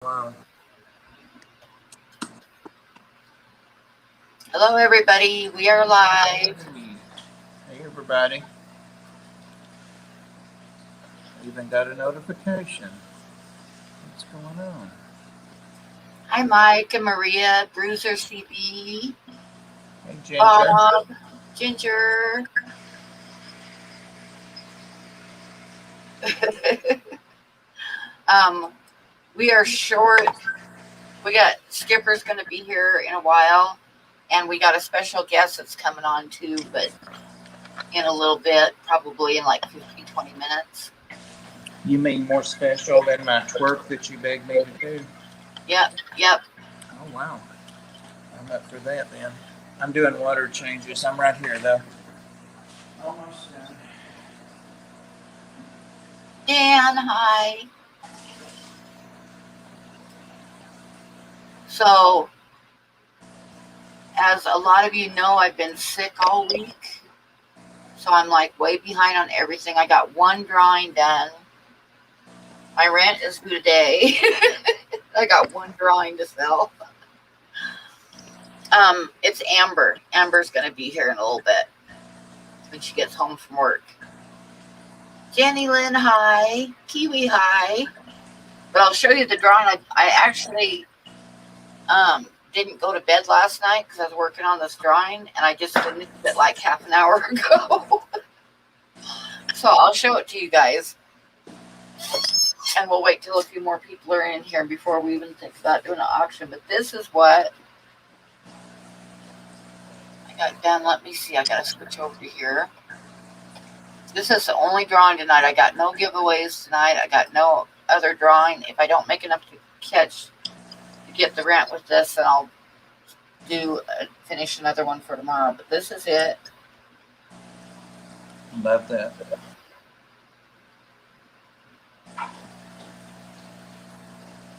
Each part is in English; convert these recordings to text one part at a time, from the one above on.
Wow. Hello, everybody. We are live. Hey, everybody. Even got a notification. What's going on? Hi, Mike and Maria, Bruiser CB, Hey, Ginger. Bob, Ginger. um, we are short. We got Skipper's going to be here in a while, and we got a special guest that's coming on too, but in a little bit, probably in like 15, 20 minutes. You mean more special than my twerk that you begged me to do? Yep, yep. Oh, wow. I'm up for that then. I'm doing water changes. I'm right here, though. Almost done. Dan, hi. So, as a lot of you know, I've been sick all week. So I'm like way behind on everything. I got one drawing done. My rent is due today. I got one drawing to sell. It's Amber. Amber's gonna be here in a little bit when she gets home from work. Jenny Lynn, hi. Kiwi, hi. But I'll show you the drawing. I actually didn't go to bed last night because I was working on this drawing, and I just finished it like half an hour ago. So I'll show it to you guys. And we'll wait till a few more people are in here before we even think about doing an auction. But this is what I got done. Let me see. I got to switch over to here. This is the only drawing tonight. I got no giveaways tonight. I got no other drawing. If I don't make enough to catch to get the rent with this, then I'll finish another one for tomorrow. But this is it. Love that.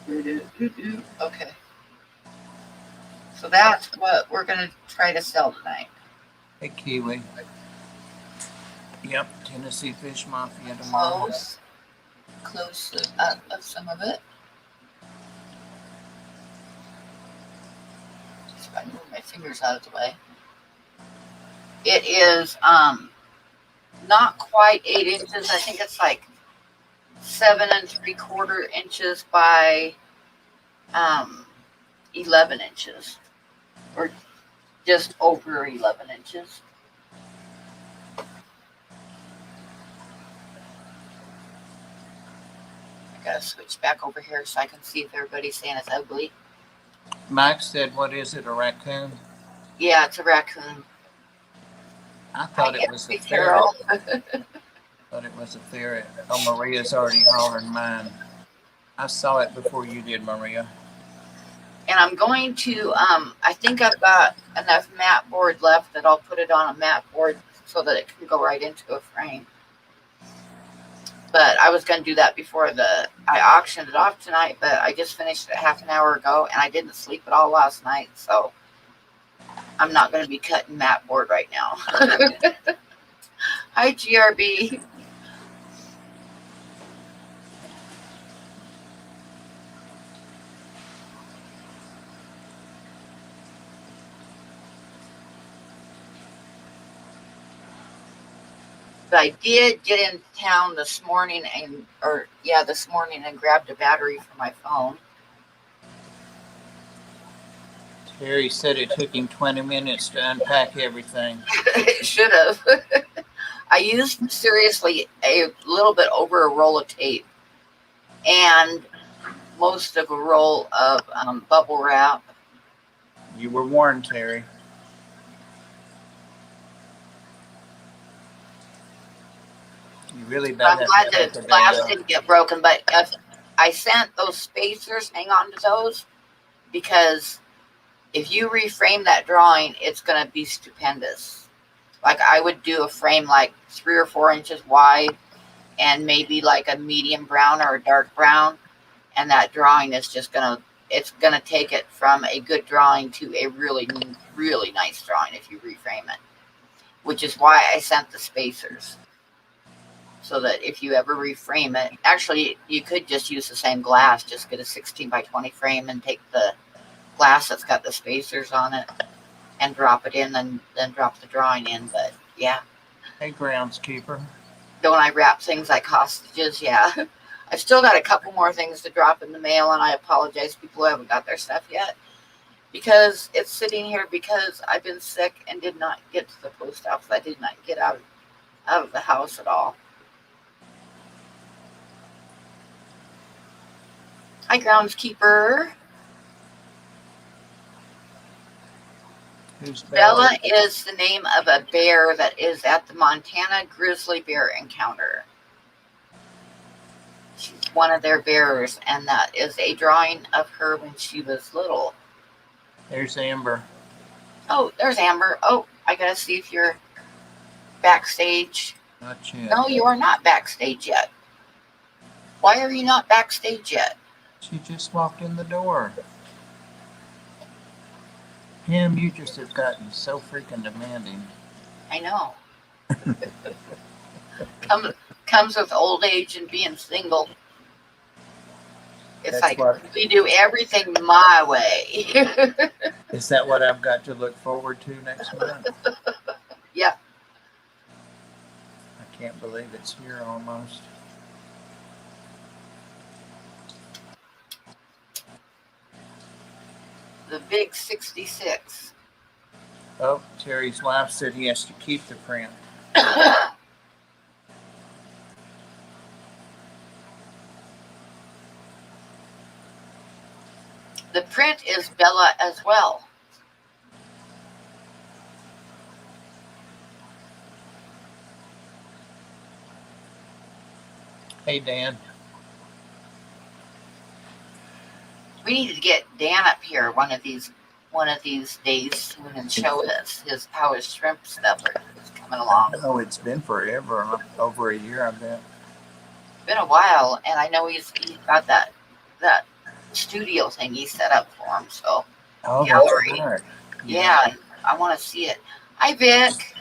Okay. So that's what we're going to try to sell tonight. Hey, Kiwi. Yep, Tennessee Fish Mafia tomorrow. Close up of some of it. Just if I move my fingers out of the way. It is not quite 8 inches. I think it's like 7 3/4 inches by 11 inches, or just over 11 inches. I gotta switch back over here so I can see if everybody's saying it's ugly. Mike said, what is it, a raccoon? Yeah, it's a raccoon. I thought it was a ferret. Thought it was a ferret. Oh, Maria's already hollering mine. I saw it before you did, Maria. And I'm going to, I think I've got enough mat board left that I'll put it on a mat board so that it can go right into a frame. But I was going to do that before I auctioned it off tonight, but I just finished it half an hour ago, and I didn't sleep at all last night, so I'm not going to be cutting mat board right now. Hi, GRB. But I did get in town this morning and grabbed a battery for my phone. Terry said it took him 20 minutes to unpack everything. It should have. I used, seriously, a little bit over a roll of tape and most of a roll of bubble wrap. You were warned, Terry. You really I'm glad that the glass didn't get broken, but if I sent those spacers, hang on to those, because if you reframe that drawing, it's going to be stupendous. Like I would do a frame like 3 or 4 inches wide and maybe like a medium brown or a dark brown. And that drawing is just it's going to take it from a good drawing to a really, really nice drawing if you reframe it, which is why I sent the spacers. so that if you ever reframe it, actually, you could just use the same glass. Just get a 16 by 20 frame and take the glass that's got the spacers on it and drop it in, and then drop the drawing in. But yeah. Hey, groundskeeper. Don't I wrap things like hostages? Yeah. I've still got a couple more things to drop in the mail, and I apologize to people who haven't got their stuff yet, because it's sitting here because I've been sick and did not get to the post office. I did not get out of the house at all. Hi, groundskeeper. Who's Bella Bella? is the name of a bear that is at the Montana Grizzly Bear Encounter. She's one of their bearers, and that is a drawing of her when she was little. There's Amber. Oh, there's Amber. Oh, I gotta see if you're backstage. Not yet. No, you are not backstage yet. Why are you not backstage yet? She just walked in the door. Him, you just have gotten so freaking demanding. I know. Comes with old age and being single. It's That's what, we do everything my way. is that what I've got to look forward to next month? Yeah. I can't believe it's here almost. The big 66. Oh, Terry's wife said he has to keep the print. The print is Bella as well. Hey, Dan. We need to get Dan up here one of these days soon and show us how his shrimp stuff is coming along. Oh, it's been forever, over a year, I bet. It's been a while, and I know he's got that studio thing he set up for him. So Oh, gallery. That's right. Yeah, I want to see it. Hi, Vic.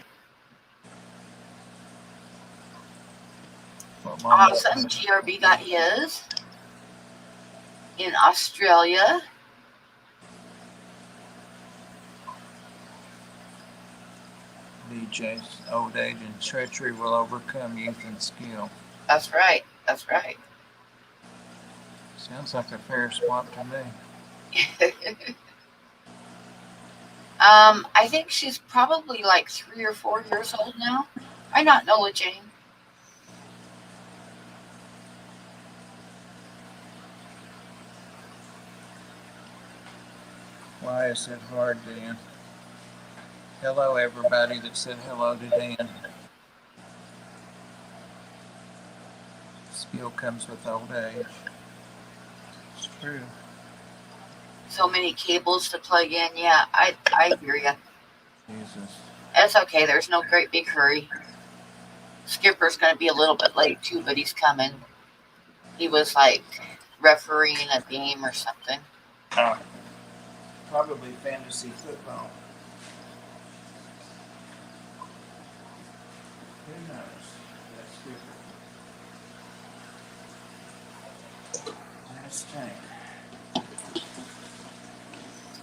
Well, Mom, Awesome. GRB got his in Australia. BJ's old age and treachery will overcome youth and skill. That's right. That's right. Sounds like a fair swap to me. I think she's probably like 3 or 4 years old now. I not know it, Jane. Why is it hard, Dan? Hello, everybody that said hello to Dan. Skill comes with old age. It's true. So many cables to plug in. Yeah, I hear you. Jesus. That's okay. There's no great big hurry. Skipper's going to be a little bit late too, but he's coming. He was like refereeing a game or something. Probably fantasy football. Who knows? That's tank.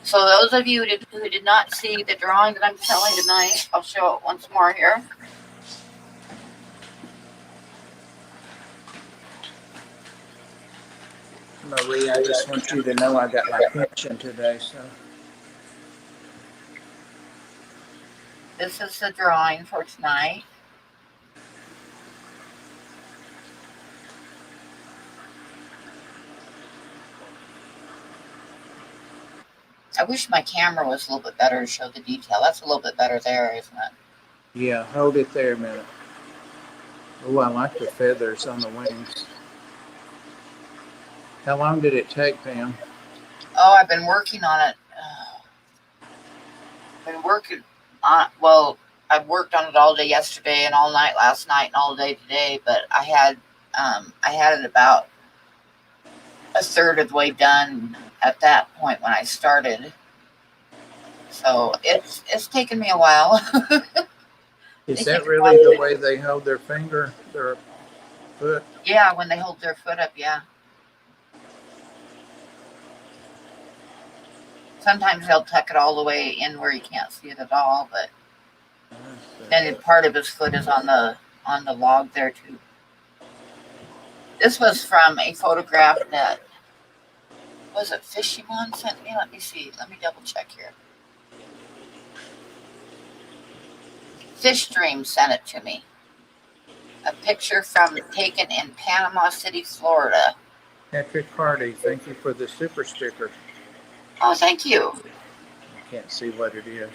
So those of you who did not see the drawing that I'm telling tonight, I'll show it once more here. Marie, I just want you to know I got my pension today, so. This is the drawing for tonight. I wish my camera was a little bit better to show the detail. That's a little bit better there, isn't it? Yeah, hold it there a minute. Oh, I like the feathers on the wings. How long did it take, Pam? Oh, I've been working on it. I've worked on it all day yesterday and all night last night and all day today, but I had it about a third of the way done at that point when I started. So it's taken me a while. Is that really the way they hold their finger? foot. Yeah, when they hold their foot up, yeah. Sometimes they'll tuck it all the way in where you can't see it at all, but then part of his foot is on the log there too. This was from a photograph that was it Fishimon sent me? Let me see. Let me double check here. Livestream sent it to me. A picture taken in Panama City, Florida. Patrick Hardy, thank you for the super sticker. Oh, thank you. I can't see what it is.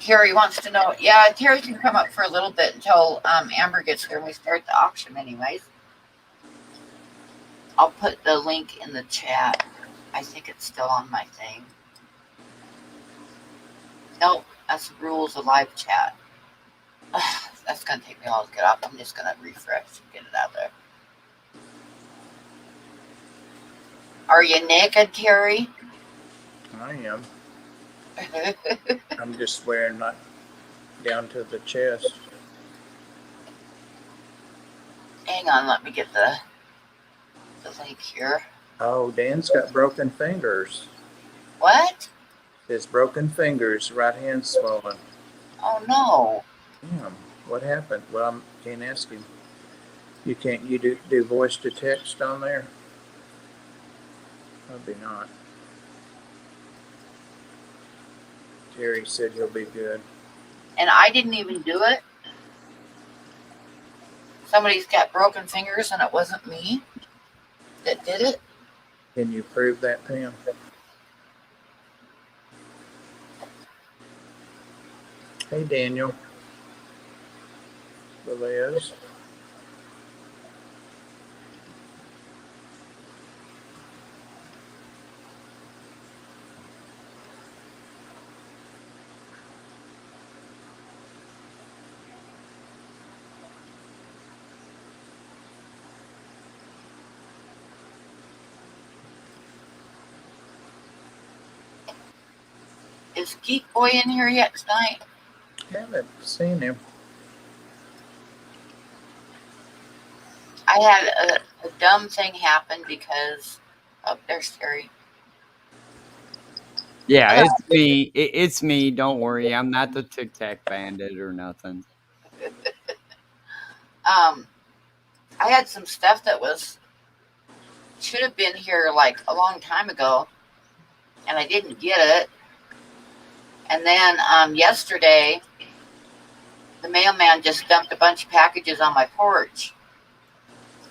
Terry wants to know. Yeah, Terry can come up for a little bit until Amber gets here and we start the auction anyways. I'll put the link in the chat. I think it's still on my thing. Nope, that's the rules of live chat. That's going to take me a while to get off. I'm just going to refresh and get it out there. Are you naked, Terry? I am. I'm just wearing not down to the chest. Hang on, let me get the link here. Oh, Dan's got broken fingers. What? His broken fingers, right hand swollen. Oh no. Damn, what happened? Well, I can't ask him. You can't, you do voice to text on there? Probably not. Terry said he'll be good. And I didn't even do it. Somebody's got broken fingers and it wasn't me that did it. Can you prove that, Pam? Hey, Daniel. Liz. Is Geek Boy in here yet tonight? Haven't seen him. I had a dumb thing happen because there's Terry. Yeah, it's me. It's me. Don't worry. I'm not the Tic Tac bandit or nothing. I had some stuff that should have been here like a long time ago, and I didn't get it. And then yesterday, the mailman just dumped a bunch of packages on my porch.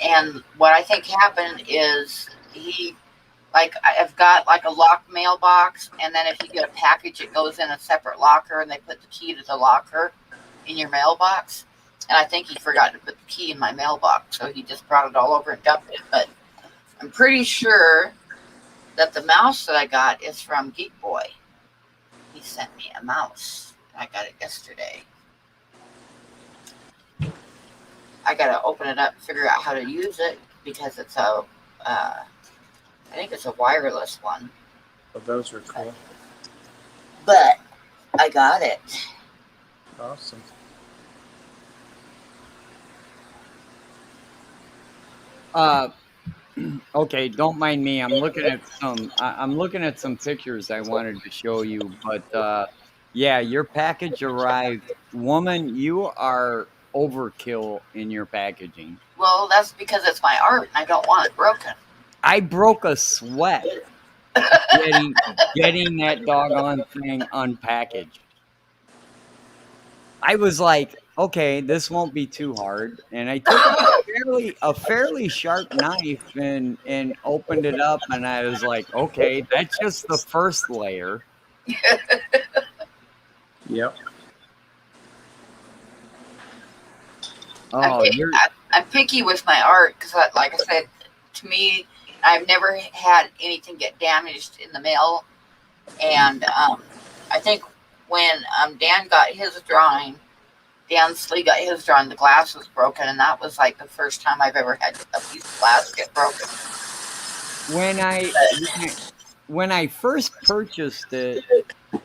And what I think happened is I've got like a locked mailbox, and then if you get a package, it goes in a separate locker, and they put the key to the locker in your mailbox. And I think he forgot to put the key in my mailbox, so he just brought it all over and dumped it. But I'm pretty sure that the mouse that I got is from Geek Boy. He sent me a mouse. I got it yesterday. I gotta open it up and figure out how to use it because it's I think it's a wireless one. Well, those are cool. But I got it. Awesome. Okay, don't mind me. I'm looking at some pictures I wanted to show you, but yeah, your package arrived. Woman, you are overkill in your packaging. Well, that's because it's my art and I don't want it broken. I broke a sweat getting that doggone thing unpackaged. I was like, okay, this won't be too hard. And I took a fairly sharp knife and opened it up, and I was like, okay, that's just the first layer. Yep. Oh, I'm picky with my art because, like I said, to me, I've never had anything get damaged in the mail. And I think when Dan got his drawing, Dan Slee got his drawing, the glass was broken, and that was like the first time I've ever had a piece of glass get broken. When I first purchased it,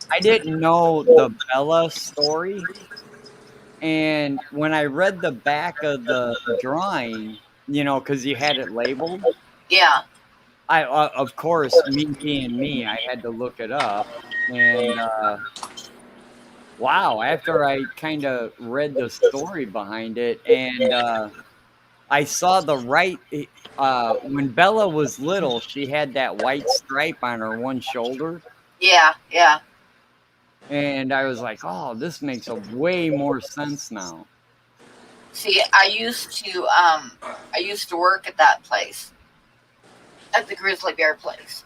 I didn't know the Bella story. And when I read the back of the drawing, because you had it labeled, Yeah. of course, me being me, I had to look it up. And wow, after I kind of read the story behind it, and I saw when Bella was little, she had that white stripe on her one shoulder. Yeah. Yeah. And I was like, oh, this makes a way more sense now. See, I used to work at that place, at the grizzly bear place.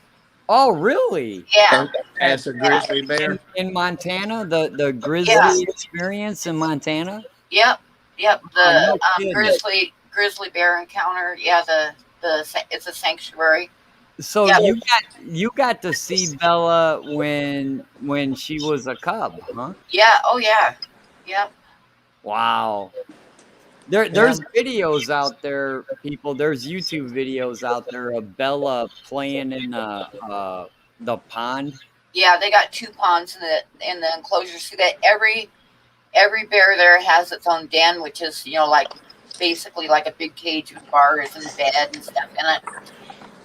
Oh, really? Yeah. As a grizzly bear. In Montana, the grizzly Yeah. experience in Montana. Yep. Yep. Oh, The no kidding. grizzly bear encounter. Yeah. It's a sanctuary. So Yeah. you got to see Bella when she was a cub, huh? Yeah. Oh yeah. Yep. Wow. There's videos out there, people. There's YouTube videos out there of Bella playing in the pond. Yeah. They got 2 ponds in the enclosure. See that every bear there has its own den, which is like basically like a big cage with bars and bed and stuff in it.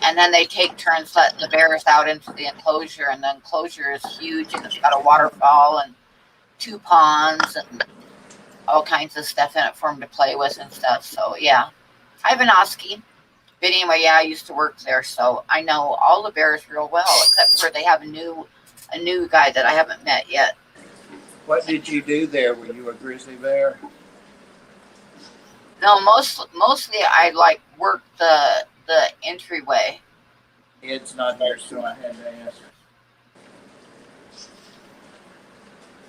And then they take turns letting the bears out into the enclosure, and the enclosure is huge, and it's got a waterfall and 2 ponds and all kinds of stuff in it for them to play with and stuff. So yeah, Ivanoski. But anyway, yeah, I used to work there, so I know all the bears real well, except for they have a new guy that I haven't met yet. What did you do there? Were you a grizzly bear? No, mostly I like worked the entryway. Ed's not here, so I had to ask.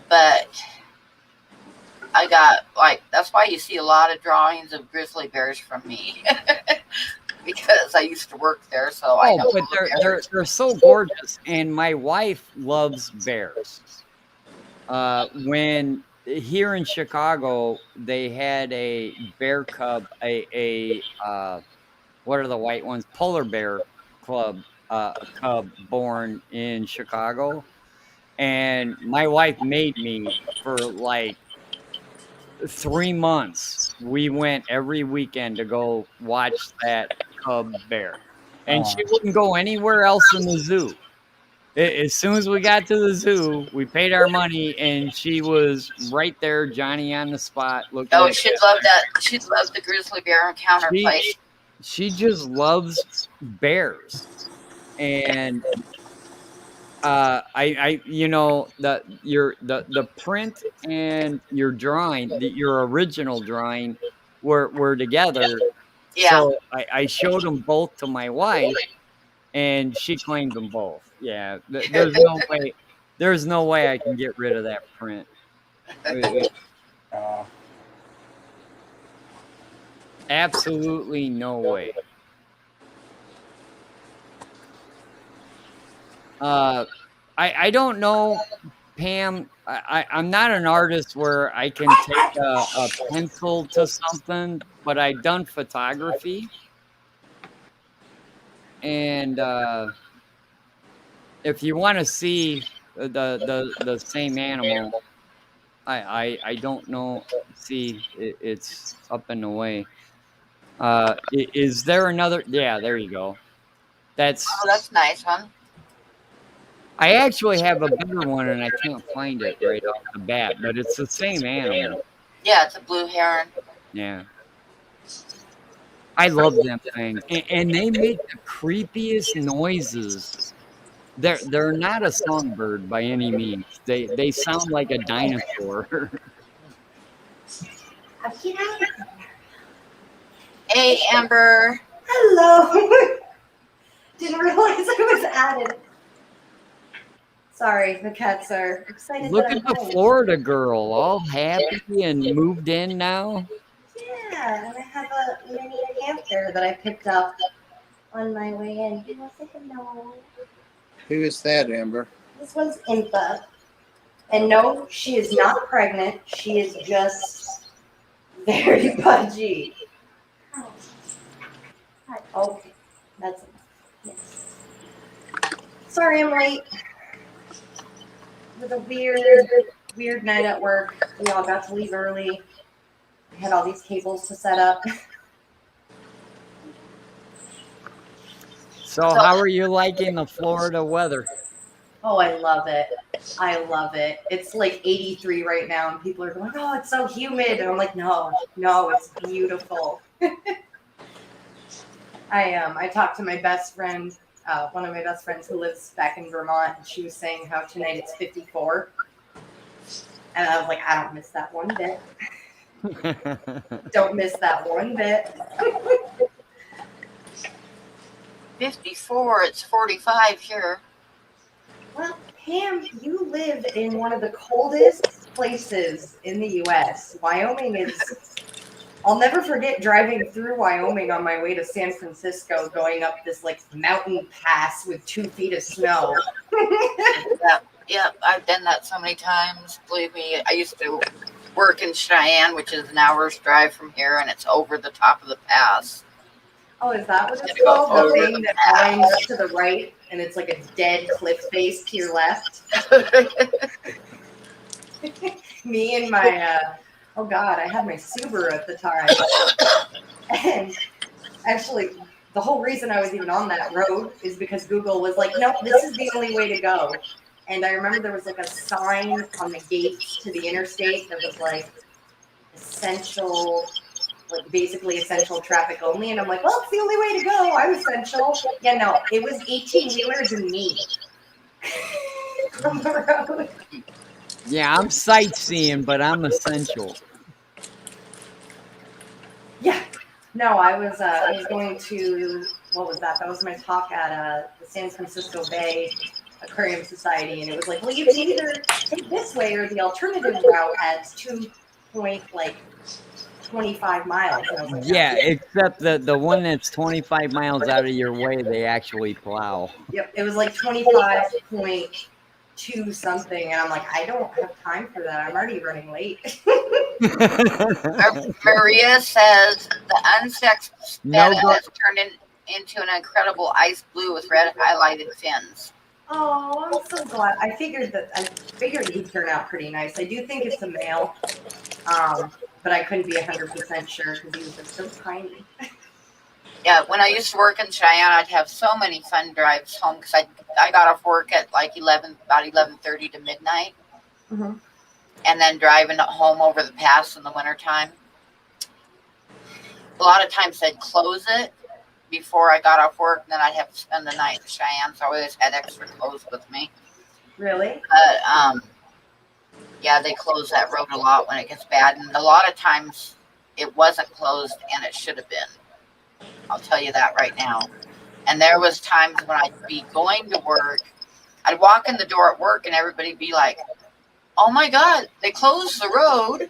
But I got that's why you see a lot of drawings of grizzly bears from me. Because I used to work there, so I know. But they're so gorgeous, and my wife loves bears. When here in Chicago, they had a bear cub, what are the white ones? Polar bear cub born in Chicago, and my wife made me for like 3 months. We went every weekend to go watch that cub bear, and she wouldn't go anywhere else in the zoo. As soon as we got to the zoo, we paid our money, and she was right there, Johnny on the spot. Oh, she'd love that. She'd love the grizzly bear encounter place. She just loves bears, and the print and your drawing, your original drawing, were together. Yeah. So I showed them both to my wife, and she claimed them both. Yeah, there's no way I can get rid of that print. Absolutely no way. I don't know, Pam. I'm not an artist where I can take a pencil to something, but I've done photography, and if you want to see the same animal, I don't know. See, it's up and away. Is there another? Yeah, there you go. That's nice, huh? I actually have a better one, and I can't find it right off the bat, but it's the same animal. Yeah, it's a blue heron. Yeah. I love them things. And they make the creepiest noises. They're not a songbird by any means. They sound like a dinosaur. Hey, Amber. Hello. Didn't realize I was added. Sorry, the cats are excited. Look at the Florida girl, all happy and moved in now. Yeah, and I have a mini hamster that I picked up on my way in. You want to say hello? Who is that, Amber? This one's Impa. And no, she is not pregnant. She is just very pudgy. Hi. Okay, that's enough. Yes. Sorry I'm late. With a weird night at work. We all got to leave early. had all these cables to set up. So how are you liking the Florida weather? Oh, I love it. I love it. It's like 83 right now, and people are going, "Oh, it's so humid," and I'm like, "No, it's beautiful." I talked to my best friend, one of my best friends who lives back in Vermont, and she was saying how tonight it's 54, and I was like, "I don't miss that one bit. Don't miss that one bit." 54, it's 45 here. Well, Pam, you live in one of the coldest places in the U.S. Wyoming is. I'll never forget driving through Wyoming on my way to San Francisco, going up this like mountain pass with 2 feet of snow. Yep, I've done that so many times. Believe me, I used to work in Cheyenne, which is an hour's drive from here, and it's over the top of the pass. Oh, is that what it's called? The thing that winds to the right and it's like a dead cliff face to your left? Me and my, oh God, I had my Subaru at the time. And actually, the whole reason I was even on that road is because Google was like, nope, this is the only way to go. And I remember there was like a sign on the gates to the interstate that was like essential, like basically essential traffic only. And I'm like, well, it's the only way to go. I'm essential. Yeah, no, it was 18-wheelers and me on the road. Yeah, I'm sightseeing, but I'm essential. Yeah. No, I was going to, what was that? That was my talk at the San Francisco Bay Aquarium Society, and it was like, well, you can either take this way or the alternative route adds 2.25 miles. And I was like, Yeah, except the one that's 25 miles out of your way, they actually plow. Yep, it was like 25.2 something, and I'm like, I don't have time for that. I'm already running late. Maria says the unsexed No betta go- has turned into an incredible ice blue with red highlighted fins. Oh, I'm so glad. I figured he'd turn out pretty nice. I do think it's a male, but I couldn't be 100% sure because he was just so tiny. Yeah, when I used to work in Cheyenne, I'd have so many fun drives home because I got off work at like about 11:30 to midnight, Mm-hmm. and then driving home over the pass in the wintertime. A lot of times they'd close it before I got off work, and then I'd have to spend the night in Cheyenne, so I always had extra clothes with me. Really? But yeah, they close that road a lot when it gets bad, and a lot of times it wasn't closed, and it should have been. I'll tell you that right now. And there was times when I'd be going to work, I'd walk in the door at work, and everybody'd be like, "Oh my God, they closed the road."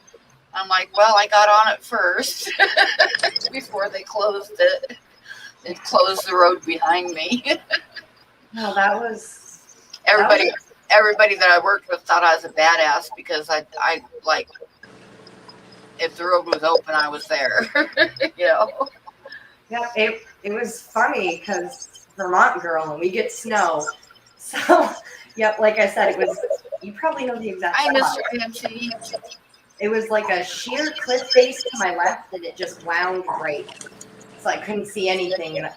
I'm like, "Well, I got on it first before they closed it. They closed the road behind me." No, that was Everybody that I worked with thought I was a badass because I like, if the road was open, I was there. You know. Yeah, it was funny because Vermont girl and we get snow. So, yep, like I said, it was, you probably know the exact Hi, spot. Mr. MC. It was like a sheer cliff face to my left and it just wound right. So I couldn't see anything. And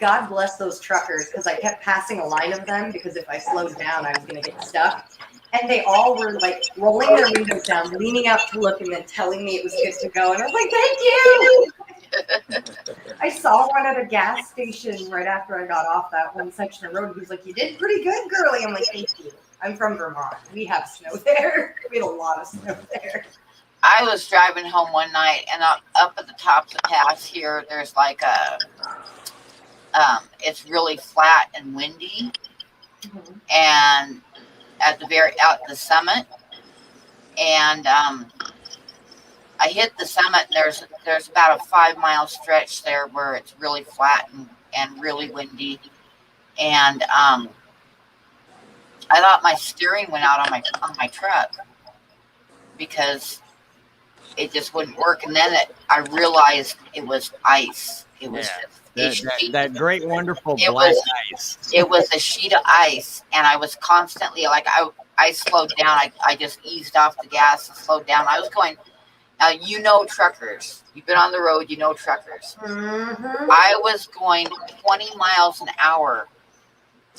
God bless those truckers because I kept passing a line of them because if I slowed down, I was going to get stuck. And they all were like rolling their windows down, leaning out to look, and then telling me it was good to go. And I was like, thank you. I saw one at a gas station right after I got off that one section of road. He was like, you did pretty good, girlie. I'm like, thank you. I'm from Vermont. We have snow there. We had a lot of snow there. I was driving home one night, and up at the top of the pass here, there's like it's really flat and windy, Mm-hmm. and at the summit, and I hit the summit, and there's about a 5-mile stretch there where it's really flat and really windy, and I thought my steering went out on my truck because it just wouldn't work, and then I realized it was ice. It was that great, wonderful black ice. It was a sheet of ice, and I was constantly like, I slowed down. I just eased off the gas and slowed down. I was going Now, you know truckers. You've been on the road, you know truckers. Mm-hmm. I was going 20 miles an hour,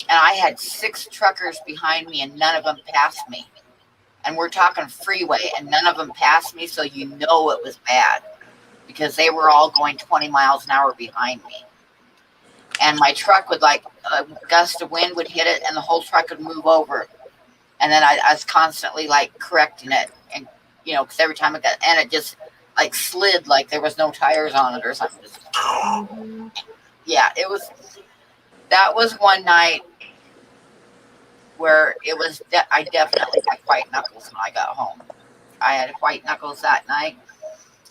and I had 6 truckers behind me, and none of them passed me. And we're talking freeway, and none of them passed me, so you know it was bad because they were all going 20 miles an hour behind me. And my truck would, like, a gust of wind would hit it, and the whole truck would move over. And then I was constantly, like, correcting it, and, you know, because every time it got, and it just, like, slid like there was no tires on it or something. Mm-hmm. Yeah, that was one night where it was, I definitely had white knuckles when I got home. I had white knuckles that night.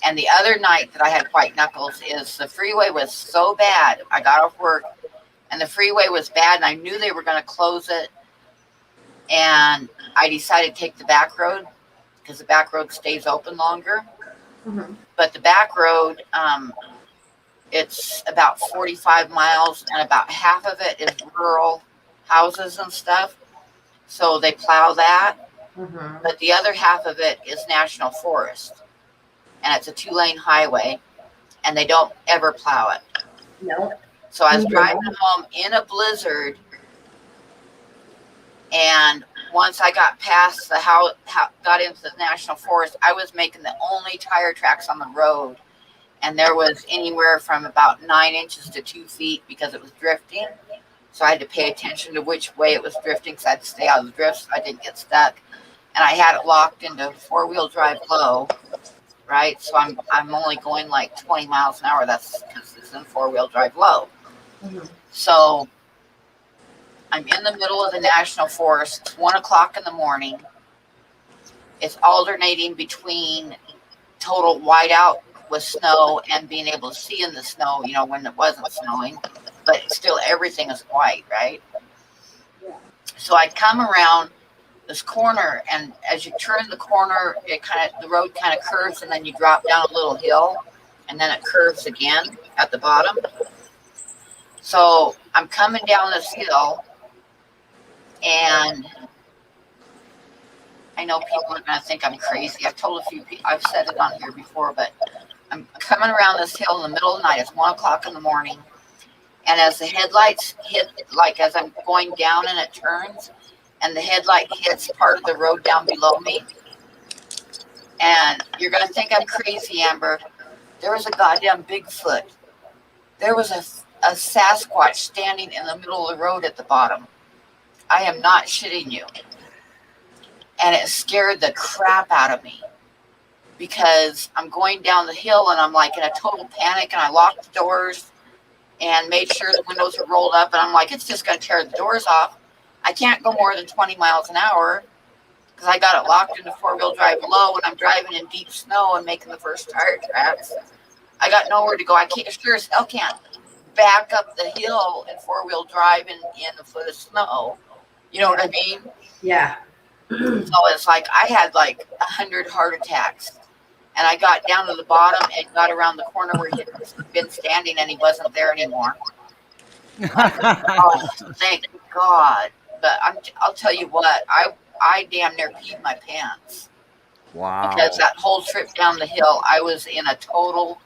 And the other night that I had white knuckles is the freeway was so bad. I got off work and the freeway was bad, and I knew they were going to close it. And I decided to take the back road because the back road stays open longer. Mm-hmm. But the back road, it's about 45 miles, and about half of it is rural houses and stuff. So they plow that. Mm-hmm. But the other half of it is national forest. And it's a 2-lane highway, and they don't ever plow it. No. So I was driving home in a blizzard, and once I got past the house, got into the national forest, I was making the only tire tracks on the road, and there was anywhere from about 9 inches to 2 feet because it was drifting. So I had to pay attention to which way it was drifting, because I had to stay out of the drift so I didn't get stuck. And I had it locked into 4-wheel drive low, right? So I'm only going like 20 miles an hour. That's because it's in 4-wheel drive low. Mm-hmm. So I'm in the middle of the national forest. It's 1 o'clock in the morning. It's alternating between total whiteout with snow and being able to see in the snow, you know, when it wasn't snowing, but still everything is white, right? Yeah. So I come around this corner, and as you turn the corner, the road kind of curves, and then you drop down a little hill, and then it curves again at the bottom. So I'm coming down this hill, and I know people are going to think I'm crazy. I've told a few people, I've said it on here before, but I'm coming around this hill in the middle of the night. It's 1 o'clock in the morning. And as the headlights hit, like as I'm going down and it turns, and the headlight hits part of the road down below me, and you're going to think I'm crazy, Amber, there was a goddamn Bigfoot. There was a Sasquatch standing in the middle of the road at the bottom. I am not shitting you. And it scared the crap out of me, because I'm going down the hill and I'm like in a total panic, and I locked the doors and made sure the windows were rolled up, and I'm like, it's just going to tear the doors off. I can't go more than 20 miles an hour because I got it locked into 4-wheel drive low, and I'm driving in deep snow and making the first tire tracks. I got nowhere to go. I can't, sure as hell can't back up the hill in 4-wheel drive in a foot of snow. You know what I mean? Yeah. So it's like I had like 100 heart attacks, and I got down to the bottom and got around the corner where he'd been standing, and he wasn't there anymore. Oh, thank God. But I'll tell you what, I damn near peed my pants. Wow. Because that whole trip down the hill, I was in a total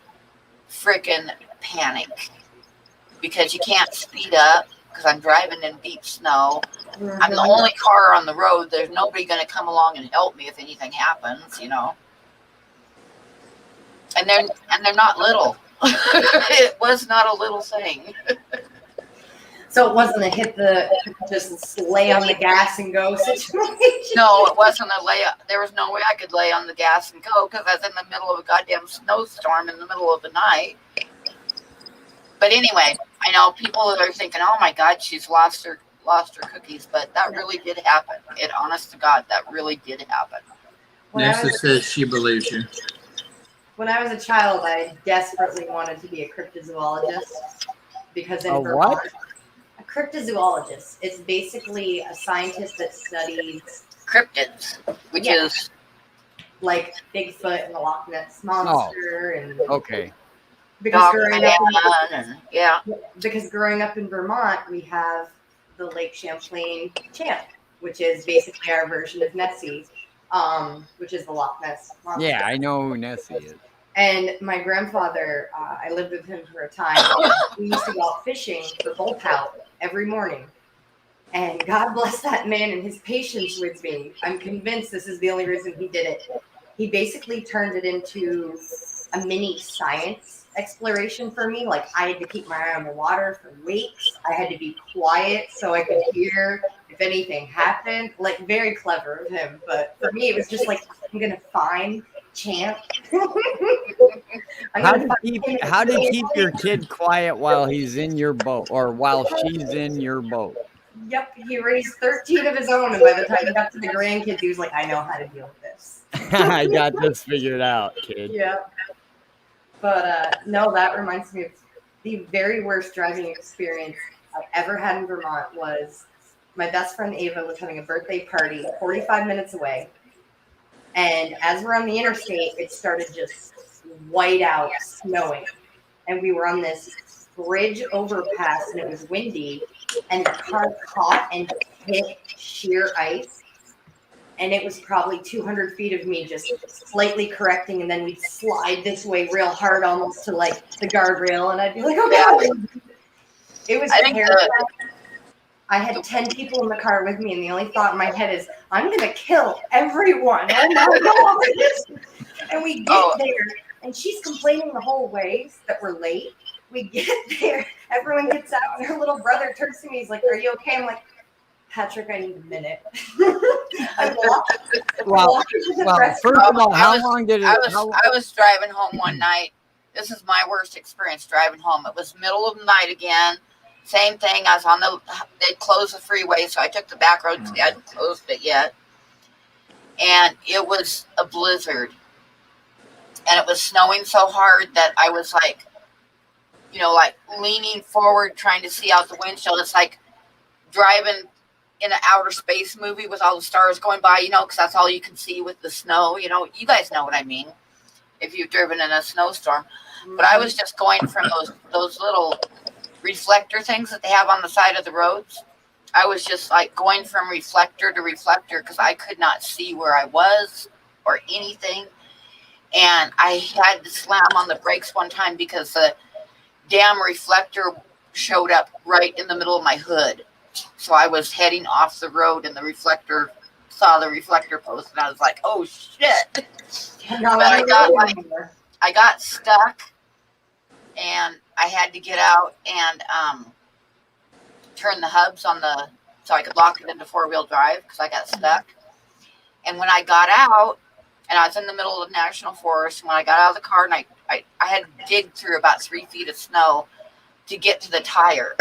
freaking panic, because you can't speed up because I'm driving in deep snow. Mm-hmm. I'm the only car on the road. There's nobody going to come along and help me if anything happens, you know. And they're not little. It was not a little thing. So it wasn't a hit the just lay on the gas and go situation. No, it wasn't a lay. There was no way I could lay on the gas and go, because I was in the middle of a goddamn snowstorm in the middle of the night. But anyway, I know people are thinking, "Oh my God, she's lost her cookies," but that really did happen. It, honest to God, that really did happen. Nessa says she believes you. When I was a child, I desperately wanted to be a cryptozoologist, because in A Vermont, what? a cryptozoologist is basically a scientist that studies Cryptids, which Yeah. is like Bigfoot and the Loch Ness monster, and Okay. because dog growing up and yeah. because growing up in Vermont, we have the Lake Champlain champ, which is basically our version of Nessie. which is the Loch Ness Monster. Yeah, I know who Nessie is. And my grandfather, I lived with him for a time. We used to go out fishing for bullpout every morning. And God bless that man and his patience with me. I'm convinced this is the only reason he did it. He basically turned it into a mini science exploration for me. Like, I had to keep my eye on the water for weeks. I had to be quiet so I could hear if anything happened. Like, very clever of him. But for me, it was just like, I'm going to find Champ. How to keep your kid quiet while he's in your boat or while she's in your boat? Yep, he raised 13 of his own, and by the time he got to the grandkids, he was like, I know how to deal with this. I got this figured out, kid. Yeah. But no, that reminds me of the very worst driving experience I ever had in Vermont. Was my best friend Ava was having a birthday party 45 minutes away. And as we're on the interstate, it started just white out, snowing. And we were on this bridge overpass, and it was windy. And the car caught and hit sheer ice. And it was probably 200 feet of me just slightly correcting, and then we'd slide this way real hard, almost to like the guardrail, and I'd be like, oh God. It was terrible. I had 10 people in the car with me, and the only thought in my head is, I'm going to kill everyone. Oh my God. And we get there, and she's complaining the whole way that we're late. We get there, everyone gets out, and her little brother turns to me, he's like, are you okay? I'm like, Patrick, I need a minute. Well, first of all, how long did it? I was driving home one night. This is my worst experience driving home. It was middle of the night again. Same thing. I was they'd closed the freeway, so I took the back road because they hadn't closed it yet. And it was a blizzard. And it was snowing so hard that I was like, like leaning forward, trying to see out the windshield. It's like driving in an outer space movie with all the stars going by, because that's all you can see with the snow. You guys know what I mean if you've driven in a snowstorm. But I was just going from those little reflector things that they have on the side of the roads. I was just like going from reflector to reflector because I could not see where I was or anything. And I had to slam on the brakes one time because the damn reflector showed up right in the middle of my hood. So I was heading off the road, and the reflector saw the reflector post, and I was like, "Oh shit!" But I got stuck, and I had to get out and turn the hubs on so I could lock it into 4-wheel drive because I got stuck. And when I got out, and I was in the middle of the national forest, and when I got out of the car, and I had to dig through about 3 feet of snow to get to the tire.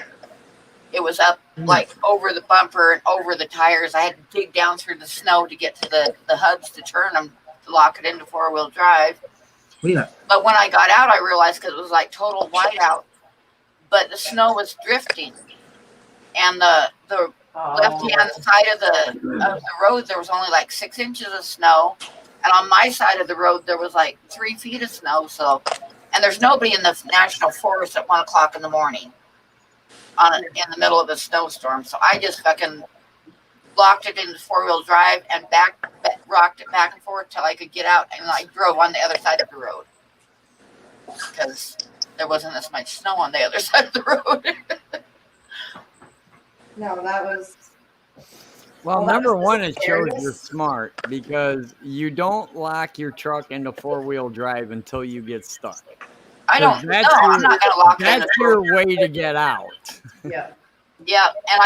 It was up like over the bumper and over the tires. I had to dig down through the snow to get to the hubs to turn them, to lock it into 4-wheel drive. Yeah. But when I got out, I realized because it was like total whiteout, but the snow was drifting. And the left-hand side of the road, there was only like 6 inches of snow. And on my side of the road, there was like 3 feet of snow. And there's nobody in the national forest at 1 o'clock in the morning in the middle of a snowstorm. So I just fucking locked it into 4-wheel drive and rocked it back and forth till I could get out, and I drove on the other side of the road because there wasn't as much snow on the other side of the road. No, that was... Well, number one, it shows you're smart because you don't lock your truck into 4-wheel drive until you get stuck. I'm not going to lock it. That's your way to get out. Yeah. Yeah, and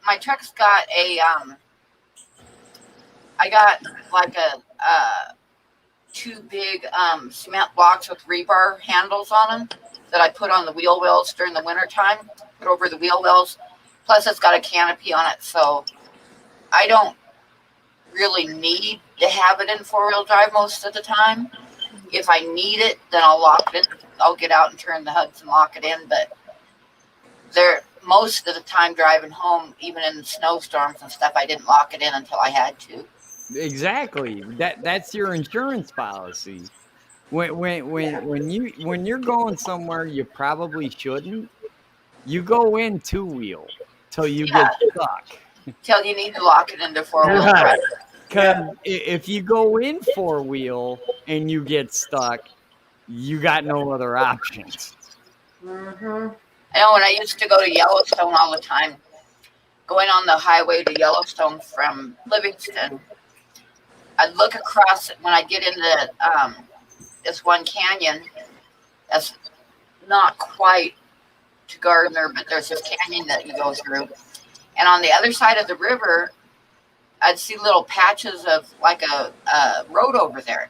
my truck's got I got like a 2 big cement blocks with rebar handles on them that I put on the wheel wells during the winter time, put over the wheel wells. Plus it's got a canopy on it, so I don't really need to have it in 4-wheel drive most of the time. If I need it, then I'll lock it in. I'll get out and turn the hubs and lock it in. But most of the time driving home, even in snowstorms and stuff, I didn't lock it in until I had to. Exactly. That's your insurance policy. When you're going somewhere you probably shouldn't, you go in 2-wheel till you get stuck. Till you need to lock it into 4-wheel drive. Because if you go in four-wheel and you get stuck, you got no other options. Mm-hmm. I know when I used to go to Yellowstone all the time, going on the highway to Yellowstone from Livingston, I'd look across when I get into this one canyon that's not quite to Gardner, but there's this canyon that you go through. And on the other side of the river, I'd see little patches of like a road over there.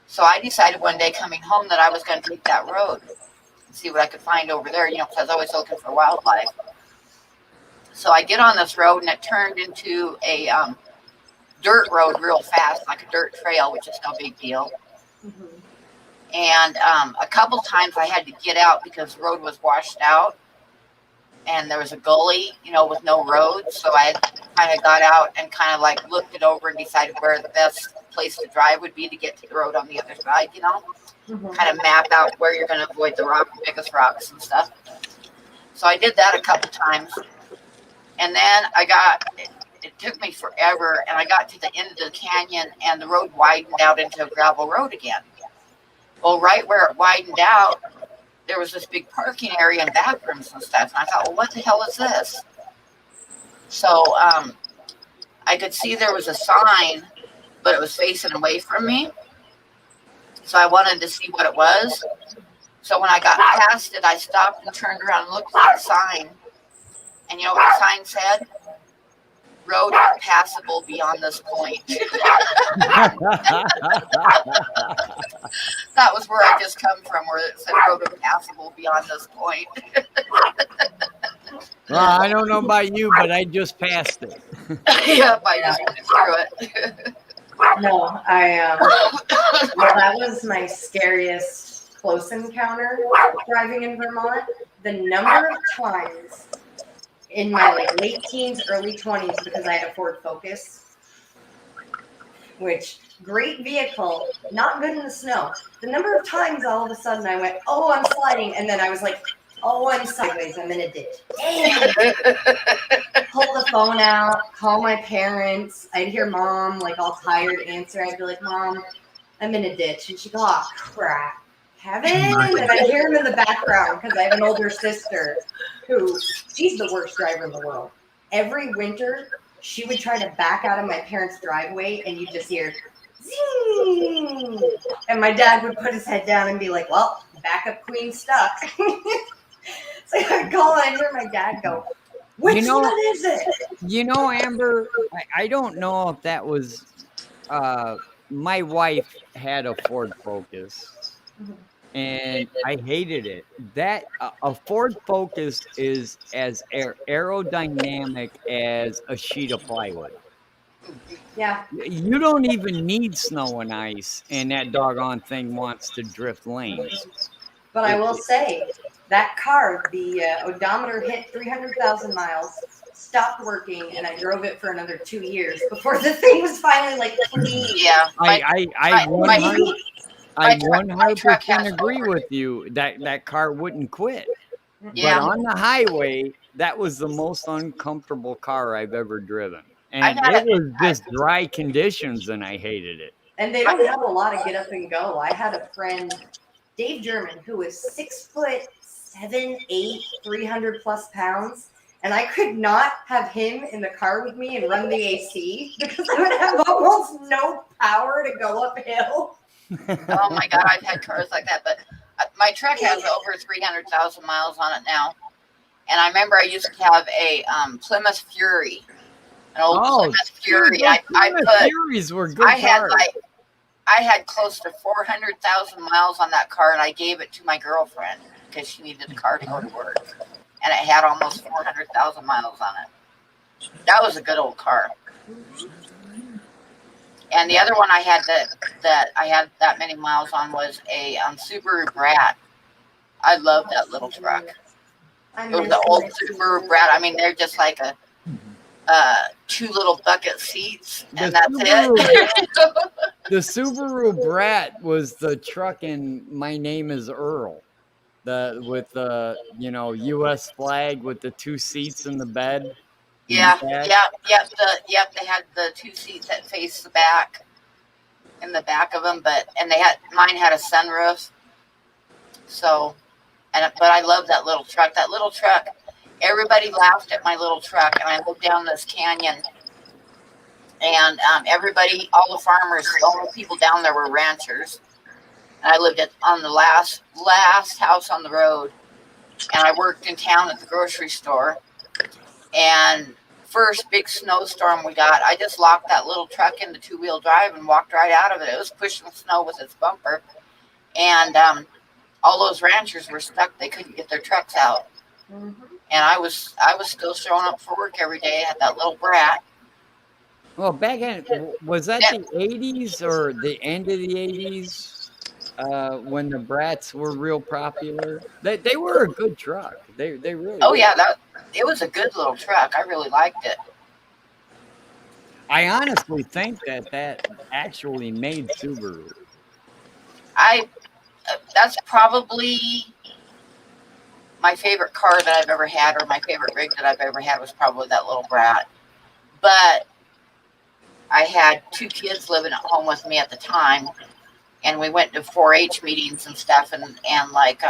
So I decided one day coming home that I was going to take that road and see what I could find over there, you know, because I was always looking for wildlife. So I get on this road and it turned into a dirt road real fast, like a dirt trail, which is no big deal. Mm-hmm. And a couple times I had to get out because the road was washed out and there was a gully, you know, with no road. So I kind of got out and kind of like looked it over and decided where the best place to drive would be to get to the road on the other side, you know, Mm-hmm. kind of map out where you're going to avoid the biggest rocks and stuff. So I did that a couple times. And then it took me forever, and I got to the end of the canyon, and the road widened out into a gravel road again. Well, right where it widened out, there was this big parking area and bathrooms and stuff. And I thought, well, what the hell is this? So I could see there was a sign, but it was facing away from me. So I wanted to see what it was. So when I got past it, I stopped and turned around and looked at the sign. And you know what the sign said? Road impassable beyond this point. That was where I just come from, where it said road impassable beyond this point. Well, I don't know about you, but I just passed it. Yep, I just went through it. No, well, that was my scariest close encounter driving in Vermont. The number of times in my like late teens, early 20s, because I had a Ford Focus, which great vehicle, not good in the snow. The number of times all of a sudden I went, oh, I'm sliding, and then I was like, oh, I'm sideways, I'm in a ditch. Damn. Pull the phone out, call my parents. I'd hear mom like all tired answer. I'd be like, Mom, I'm in a ditch, and she'd go, oh crap. Kevin, and I hear him in the background because I have an older sister who, she's the worst driver in the world. Every winter, she would try to back out of my parents' driveway, and you just hear, zing! And my dad would put his head down and be like, well, backup queen stuck. So I call and I hear my dad go, which one is it? You know, Amber, I don't know if that was, my wife had a Ford Focus. Mm-hmm. And I hated it. That a Ford Focus is as aerodynamic as a sheet of plywood. Yeah. You don't even need snow and ice, and that doggone thing wants to drift lanes. But I will say, that car, the odometer hit 300,000 miles, stopped working, and I drove it for another 2 years before the thing was finally like clean. Yeah. I 100% agree with you that car wouldn't quit. Yeah. But on the highway, that was the most uncomfortable car I've ever driven. And it was just dry conditions, and I hated it. And they don't have a lot of get up and go. I had a friend, Dave German, who was 6'7", 8, 300 plus pounds. And I could not have him in the car with me and run the AC because I would have almost no power to go uphill. Oh my God, I've had cars like that, but my truck has over 300,000 miles on it now. And I remember I used to have a Plymouth Fury, an old Plymouth Fury. Furies were good cars. I had close to 400,000 miles on that car, and I gave it to my girlfriend because she needed the car to go to work. And it had almost 400,000 miles on it. That was a good old car. And the other one I had that I had that many miles on was a Subaru Brat. I love that little truck. It was the old Subaru Brat. I mean, they're just like a 2 little bucket seats, and that's it. The Subaru Brat was the truck in My Name is Earl. With the U.S. flag with the 2 seats in the bed. Yeah, back? yep. They had the 2 seats that face the back, in the back of them, but mine had a sunroof. So, but I love that little truck. That little truck. Everybody laughed at my little truck, and I looked down this canyon, and everybody, all the farmers, the only people down there were ranchers. And I lived on the last house on the road, and I worked in town at the grocery store. And first big snowstorm we got, I just locked that little truck into 2-wheel drive and walked right out of it. It was pushing snow with its bumper, and all those ranchers were stuck. They couldn't get their trucks out, and I was still showing up for work every day. I had that little brat. Well, back in, was that the 80s or the end of the 80s when the Brats were real popular? They were a good truck. They really Oh were. yeah, it was a good little truck. I really liked it. I honestly think that actually made Subaru. That's probably my favorite car that I've ever had, or my favorite rig that I've ever had was probably that little brat. But I had 2 kids living at home with me at the time, and we went to 4-H meetings and stuff, and like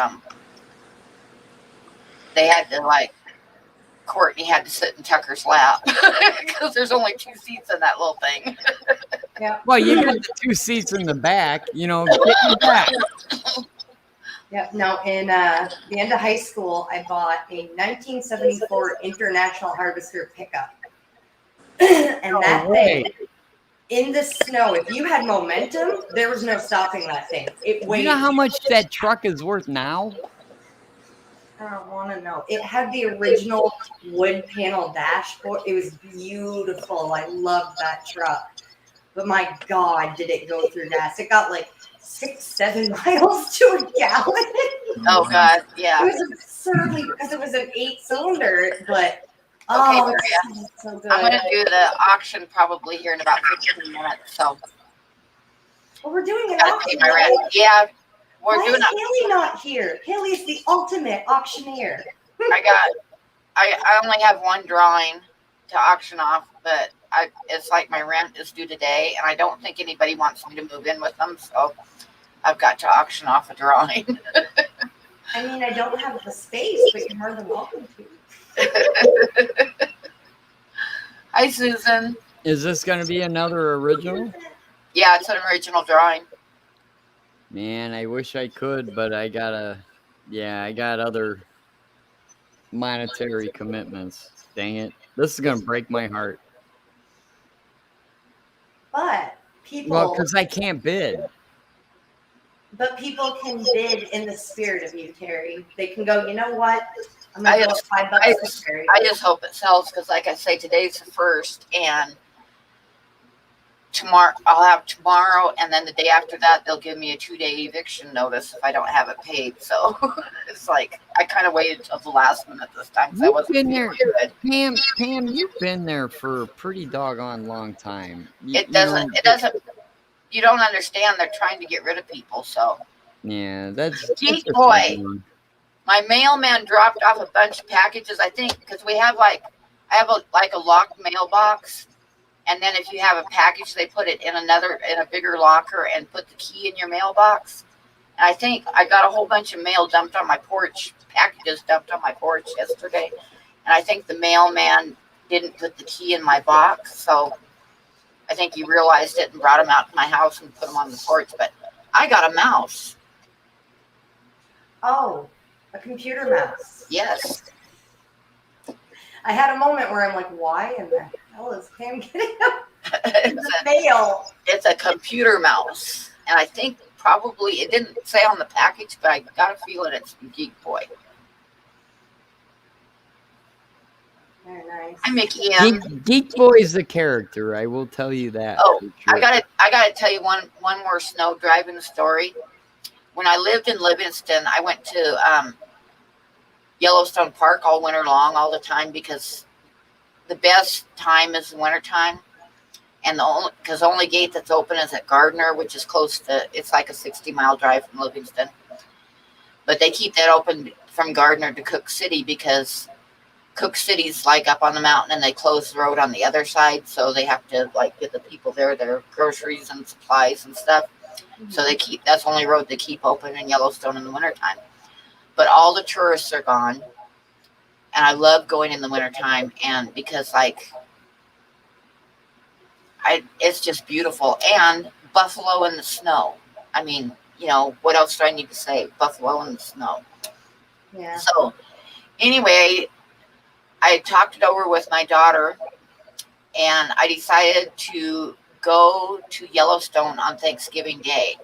they had to, like, Courtney had to sit in Tucker's lap because there's only 2 seats in that little thing. Yeah. Well, you got the 2 seats in the back, get in the back. Yeah. No, in the end of high school, I bought a 1974 International Harvester pickup. And that thing, in the snow, if you had momentum, there was no stopping that thing. It weighed. You know how much that truck is worth now? I don't want to know. It had the original wood panel dashboard. It was beautiful. I loved that truck. But my God, did it go through gas? It got like 6-7 miles to a gallon. Oh God, yeah. It was absurdly, because it was an 8-cylinder, but Okay, oh, Maria, it's so good. I'm going to do the auction probably here in about 15 minutes. So Well, we're doing an gotta pay auction. my rent. Yeah, we're Why doing is it. Haley not here? Haley's the ultimate auctioneer. I only have one drawing to auction off, but it's like my rent is due today, and I don't think anybody wants me to move in with them, so I've got to auction off a drawing. I mean, I don't have the space, but you're more than welcome to. Hi, Susan. Is this going to be another original? Yeah, it's an original drawing. Man, I wish I could, but I got other monetary commitments. Dang it. This is going to break my heart. But people, Well, because I can't bid. But people can bid in the spirit of you, Terry. They can go, you know what? I'm going to go $5 for Terry. I just hope it sells because, like I say, today's the 1st, and tomorrow I'll have tomorrow, and then the day after that they'll give me a 2-day eviction notice if I don't have it paid. So it's like I kind of waited till the last minute this time because I wasn't You've been there, good. Pam. You've been there for a pretty doggone long time. It doesn't. You don't understand. They're trying to get rid of people. So Yeah, that's Geek a boy. shame. My mailman dropped off a bunch of packages. I think because we have I have a locked mailbox, and then if you have a package, they put it in a bigger locker and put the key in your mailbox. And I think I got a whole bunch of mail dumped on my porch, packages dumped on my porch yesterday, and I think the mailman didn't put the key in my box, so I think he realized it and brought them out to my house and put them on the porch. But I got a mouse. Oh, a computer mouse. Yes. I had a moment where I'm like, why in the hell is Pam getting It's the mail? a computer mouse. And I think probably, it didn't say on the package, but I got a feeling it's from Geek Boy. Very nice. Hi, Mickey M. Geek Boy's the character. I will tell you that. Oh, for sure. I gotta tell you one more snow driving story. When I lived in Livingston, I went to Yellowstone Park all winter long, all the time, because the best time is the winter time, and the only gate that's open is at Gardner, which is close to. It's like a 60-mile drive from Livingston, but they keep that open from Gardner to Cook City because Cook City's like up on the mountain, and they close the road on the other side, so they have to like get the people there their groceries and supplies and stuff. So they keep that's the only road they keep open in Yellowstone in the wintertime. But all the tourists are gone, and I love going in the wintertime, and because like it's just beautiful, and buffalo in the snow. I mean, you know, what else do I need to say? Buffalo in the snow. Yeah. So anyway, I talked it over with my daughter, and I decided to go to Yellowstone on Thanksgiving Day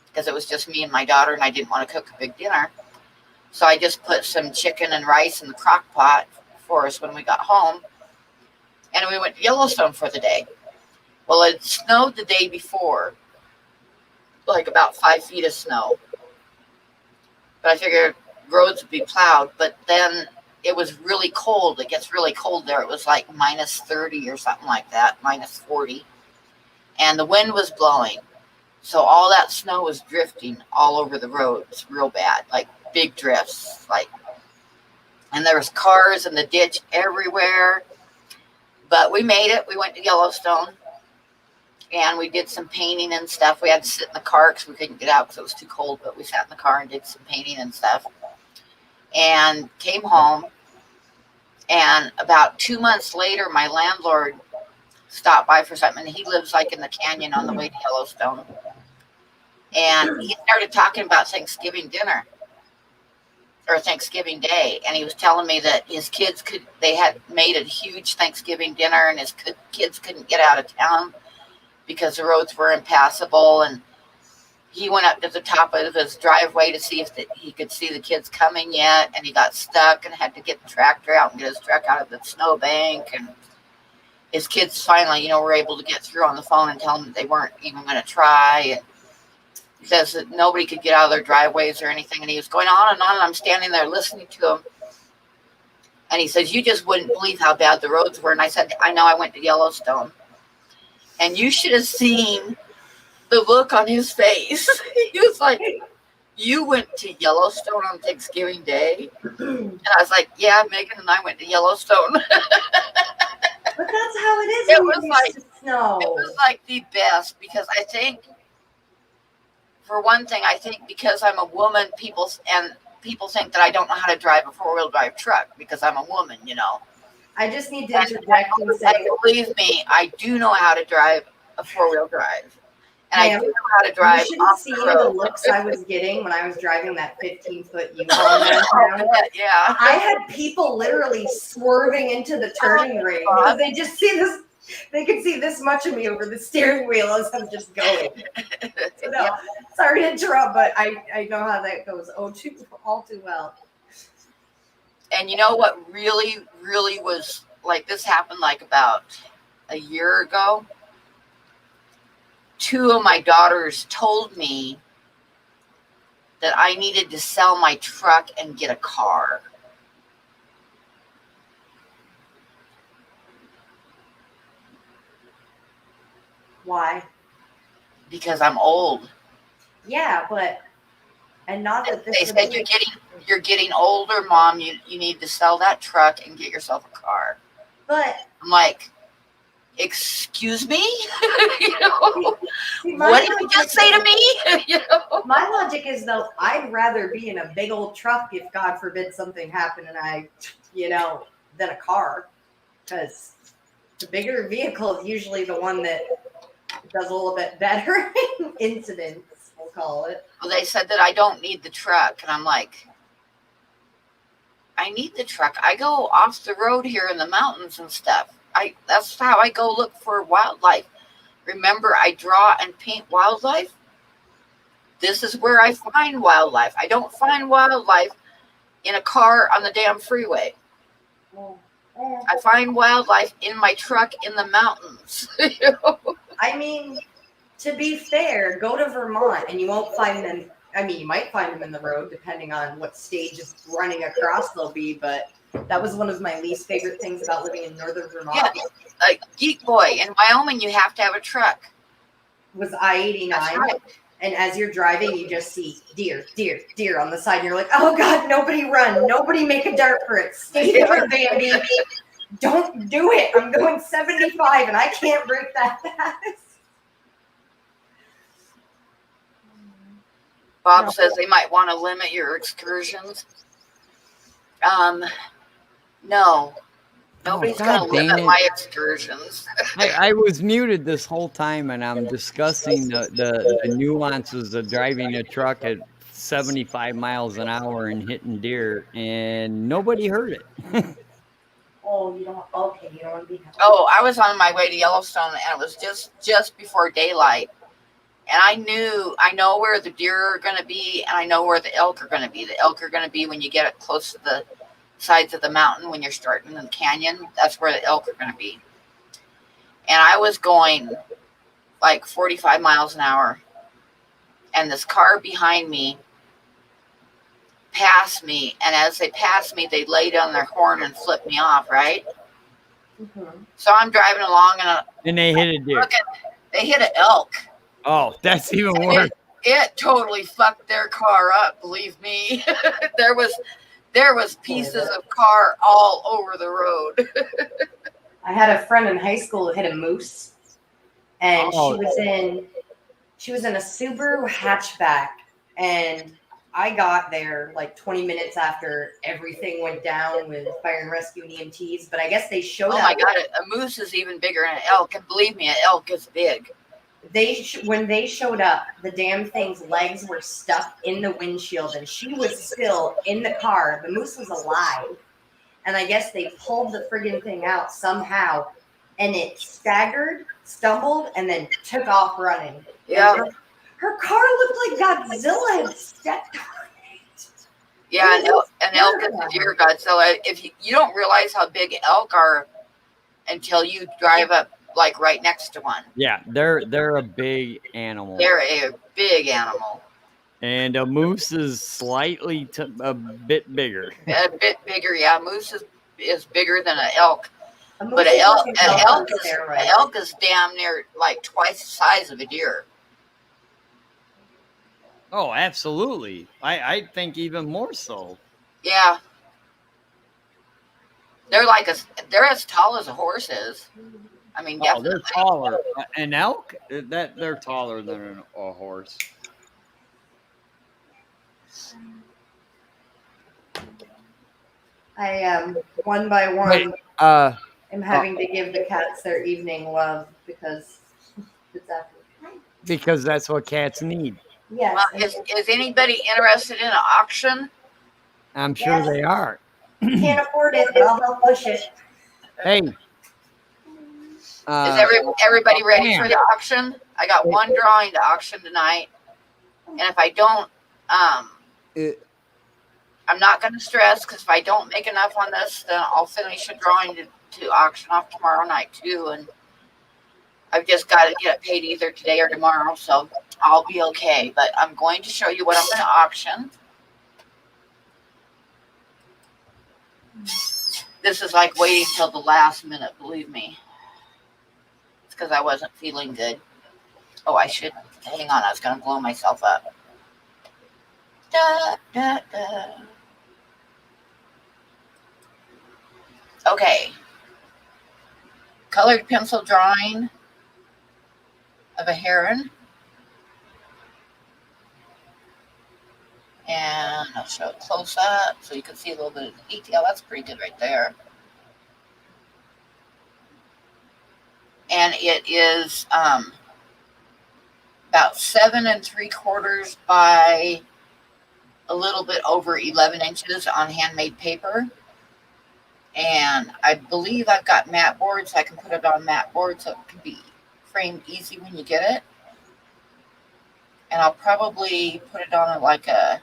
because it was just me and my daughter, and I didn't want to cook a big dinner. So I just put some chicken and rice in the crock pot for us when we got home, and we went to Yellowstone for the day. Well, it snowed the day before, like about 5 feet of snow. But I figured roads would be plowed, but then it was really cold. It gets really cold there. It was like minus 30 or something like that, minus 40. And the wind was blowing. So all that snow was drifting all over the roads real bad, like big drifts. And there was cars in the ditch everywhere. But we made it. We went to Yellowstone. And we did some painting and stuff. We had to sit in the car because we couldn't get out because it was too cold. But we sat in the car and did some painting and stuff. And came home. And about 2 months later, my landlord stopped by for something. And he lives like in the canyon on the way to Yellowstone. And he started talking about Thanksgiving dinner or Thanksgiving Day. And he was telling me that his kids they had made a huge Thanksgiving dinner, and his kids couldn't get out of town because the roads were impassable. And he went up to the top of his driveway to see if he could see the kids coming yet. And he got stuck and had to get the tractor out and get his truck out of the snowbank. And his kids finally, were able to get through on the phone and tell him that they weren't even going to try. And he says that nobody could get out of their driveways or anything. And he was going on. And I'm standing there listening to him. And he says, you just wouldn't believe how bad the roads were. And I said, I know, I went to Yellowstone. And you should have seen the look on his face. He was like, you went to Yellowstone on Thanksgiving Day? And I was like, yeah, Megan and I went to Yellowstone. But that's how it is. It was like snow. It was like the best, because I think, for one thing, I think because I'm a woman, people think that I don't know how to drive a 4-wheel drive truck because I'm a woman, I just need to interject and say, believe me, I do know how to drive a 4-wheel drive. And I do know how to drive. You should have seen the looks I was getting when I was driving that 15-foot U-Haul downtown. Yeah. I had people literally swerving into the turning ring because they just see this. They could see this much of me over the steering wheel as I'm just going. So, no, sorry to interrupt, but I know how that goes all too well. And you know what really, really was like, this happened like about a year ago. 2 of my daughters told me that I needed to sell my truck and get a car. Why? Because I'm old. Yeah, and not that this. They said you're getting older, Mom. You need to sell that truck and get yourself a car. But I'm like, excuse me? See, What did you just say to me? My logic is, though, I'd rather be in a big old truck if, God forbid, something happened and than a car, because the bigger vehicle is usually the one that does a little bit better in incidents, we'll call it. Well, they said that I don't need the truck, and I'm like, I need the truck. I go off the road here in the mountains and stuff. That's how I go look for wildlife. Remember, I draw and paint wildlife. This is where I find wildlife. I don't find wildlife in a car on the damn freeway. I find wildlife in my truck in the mountains. I mean, to be fair, go to Vermont and you won't find them. I mean, you might find them in the road depending on what stage of running across they'll be, but that was one of my least favorite things about living in northern Vermont. Yeah, like Geek Boy, in Wyoming, you have to have a truck. Was I-89, Right. And as you're driving, you just see deer, deer, deer on the side. And you're like, oh God, nobody run. Nobody make a dart for it. Stay there, Bambi. Don't do it. I'm going 75 and I can't break that fast. Bob No. says they might want to limit your excursions. No. Nobody's God going to dang limit it. my excursions. I was muted this whole time, and I'm discussing the nuances of driving a truck at 75 miles an hour and hitting deer, and nobody heard it. Oh, you don't. Okay, you don't want to be. Oh, I was on my way to Yellowstone, and it was just before daylight. And I know where the deer are going to be, and I know where the elk are going to be. The elk are going to be when you get it close to the sides of the mountain when you're starting in the canyon. That's where the elk are going to be. And I was going like 45 miles an hour, and this car behind me passed me, and as they passed me, they laid on their horn and flipped me off, right? Mm-hmm. So I'm driving along, And they hit a deer. they hit an elk. Oh, that's even worse. It totally fucked their car up, believe me. there was pieces of car all over the road. I had a friend in high school who hit a moose, and Oh. she was in a Subaru hatchback, and I got there like 20 minutes after everything went down with fire and rescue and EMTs. But I guess they showed Oh up. my God, a moose is even bigger than an elk, and believe me, an elk is big. When they showed up, the damn thing's legs were stuck in the windshield, and she was still in the car. The moose was alive, and I guess they pulled the friggin' thing out somehow, and it staggered, stumbled, and then took off running. Yeah. And her car looked like Godzilla had stepped on it. Yeah, an elk is a deer god. So if you don't realize how big elk are until you drive up like right next to one. Yeah, they're a big animal. They're a big animal. And a moose is slightly a bit bigger. A bit bigger, yeah. Moose is bigger than an elk. But an an elk is damn near like twice the size of a deer. Oh, absolutely. I think even more so. Yeah. They're as tall as a horse is. I mean, definitely. They're taller. An elk, they're taller than a horse. I one by one. Wait, I'm having to give the cats their evening love because it's after. because that's what cats need. Yes. Well, is anybody interested in an auction? I'm sure Yes. they are. Can't afford it, but I'll help push it. Hey. Is everybody ready for the auction? I got one drawing to auction tonight, and if I don't, I'm not going to stress because if I don't make enough on this, then I'll finish a drawing to auction off tomorrow night too. And I've just got to get it paid either today or tomorrow, so I'll be okay. But I'm going to show you what I'm going to auction. This is like waiting till the last minute, believe me. It's because I wasn't feeling good. Oh, I should. Hang on, I was going to blow myself up. Da, da, da. Okay. Colored pencil drawing of a heron. And I'll show it close up so you can see a little bit of the detail. That's pretty good right there. And it is about 7 3/4 by a little bit over 11 inches on handmade paper. And I believe I've got mat boards. I can put it on mat boards so it can be framed easy when you get it. And I'll probably put it on like a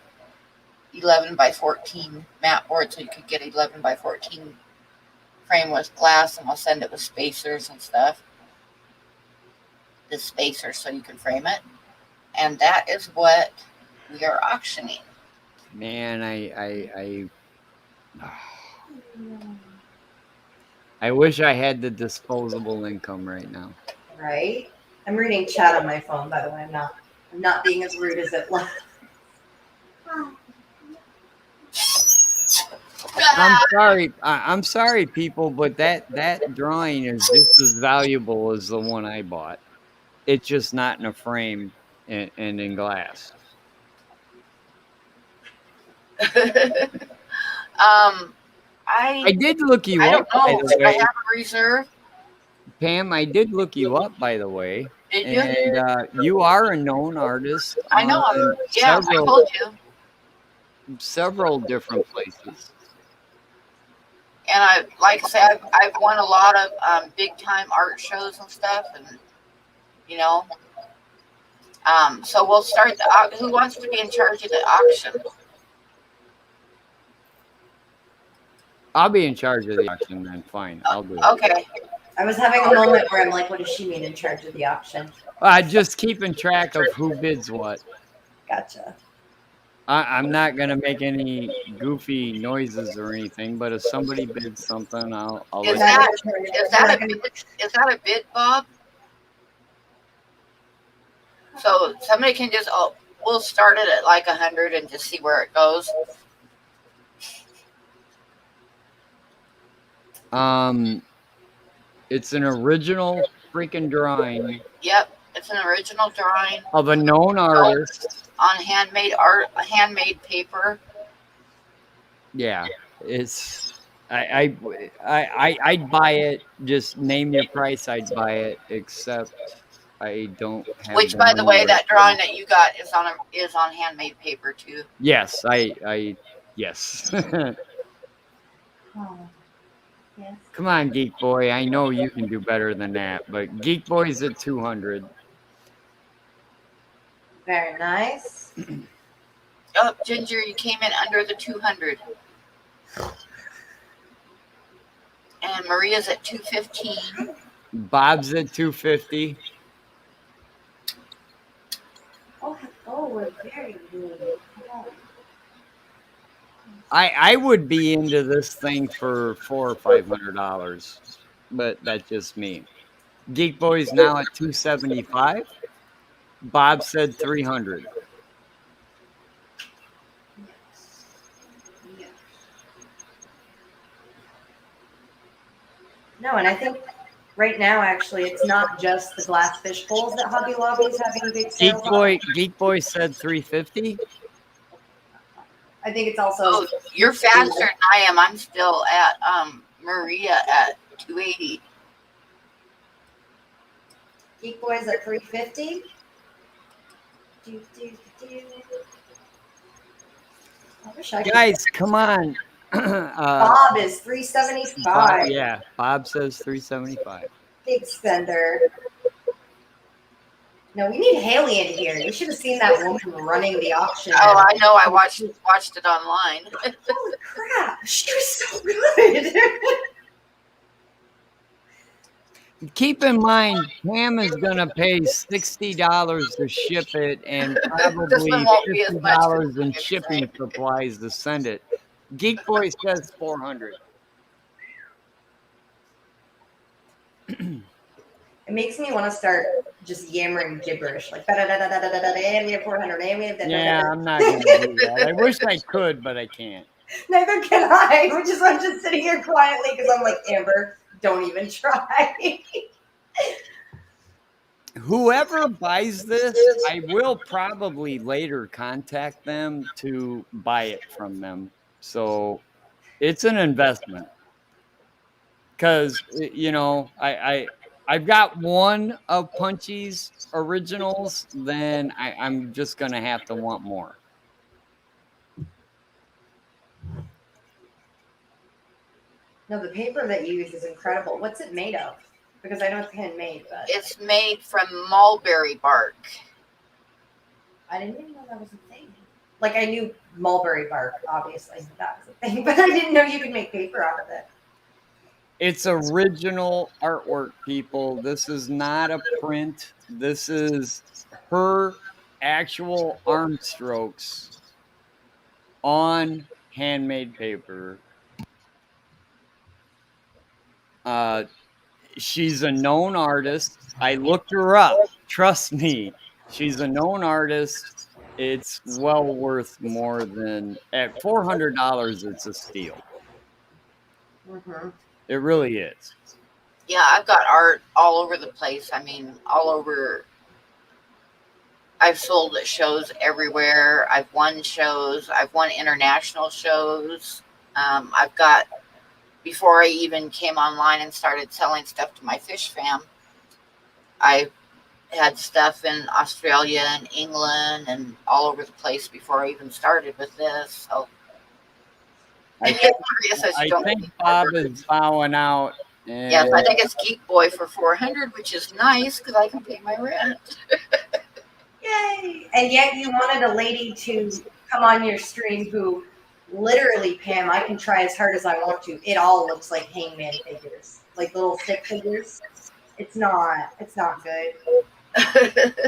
11 by 14 mat board so you could get 11 by 14 frame with glass, and I'll send it with spacers and stuff. The spacers so you can frame it. And that is what we are auctioning. Man, I wish I had the disposable income right now. Right? I'm reading chat on my phone, by the way. I'm not I'm not being as rude as it looks. I'm sorry. I'm sorry, people, but that drawing is just as valuable as the one I bought. It's just not in a frame and in glass. I I did look you I up, don't by know. the I way. have a reserve. Pam, I did look you up, by the way. Did you? And you are a known artist I know. on Yeah, I told you. several different places. And I, like I said, I've won a lot of big time art shows and stuff, and you know. So we'll start the. Who wants to be in charge of the auction? I'll be in charge of the auction then. Fine, I'll do it. Okay. I was having a moment where I'm like, what does she mean in charge of the auction? Just keeping track of who bids what. Gotcha. I'm not gonna make any goofy noises or anything, but if somebody bids something, I'll Is let that a bid, Bob? So somebody can just we'll start it at like 100 and just see where it goes. It's an original freaking drawing. Yep, it's an original drawing of a known artist on handmade paper. Yeah, it's I'd buy it. Just name your price, I'd buy it. Except I don't have. Which, by the way, that drawing that you got is on handmade paper too. Yes, I yes. Oh, yes. Come on, Geek Boy. I know you can do better than that, but Geek Boy's at 200. Very nice. Oh, Ginger, you came in under the 200. And Maria's at 215. Bob's at 250. Oh, we're very good. I would be into this thing for $400 or $500, but that's just me. Geek Boy's now at 275. Bob said 300. No, and I think right now, actually, it's not just the glass fish bowls that Hobby Lobby is having big sales on. Geek Boy said 350. I think it's also. Oh, you're faster than I am. I'm still at Maria at 280. Geek Boy's at 350. I wish I could. Guys, come on. Bob is 375. Yeah, Bob says 375. Big spender. No, we need Haley in here. You should have seen that woman running the auction. Oh, I know. I watched it online. Holy crap. She was so good. Keep in mind, Pam is going to pay $60 to ship it and probably $50 in shipping supplies to send it. Geek Boy says 400. It makes me want to start just yammering gibberish, like and we have 400, and we have that. Yeah, I'm not going to do that. I wish I could, but I can't. Neither can I. Which is why I'm just sitting here quietly because I'm like, Amber, don't even try. Whoever buys this, I will probably later contact them to buy it from them. So it's an investment. Because, you know, I've got one of Punchy's originals, then I'm just going to have to want more. No, the paper that you use is incredible. What's it made of? Because I know it's handmade, but It's made from mulberry bark. I didn't even know that was a thing. Like, I knew mulberry bark, obviously, that was a thing, but I didn't know you could make paper out of it. It's original artwork, people. This is not a print. This is her actual arm strokes on handmade paper. She's a known artist. I looked her up. Trust me. She's a known artist. It's well worth more than at $400. It's a steal. Mm-hmm. It really is. Yeah, I've got art all over the place. I mean, all over. I've sold at shows everywhere. I've won shows. I've won international shows. I've got, before I even came online and started selling stuff to my fish fam, I had stuff in Australia and England and all over the place before I even started with this. So, I and think, Maria says you I don't think need Bob more. is bowing out. Yes, And I think it's Geek Boy for 400, which is nice because I can pay my rent. Yay! And yet you wanted a lady to come on your stream who literally, Pam, I can try as hard as I want to. It all looks like hangman figures, like little stick figures. It's not good.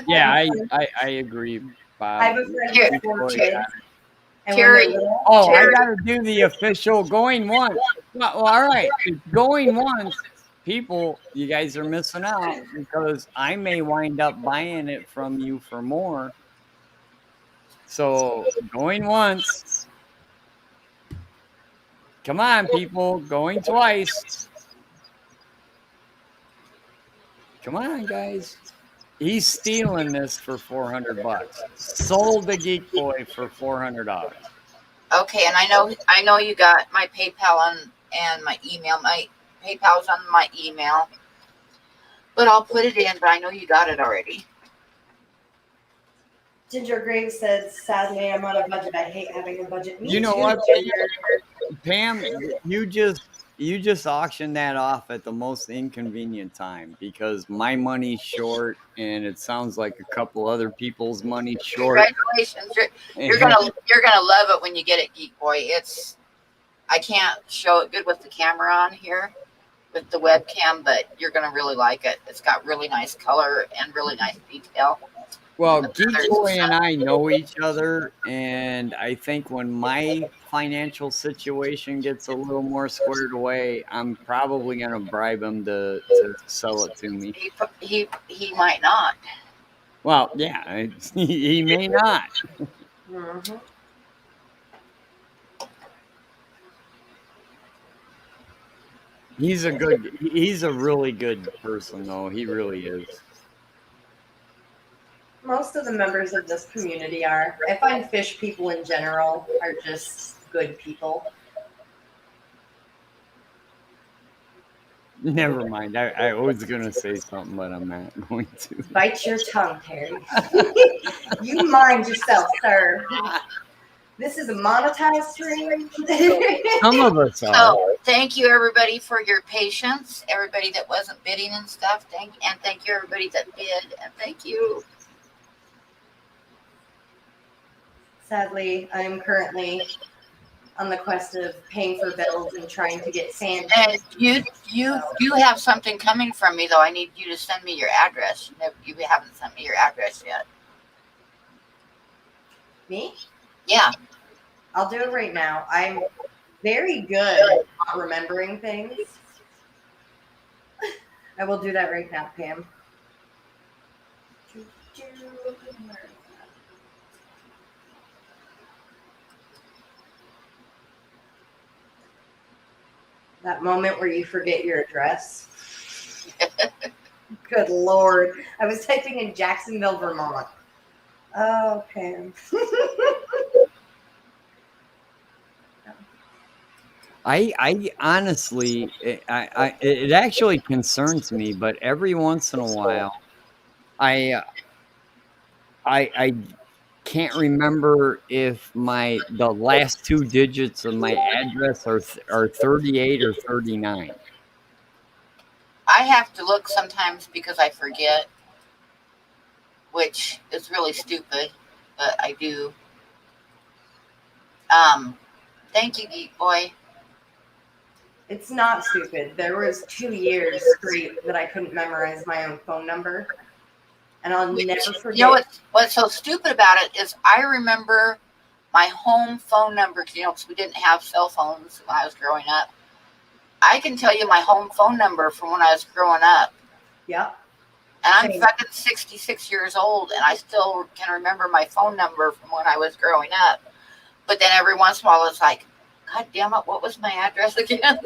yeah, I agree, Bob. I have a friend with 4 kids. And when Terry, they're little, Oh, I Terry. gotta do the official going once. Well, all right, it's going once. People, you guys are missing out because I may wind up buying it from you for more. So going once. Come on, people, going twice. Come on, guys. He's stealing this for $400. Sold the Geek Boy for $400. Okay, and I know you got my PayPal and my email. My PayPal's on my email, but I'll put it in. But I know you got it already. Ginger Graves says, sadly, I'm on a budget. I hate having a budget. Me You know too, what, Ginger. Pam? You just auctioned that off at the most inconvenient time because my money's short, and it sounds like a couple other people's money short. Congratulations! You're gonna love it when you get it, Geek Boy. I can't show it good with the camera on here with the webcam, but you're gonna really like it. It's got really nice color and really nice detail. Well, Geek Boy and I know each other, and I think when my financial situation gets a little more squared away, I'm probably going to bribe him to sell it to me. He might not. Well, yeah, he may not. Mm-hmm. He's a really good person, though. He really is. Most of the members of this community are. I find fish people in general are just good people. Never mind. I was going to say something, but I'm not going to. Bite your tongue, Terry. You mind yourself, sir. This is a monetized stream. Some of us are. So thank you everybody for your patience. Everybody that wasn't bidding and stuff. Thank you everybody that bid, and thank you. Sadly, I am currently on the quest of paying for bills and trying to get sand. And you do have something coming from me, though. I need you to send me your address. You haven't sent me your address yet. Me? Yeah. I'll do it right now. I'm very good at remembering things. I will do that right now, Pam. That moment where you forget your address. Good Lord. I was typing in Jacksonville, Vermont. Oh, Pam. I honestly, it actually concerns me, but every once in a while, I can't remember if the last 2 digits of my address are 38 or 39. I have to look sometimes because I forget, which is really stupid, but I do. Thank you, Geek Boy. It's not stupid. There was 2 years straight that I couldn't memorize my own phone number. And I'll never forget. You know what's so stupid about it is I remember my home phone number, because we didn't have cell phones when I was growing up. I can tell you my home phone number from when I was growing up. Yep. And I'm Same. fucking 66 years old, and I still can remember my phone number from when I was growing up. But then every once in a while, it's like, God damn it, what was my address again?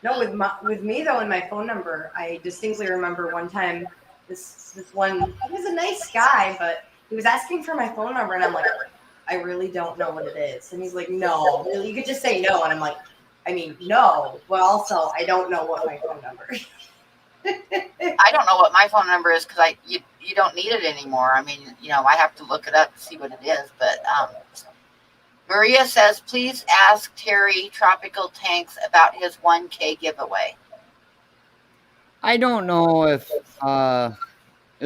No, with me though, in my phone number, I distinctly remember one time this one. He was a nice guy, but he was asking for my phone number, and I'm like, I really don't know what it is. And he's like, no, you could just say no, and I'm like, I mean, no, but also I don't know what my phone number is. I don't know what my phone number is because you don't need it anymore. I mean, I have to look it up to see what it is. But Maria says, please ask Terry Tropical Tanks about his 1K giveaway. I don't know if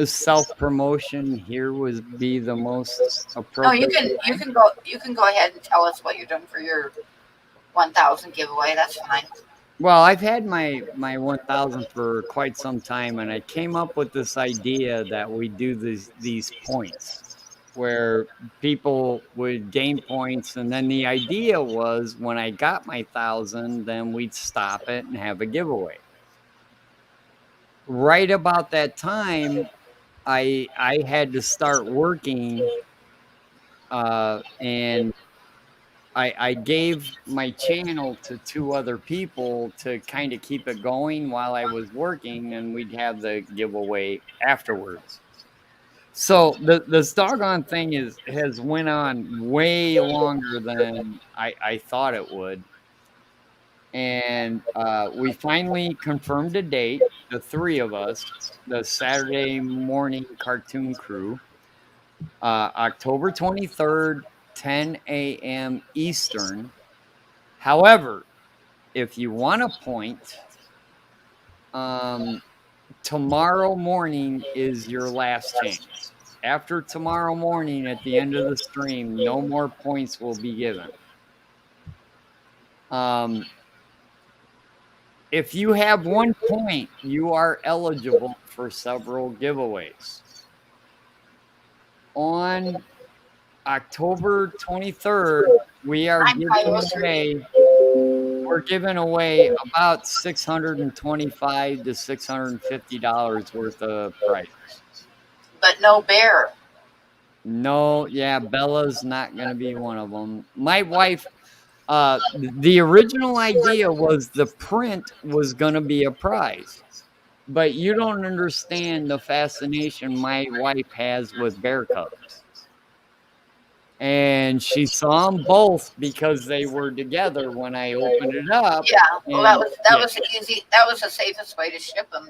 self-promotion here would be the most No, appropriate. you can go ahead and tell us what you're doing for your 1,000 giveaway. That's fine. Well, I've had my 1,000 for quite some time, and I came up with this idea that we do these points where people would gain points, and then the idea was when I got my 1,000, then we'd stop it and have a giveaway. Right about that time, I had to start working, and I gave my channel to 2 other people to kind of keep it going while I was working, and we'd have the giveaway afterwards. So the doggone thing has went on way longer than I thought it would. And we finally confirmed a date, the 3 of us, the Saturday morning cartoon crew, October 23rd, 10 a.m. Eastern. However, if you want a point, tomorrow morning is your last chance. After tomorrow morning, at the end of the stream, no more points will be given. If you have 1 point, you are eligible for several giveaways. On October 23rd, we're giving away about $625 to $650 worth of prizes. But no bear. No, yeah, Bella's not going to be one of them. My wife, the original idea was the print was going to be a prize. But you don't understand the fascination my wife has with bear cubs. And she saw them both because they were together when I opened it up. Yeah, well, that was easy. That was the safest way to ship them,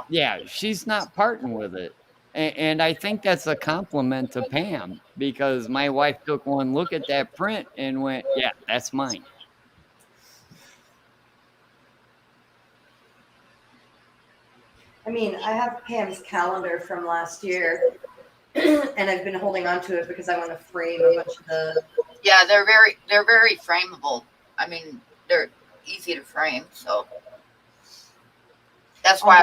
Yeah, she's not parting with it. And I think that's a compliment to Pam, because my wife took one look at that print and went, yeah, that's mine. I mean, I have Pam's calendar from last year, and I've been holding on to it because I want to frame a bunch of the. Yeah, they're very frameable. I mean, they're easy to frame, so that's why I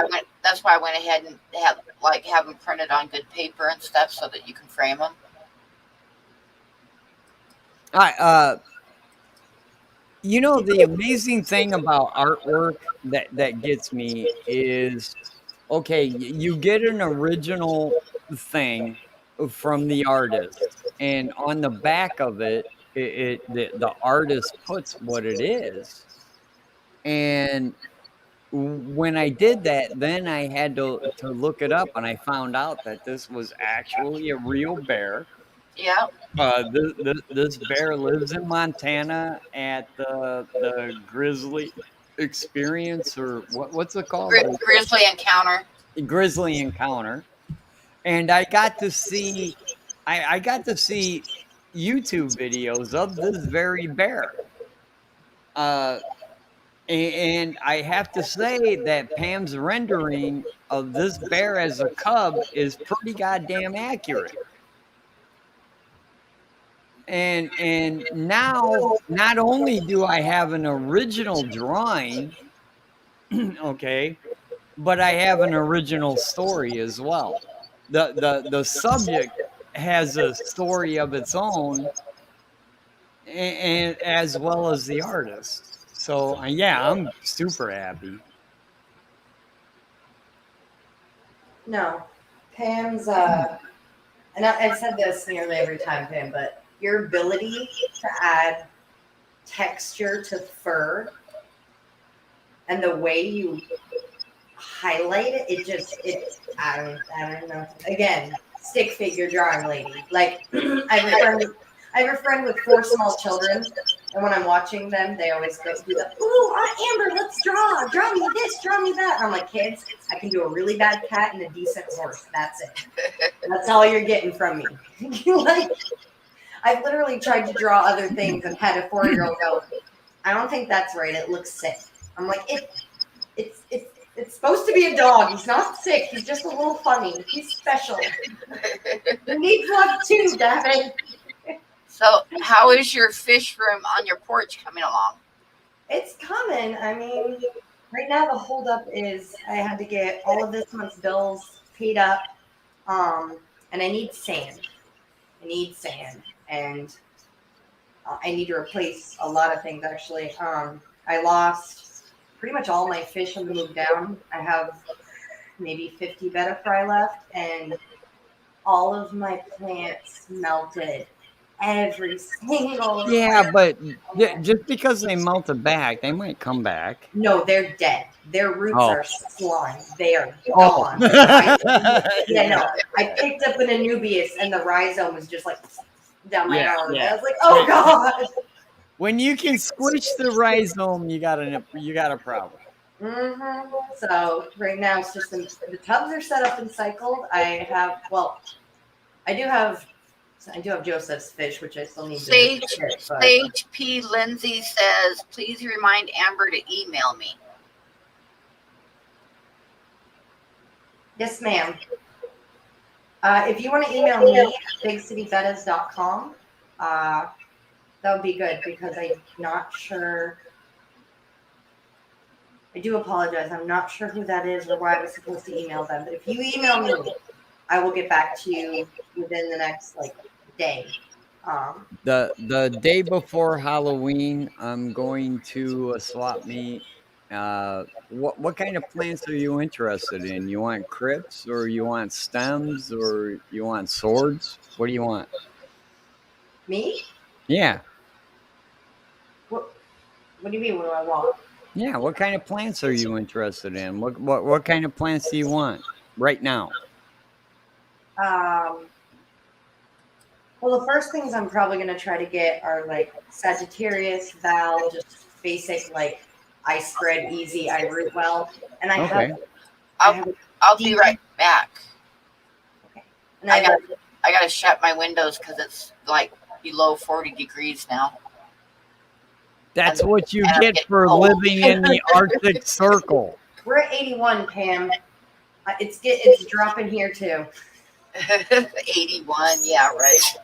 went ahead and have them printed on good paper and stuff so that you can frame them. The amazing thing about artwork that gets me is, okay, you get an original thing from the artist, and on the back of it, the artist puts what it is. And when I did that, then I had to look it up, and I found out that this was actually a real bear. Yeah. This bear lives in Montana at the Grizzly Experience, or what's it called? Grizzly Encounter. Grizzly Encounter. And I got to see YouTube videos of this very bear. And I have to say that Pam's rendering of this bear as a cub is pretty goddamn accurate. And now, not only do I have an original drawing, okay, but I have an original story as well. The subject has a story of its own, and as well as the artist. So yeah, I'm super happy. No. Pam's, and I've said this nearly every time, Pam, but your ability to add texture to fur and the way you highlight it, I don't know. Again, stick figure drawing lady. Like, I have a friend with 4 small children, and when I'm watching them, they always go do the, ooh, Amber, let's draw me this, draw me that. And I'm like, kids, I can do a really bad cat and a decent horse. That's it. That's all you're getting from me. Like, I've literally tried to draw other things and had a 4-year-old go, I don't think that's right. It looks sick. I'm like, it's supposed to be a dog. He's not sick. He's just a little funny. He's special. He needs love too, damn it. So, how is your fish room on your porch coming along? It's coming. I mean, right now the holdup is I had to get all of this month's bills paid up, and I need sand. And I need to replace a lot of things actually. I lost pretty much all my fish on the move down. I have maybe 50 betta fry left, and all of my plants melted. Every single Yeah, but just because they melted back, they might come back. No, they're dead. Their roots are slime. They are Oh. gone. Yeah, no. I picked up an Anubias and the rhizome was just like down my arm. Yeah. I was like, oh god. When you can squish the rhizome, you got a problem. Mm-hmm. So right now it's just the tubs are set up and cycled. I do have Joseph's fish, which I still need to get, but... Sage P. Lindsay says, please remind Amber to email me. Yes, ma'am. If you want to email me at bigcitybettas.com, that would be good because I'm not sure. I do apologize. I'm not sure who that is or why I was supposed to email them. But if you email me, I will get back to you within the next day. The day before Halloween, I'm going to a swap meet. What kind of plants are you interested in? You want crypts, or you want stems, or you want swords? What do you want? Me? Yeah. What do you mean? What do I want? Yeah. What kind of plants are you interested in? What kind of plants do you want right now? Well, the first things I'm probably going to try to get are Sagittarius, Val, just basic I spread easy, I root well, and I'll be right back. Okay. And I gotta shut my windows because it's below 40 degrees now. That's what you get for living in the Arctic Circle. We're at 81, Pam. It's dropping here too. 81, yeah, right.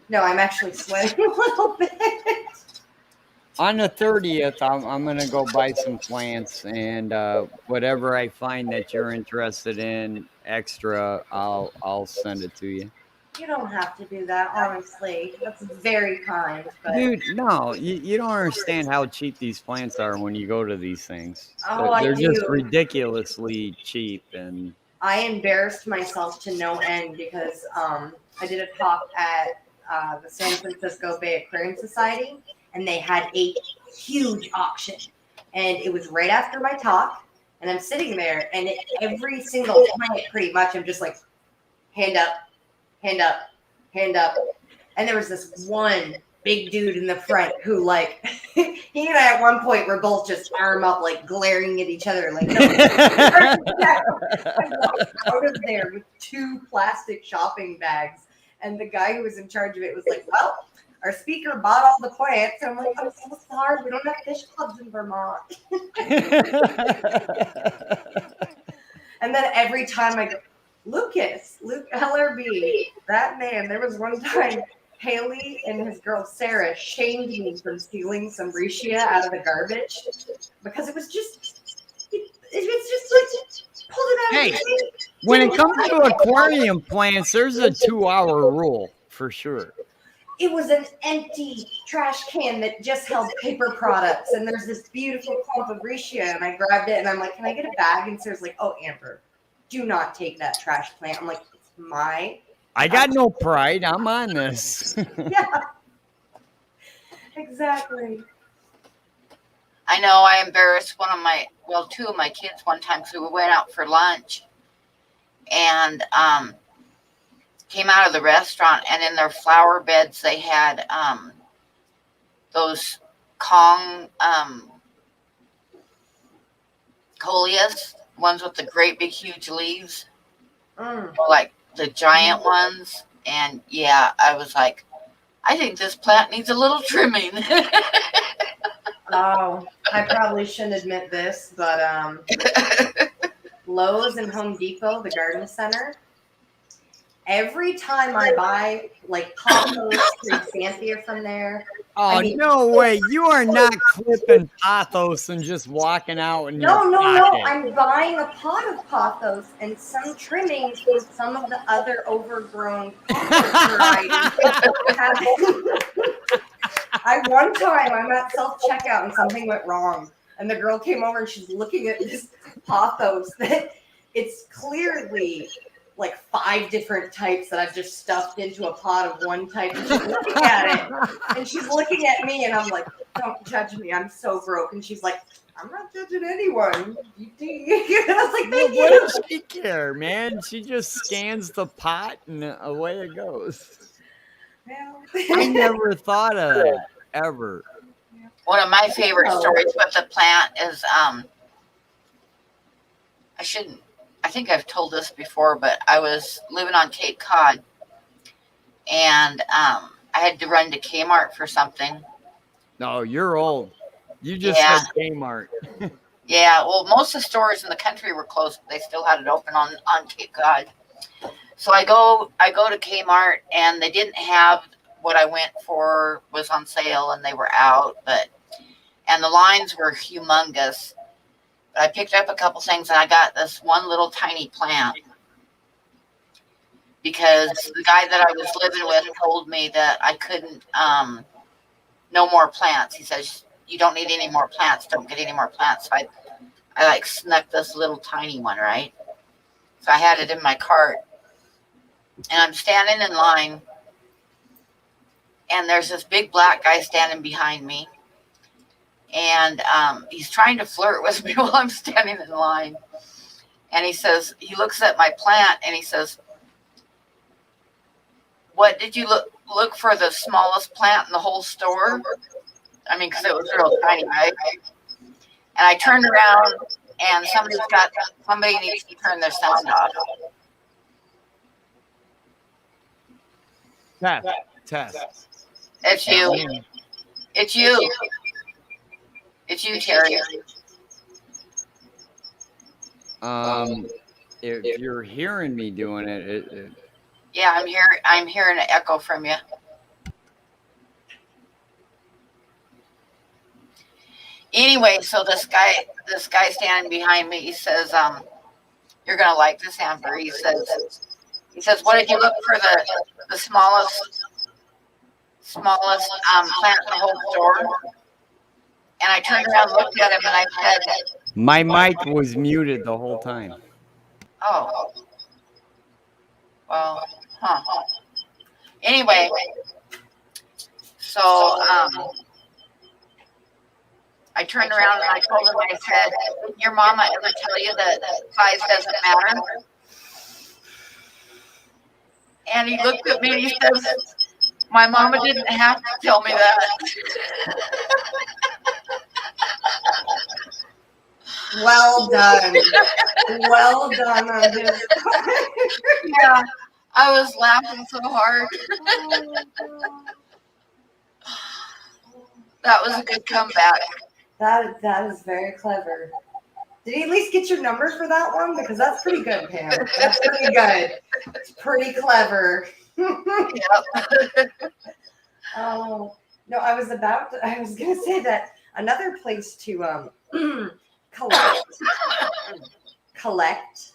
No, I'm actually sweating a little bit. On the 30th, I'm gonna go buy some plants, and whatever I find that you're interested in extra, I'll send it to you. You don't have to do that, honestly. That's very kind. But... Dude, no, you don't understand how cheap these plants are when you go to these things. Oh, they're I do. just ridiculously cheap, and I embarrassed myself to no end because I did a talk at the San Francisco Bay Aquarium Society, and they had a huge auction. And it was right after my talk, and I'm sitting there, and every single plant, pretty much, I'm just like, hand up, hand up, hand up. And there was this one big dude in the front who, he and I at one point were both just arm up, glaring at each other, no. I walked out of there with 2 plastic shopping bags, and the guy who was in charge of it was like, well, our speaker bought all the plants. And I'm like, I'm so sorry, we don't have fish clubs in Vermont. And then every time I go, Luke LRB, that man, there was one time Haley and his girl Sarah shamed me for stealing some Riccia out of the garbage because it was just pulled it out. Hey, when it comes to aquarium plants, there's a 2-hour rule for sure. It was an empty trash can that just held paper products, and there's this beautiful clump of Riccia, and I grabbed it, and I'm like, can I get a bag? And Sarah's like, oh, Amber, do not take that trash plant. I'm like, it's my. I got no pride. I'm on this. Yeah. Exactly. I know I embarrassed two of my kids one time because we went out for lunch and came out of the restaurant, and in their flower beds they had those Kong coleus, ones with the great big huge leaves, like the giant ones. And yeah, I was like, I think this plant needs a little trimming. Oh, I probably shouldn't admit this, but Lowe's and Home Depot, the garden center, every time I buy like pothos and Xanthia from there. Oh, no way. You are not clipping pothos and just walking out in your No. pocket. I'm buying a pot of pothos and some trimmings from some of the other overgrown varieties. One time I'm at self-checkout and something went wrong. And the girl came over and she's looking at this pothos that it's clearly like 5 different types that I've just stuffed into a pot of one type. And she's looking at it and she's looking at me and I'm like, don't judge me. I'm so broke. And she's like, I'm not judging anyone. And I was like, thank you. What does she care, man? She just scans the pot and away it goes. Well, I never thought of that, ever. One of my favorite stories with the plant is I think I've told this before, but I was living on Cape Cod and I had to run to Kmart for something. No, you're old. You just said Kmart. Yeah, well, most of the stores in the country were closed, but they still had it open on Cape Cod. So I go to Kmart, and they didn't have what I went for was on sale, and they were out. And the lines were humongous. But I picked up a couple things, and I got this one little tiny plant because the guy that I was living with told me that I couldn't, no more plants. He says, you don't need any more plants. Don't get any more plants. So I like snuck this little tiny one, right? So I had it in my cart. And I'm standing in line, and there's this big black guy standing behind me. And he's trying to flirt with me while I'm standing in line. And he looks at my plant, and he says, what did you look for the smallest plant in the whole store? I mean, because it was real tiny, right? And I turned around, and somebody needs to turn their sound off. Test. It's you. It's you. It's you, Terry. If you're hearing me doing it, Yeah, I'm hearing an echo from you. Anyway, so this guy standing behind me, he says, you're gonna like this, Amber. He says, what did you look for the smallest plant in the whole store? And I turned around and looked at him, and I said, my mic was muted the whole time. oh, well, huh. Anyway, so I turned around and I told him, I said, did your mama ever tell you that size doesn't matter? And he looked at me and he says, my mama didn't have to tell me that. well done. Well done on his part. Yeah, I was laughing so hard. That was a good comeback. That is very clever. Did he at least get your number for that one? Because that's pretty good, Pam. That's pretty good. It's pretty clever. Yep. Oh no, I was gonna say that another place to collect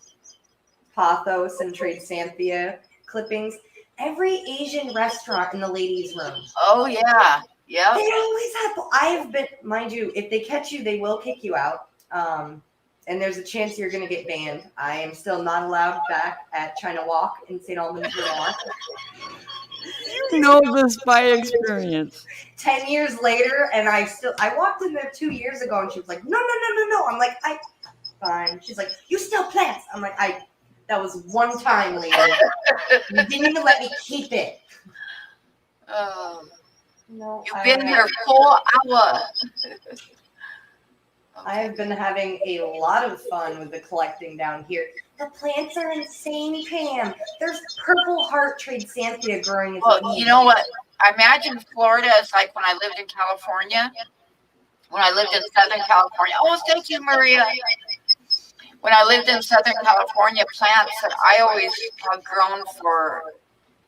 pothos and trade Xanthia clippings. Every Asian restaurant in the ladies' room. Oh yeah. Yep. They always have. I've been, mind you, if they catch you, they will kick you out. and there's a chance you're going to get banned. I am still not allowed back at China Walk in St. Albans, Vermont. You know this by experience. 10 years later, and I walked in there 2 years ago, and she was like, no. I'm like, fine. She's like, you steal plants. I'm like, that was one time, lady. You didn't even let me keep it. No, You've been here 4 hours. I have been having a lot of fun with the collecting down here. The plants are insane, Pam. There's purple heart tradescanthia growing. Well, you know what? I imagine Florida is like when I lived in California. When I lived in Southern California. Oh, thank you, Maria. When I lived in Southern California, plants that I always have grown for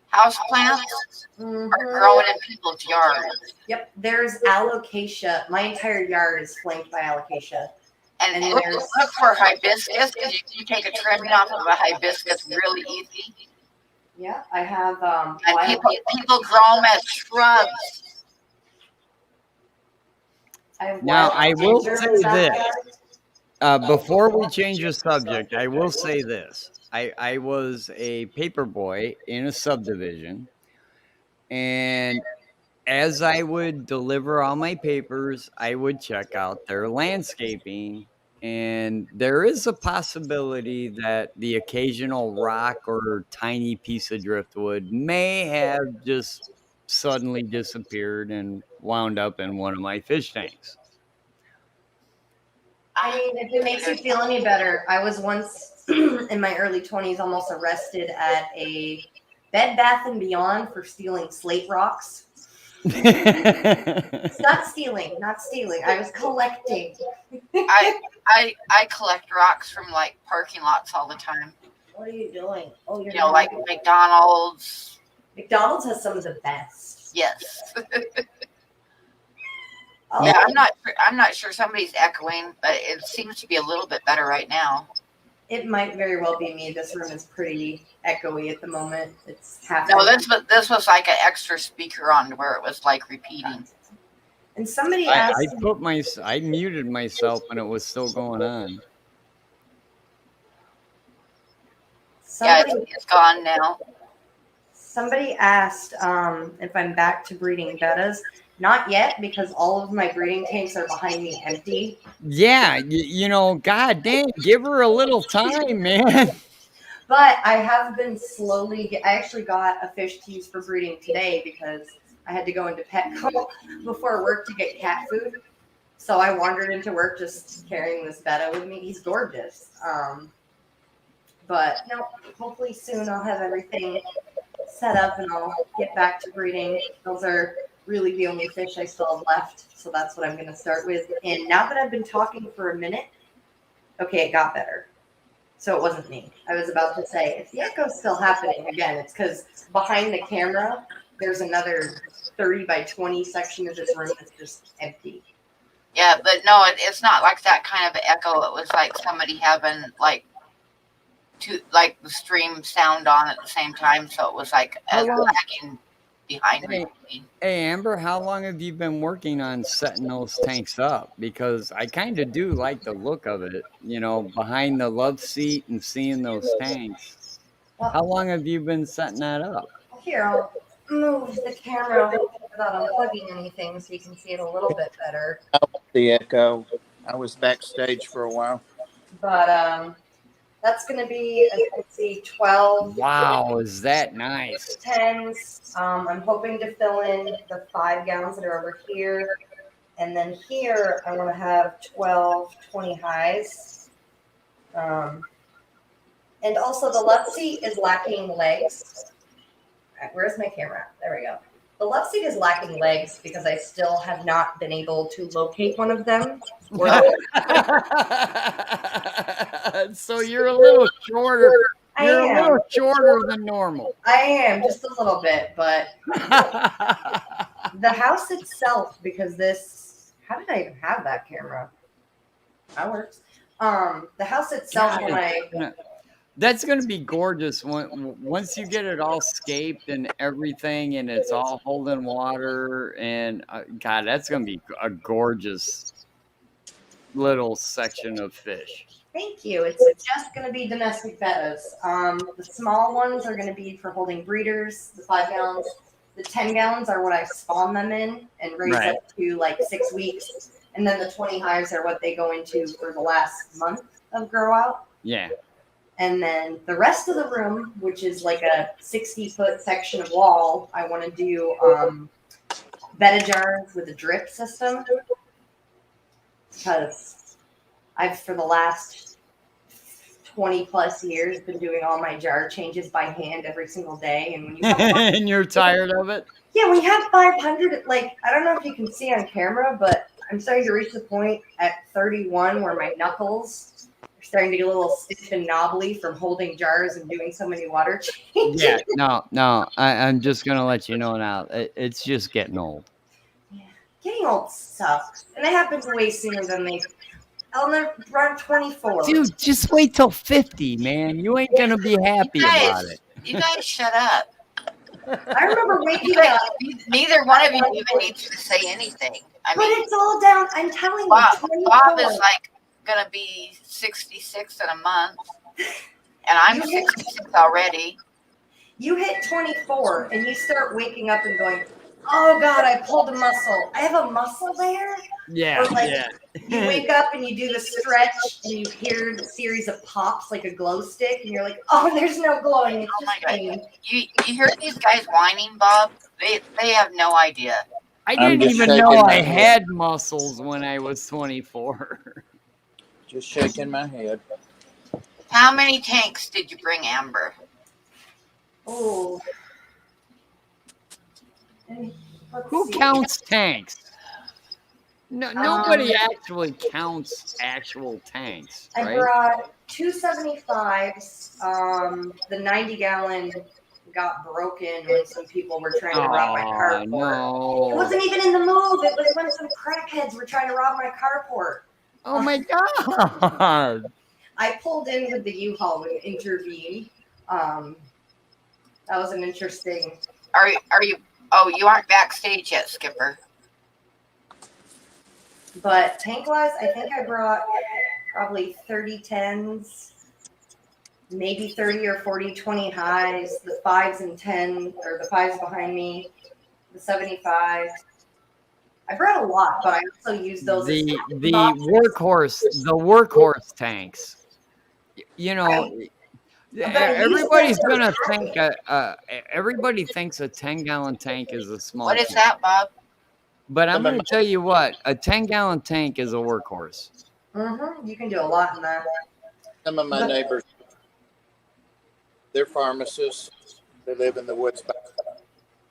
house plants are growing in people's yards. Yep, there's alocasia. My entire yard is flanked by alocasia. And look for hibiscus. You take a trimming off of a hibiscus really easy. Yeah, I have. And people grow them as shrubs. Now, I will say this. Before we change the subject, I will say this. I was a paper boy in a subdivision, and as I would deliver all my papers, I would check out their landscaping, and there is a possibility that the occasional rock or tiny piece of driftwood may have just suddenly disappeared and wound up in one of my fish tanks. I mean, if it makes you feel any better, I was once in my early 20s almost arrested at a Bed Bath & Beyond for stealing slate rocks. Not stealing. I was collecting. I collect rocks from like parking lots all the time. What are you doing? Oh, you're like McDonald's. McDonald's has some of the best. Yes. Oh. Yeah, I'm not sure somebody's echoing, but it seems to be a little bit better right now. It might very well be me. This room is pretty echoey at the moment. It's half. No, this was like an extra speaker on where it was like repeating. And somebody asked. I muted myself when it was still going on. It's gone now. Somebody asked if I'm back to breeding bettas. Not yet, because all of my breeding tanks are behind me empty. Yeah, god damn, give her a little time, man. But I have been slowly. I actually got a fish to use for breeding today because I had to go into Petco before work to get cat food. So I wandered into work just carrying this betta with me. He's gorgeous. But no, hopefully soon I'll have everything set up and I'll get back to breeding. Those are really the only fish I still have left. So that's what I'm going to start with. And now that I've been talking for a minute, okay, it got better. So it wasn't me. I was about to say, if the echo's still happening again, it's because behind the camera, there's another 30 by 20 section of this room that's just empty. Yeah, but no, it's not like that kind of echo. It was like somebody having like the stream sound on at the same time. So it was like lagging behind me. Hey, Amber, how long have you been working on setting those tanks up? Because I kind of do like the look of it, behind the love seat and seeing those tanks. Well, how long have you been setting that up? Here, I'll move the camera without unplugging anything so you can see it a little bit better. The echo. I was backstage for a while. But that's going to be, let's see, 12. Wow, is that nice? 10s. I'm hoping to fill in the 5 gallons that are over here. And then here, I want to have 12, 20 highs. And also, the love seat is lacking legs. All right, where's my camera? There we go. The love seat is lacking legs because I still have not been able to locate one of them. So you're a little shorter. You're a little shorter than normal. I am, just a little bit, but the house itself, because this, how did I even have that camera? That works. The house itself, that's going to be gorgeous once you get it all scaped and everything, and it's all holding water. And God, that's going to be a gorgeous. little section of fish? Thank you. It's just going to be domestic bettas. The small ones are going to be for holding breeders, the 5 gallons. The 10 gallons are what I spawn them in and raise Right. up to like 6 weeks. And then the 20 hives are what they go into for the last month of grow out. Yeah. And then the rest of the room, which is like a 60-foot section of wall, I want to do betta jars with a drip system. Because I've, for the last 20 plus years, been doing all my jar changes by hand every single day. And when you have, And you're tired of it? yeah, when you have 500, like, I don't know if you can see on camera, but I'm starting to reach the point at 31 where my knuckles are starting to get a little stiff and knobbly from holding jars and doing so many water changes. Yeah, no. I'm just going to let you know now. It's just getting old. Yeah. Getting old sucks. And it happens way sooner than they. I'll never run 24. Dude, just wait till 50, man. You ain't going to be happy about it. You guys shut up. I remember waking You guys, up. neither one of you even needs to say anything. I But mean, it's all down. I'm telling you, Bob 24. is like going to be 66 in a month. And I'm 66 already. You hit 24 and you start waking up and going, oh God, I pulled a muscle. I have a muscle there? Yeah, Or like, yeah. you wake up and you do the stretch and you hear the series of pops like a glow stick and you're like, oh, there's no glowing. It's Oh my just God. pain. You hear these guys whining, Bob? They have no idea. I I'm didn't just even shaking know my I head. had muscles when I was 24. Just shaking my head. How many tanks did you bring, Amber? Oh. Let's Who see. counts tanks? No, nobody actually counts actual tanks, I right? brought 275s. The 90-gallon got broken when some people were trying to rob my carport. It No. wasn't even in the move. It was when some crackheads were trying to rob my carport. Oh my God. I pulled in with the U-Haul and intervened. That was an interesting. Are you? Oh, you aren't backstage yet, Skipper. But tank-wise, I think I brought probably 30 10s, maybe 30 or 40 20 highs, the 5s and 10, or the 5s behind me, the 75s. I brought a lot, but I also used those as The boxes. workhorse tanks. You know, But I used everybody's them gonna for- think everybody thinks a 10-gallon tank is a small What is tank. that, Bob? But I'm gonna tell you what, a 10-gallon tank is a workhorse. You can do a lot in that. Some of my neighbors, they're pharmacists. They live in the woods back.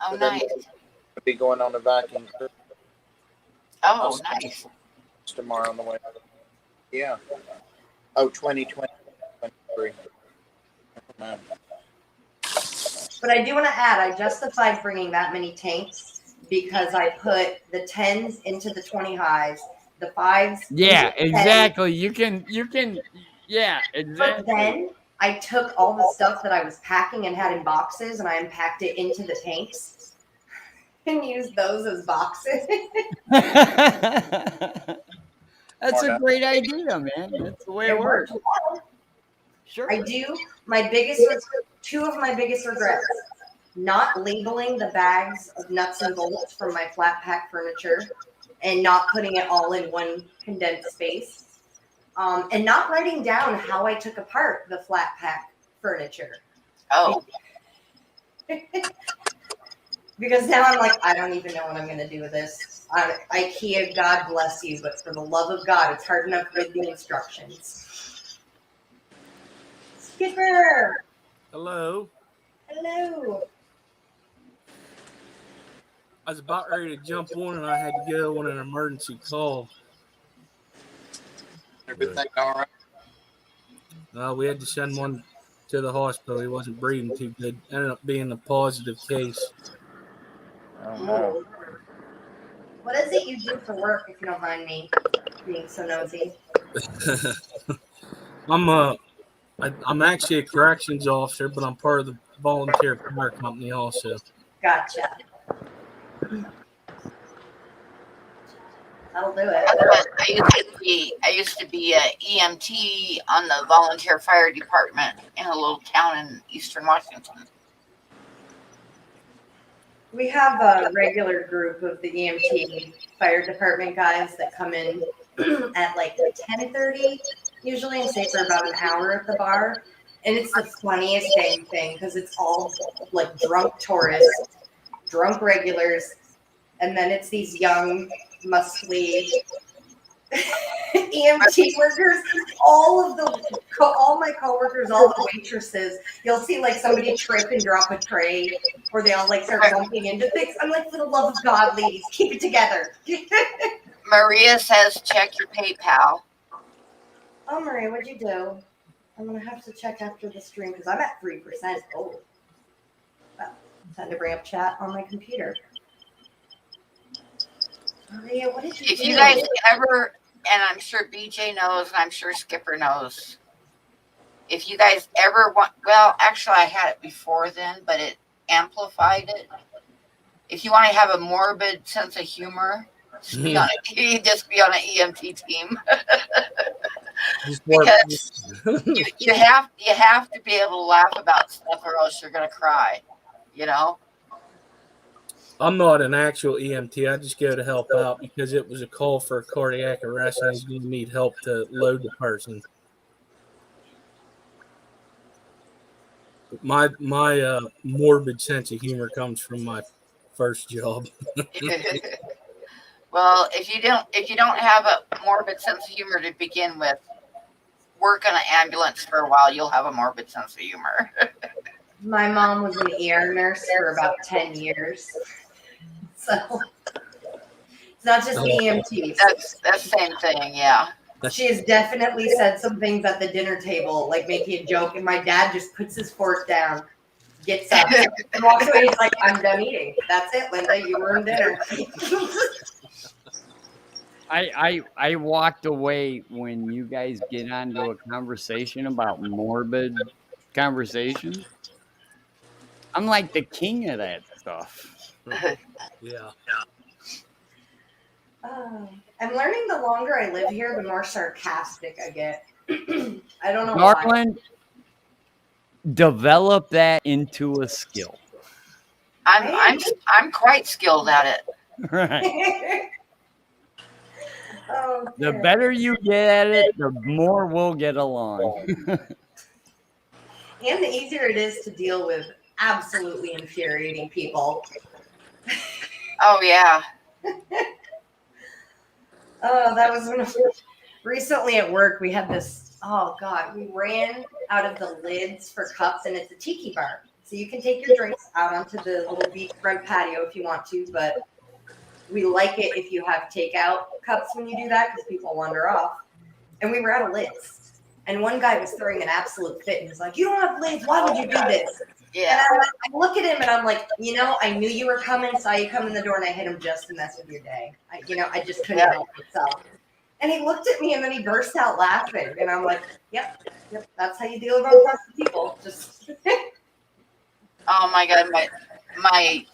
Oh, So they're nice. gonna be going on a vacuum trip Oh, nice. tomorrow on the way. Yeah. Oh, 2020, 23. Man. But I do want to add, I justified bringing that many tanks because I put the 10s into the 20 highs, the 5s. Yeah, into the 10s. exactly. You can, yeah, But exactly. then I took all the stuff that I was packing and had in boxes and I unpacked it into the tanks and used those as boxes. That's a great idea, man. That's the way it works. Sure. I do. Two of my biggest regrets: not labeling the bags of nuts and bolts from my flat pack furniture, and not putting it all in one condensed space, and not writing down how I took apart the flat pack furniture. Oh, Because now I'm like, I don't even know what I'm going to do with this. IKEA, God bless you, but for the love of God, it's hard enough to read the instructions. Skipper! Hello. Hello. I was about ready to jump on and I had to go on an emergency call. Everything all right? We had to send one to the hospital. He wasn't breathing too good. Ended up being a positive case. Oh, no. What is it you do for work, if you don't mind me being so nosy? I'm actually a corrections officer, but I'm part of the volunteer fire company also. Gotcha. That'll do it. I used to be a EMT on the volunteer fire department in a little town in eastern Washington. We have a regular group of the EMT fire department guys that come in at like 10:30 usually and stay for about an hour at the bar. And it's the funniest dang thing because it's all like drunk tourists, drunk regulars, and then it's these young, muscly EMT workers. All my coworkers, all the waitresses, you'll see like somebody trip and drop a tray, or they all like start bumping into things. I'm like, for the love of God, ladies, keep it together. Maria says, check your PayPal. Oh, Maria, what'd you do? I'm gonna have to check after the stream because I'm at 3%. Oh, well, time to bring up chat on my computer. Maria, what did you do? If you guys ever, and I'm sure BJ knows, and I'm sure Skipper knows, if you guys ever want, well, actually, I had it before then, but it amplified it. If you want to have a morbid sense of humor, you just be on an EMT team. Because you have to be able to laugh about stuff, or else you're gonna cry. You know. I'm not an actual EMT. I just go to help out because it was a call for a cardiac arrest and he's going to need help to load the person. My morbid sense of humor comes from my first job. Well, if you don't have a morbid sense of humor to begin with, work on an ambulance for a while. You'll have a morbid sense of humor. My mom was an ER nurse for about 10 years. So it's not just EMTs. That's the same thing, yeah. She has definitely said some things at the dinner table, like making a joke, and my dad just puts his fork down, gets up, and walks away. He's like, I'm done eating. That's it, Linda. You ruined dinner. I walked away when you guys get onto a conversation about morbid conversations. I'm like the king of that stuff. Yeah. I'm learning the longer I live here, the more sarcastic I get. I don't know Darwin, develop that into a skill. I'm quite skilled at it. Right. Oh, the better you get at it, the more we'll get along. And the easier it is to deal with absolutely infuriating people. Oh, yeah. Oh, that was recently at work. We had this, oh God, we ran out of the lids for cups, and it's a tiki bar. So you can take your drinks out onto the little beachfront patio if you want to, but we like it if you have takeout cups when you do that because people wander off. And we were out of lids. And one guy was throwing an absolute fit and was like, you don't have lids. Why would you do this? Yeah. And I look at him and I'm like, I knew you were coming, saw you come in the door, and I hit him just to mess with your day. I just couldn't help myself. And he looked at me and then he burst out laughing. And I'm like, yep, that's how you deal with unpleasant people. Just Oh my God, my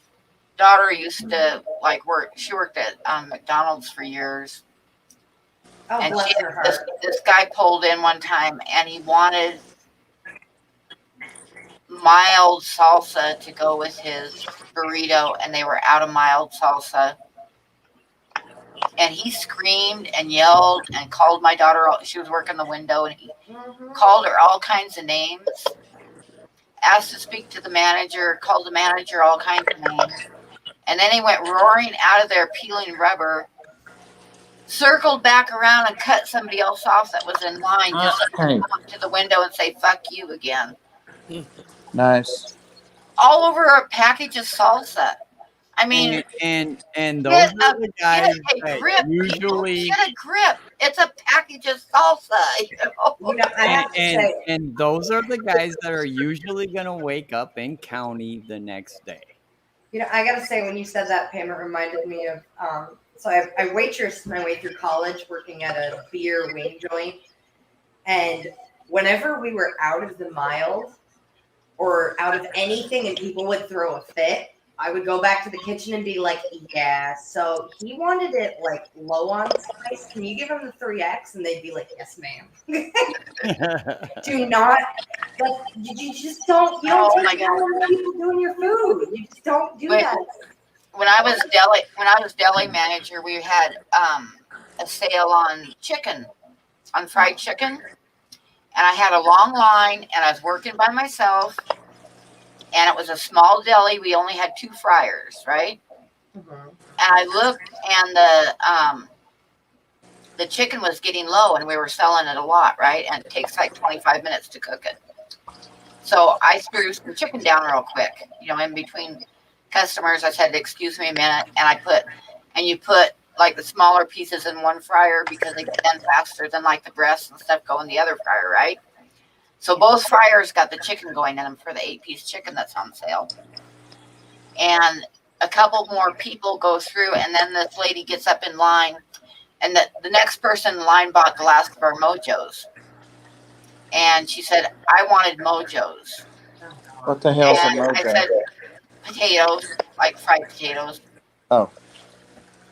daughter used to work. She worked at McDonald's for years. Oh, and bless her heart. This guy pulled in one time and he wanted mild salsa to go with his burrito, and they were out of mild salsa. And he screamed and yelled and called my daughter. She was working the window, and he called her all kinds of names. Asked to speak to the manager, called the manager all kinds of names. And then he went roaring out of there, peeling rubber, circled back around and cut somebody else off that was in line just to come up to the window and say, fuck you again. Nice. All over a package of salsa. I mean, and those are the guys that usually get a grip. It's a package of salsa. I have to say, and those are the guys that are usually going to wake up in county the next day. I gotta say, when you said that, Pam, it reminded me of. So I waitressed my way through college, working at a beer wing joint, and whenever we were out of the mild or out of anything, and people would throw a fit, I would go back to the kitchen and be like, yeah, so he wanted it like low on spice. Can you give him the 3X? And they'd be like, yes, ma'am. Do not, like, you just don't, you don't Oh take my care of other people doing your food. You just don't do Wait. that. When I was deli manager, we had a sale on chicken, on fried chicken, and I had a long line, and I was working by myself, and it was a small deli. We only had 2 fryers, right? Mhm. And I looked, and the chicken was getting low, and we were selling it a lot, right? And it takes like 25 minutes to cook it. So I threw some chicken down real quick, in between customers. I said, excuse me a minute. And you put like the smaller pieces in one fryer because they get done faster than like the breasts and stuff go in the other fryer, right? So both fryers got the chicken going in them for the 8-piece chicken that's on sale. And a couple more people go through, and then this lady gets up in line, and the next person in line bought the last of our Mojos. And she said, I wanted Mojos. What the hell's a And I said, mojo? potatoes, like fried potatoes. Oh.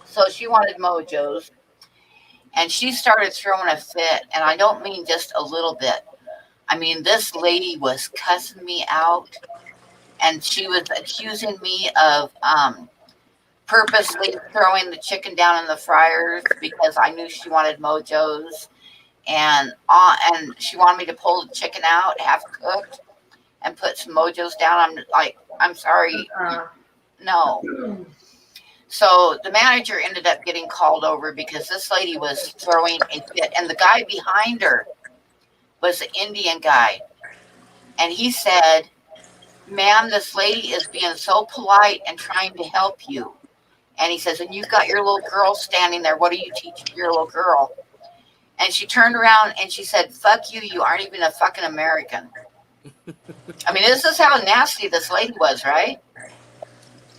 So she wanted Mojos. And she started throwing a fit. And I don't mean just a little bit. I mean, this lady was cussing me out. And she was accusing me of purposely throwing the chicken down in the fryers because I knew she wanted Mojos. And she wanted me to pull the chicken out, half cooked, and put some Mojos down. I'm like, I'm sorry. No. So the manager ended up getting called over because this lady was throwing a fit. And the guy behind her was an Indian guy. And he said, ma'am, this lady is being so polite and trying to help you. And he says, and you've got your little girl standing there. What are you teaching your little girl? And she turned around and she said, fuck you. You aren't even a fucking American. I mean, this is how nasty this lady was, right?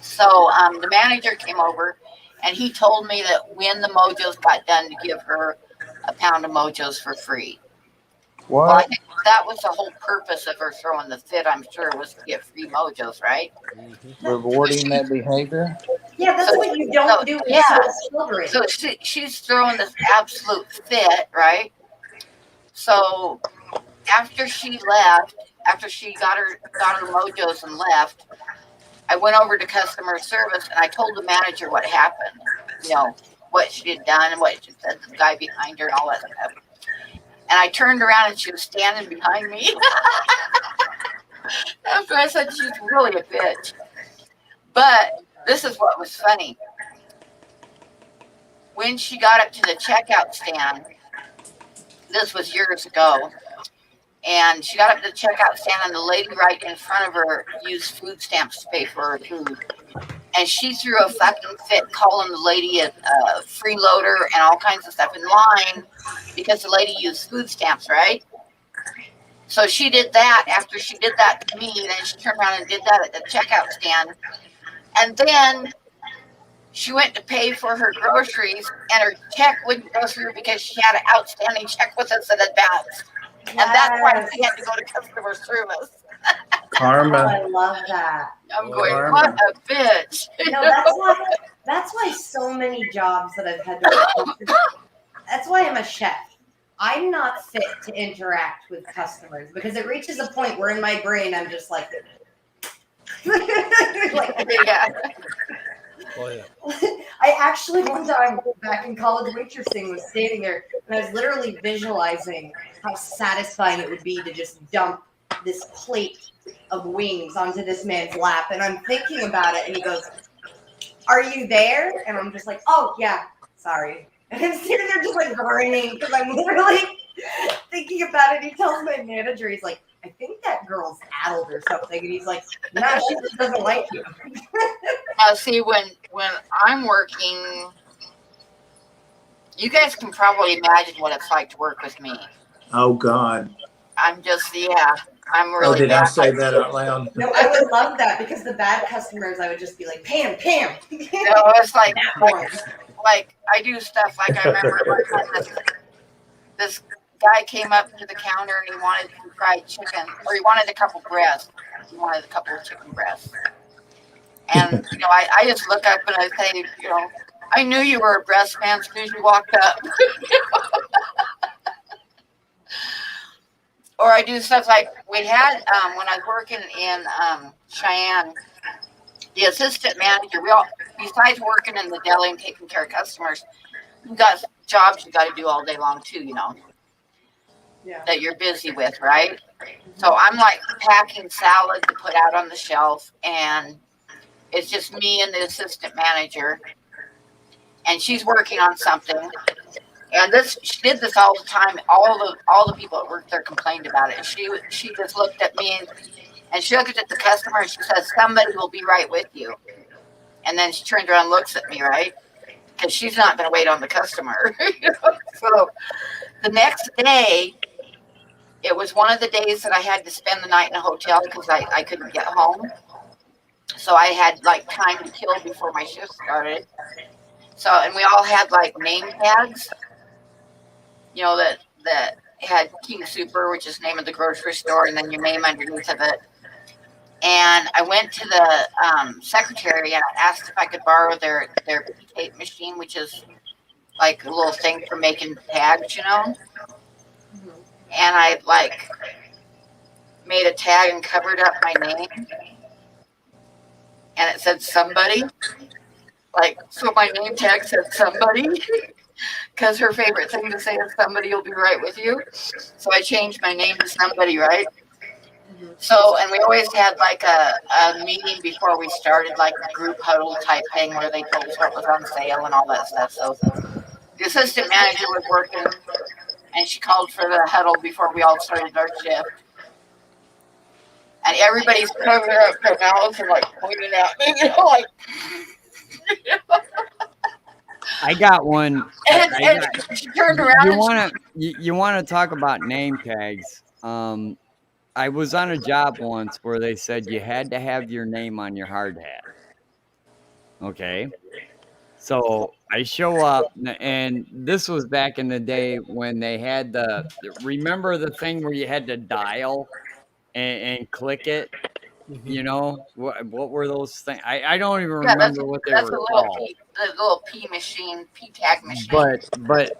So the manager came over and he told me that when the Mojos got done to give her a pound of Mojos for free. What? Well, I think that was the whole purpose of her throwing the fit, I'm sure, was to get free Mojos, right? Rewarding that behavior? Yeah, that's what you don't do with children. So she's throwing this absolute fit, right? So after she left, after she got her Mojos and left, I went over to customer service and I told the manager what happened, what she had done and what she said to the guy behind her and all that stuff. And I turned around and she was standing behind me. After I said she's really a bitch. But this is what was funny. When she got up to the checkout stand, this was years ago, and she got up to the checkout stand and the lady right in front of her used food stamps to pay for her food. And she threw a fucking fit calling the lady a freeloader and all kinds of stuff in line because the lady used food stamps, right? So she did that. After she did that to me, then she turned around and did that at the checkout stand. And then she went to pay for her groceries and her check wouldn't go through because she had an outstanding check with us that had bounced. Yes. And that's why she had to go to customer service. Karma. Oh, I love that. I'm going, what a bitch. No, that's why so many jobs that I've had to work with, that's why I'm a chef. I'm not fit to interact with customers because it reaches a point where in my brain I'm just like yeah. Oh, yeah. I actually one time back in college waitressing was standing there and I was literally visualizing how satisfying it would be to just dump this plate of wings onto this man's lap. And I'm thinking about it and he goes, are you there? And I'm just like, oh yeah, sorry. And I'm sitting there just like grinning because I'm literally thinking about it. He tells my manager, he's like, I think that girl's addled or something. And he's like, no, she just doesn't like you. Now, see, when I'm working, you guys can probably imagine what it's like to work with me. Oh, God. I'm just, I'm really. Oh, did I say that out loud? No, I would love that because the bad customers, I would just be like, Pam. No, it's like I do stuff like I remember this guy came up to the counter and he wanted some fried chicken, or he wanted a couple breasts. He wanted a couple of chicken breasts. And, I just look up and I say, I knew you were a breast man as soon as you walked up. Or I do stuff like we had when I was working in Cheyenne, the assistant manager, besides working in the deli and taking care of customers, you got jobs you got to do all day long too, Yeah. that you're busy with, right? So I'm like packing salad to put out on the shelf, and it's just me and the assistant manager, and she's working on something. And she did this all the time. All the people at work there complained about it. She just looked at me and she looked at the customer and she says, "Somebody will be right with you." And then she turns around and looks at me, right? Because she's not going to wait on the customer. So the next day, it was one of the days that I had to spend the night in a hotel because I couldn't get home. So I had like time to kill before my shift started. So, and we all had like name tags, that had King Super, which is the name of the grocery store, and then your name underneath of it. And I went to the secretary and I asked if I could borrow their tape machine, which is like a little thing for making tags, And I like made a tag and covered up my name, and it said somebody. So my name tag said somebody, because her favorite thing to say is somebody will be right with you. So I changed my name to somebody, right? So, and we always had like a meeting before we started, like a group huddle type thing where they told us what was on sale and all that stuff. So the assistant manager was working and she called for the huddle before we all started our shift. And everybody's covering up their mouths and like pointing at me, like. I got one. And she turned around. You wanna talk about name tags? I was on a job once where they said you had to have your name on your hard hat. Okay. So I show up, and this was back in the day when they had remember the thing where you had to dial and click it? What were those things? I don't even remember what they were called. The little P tag machine. But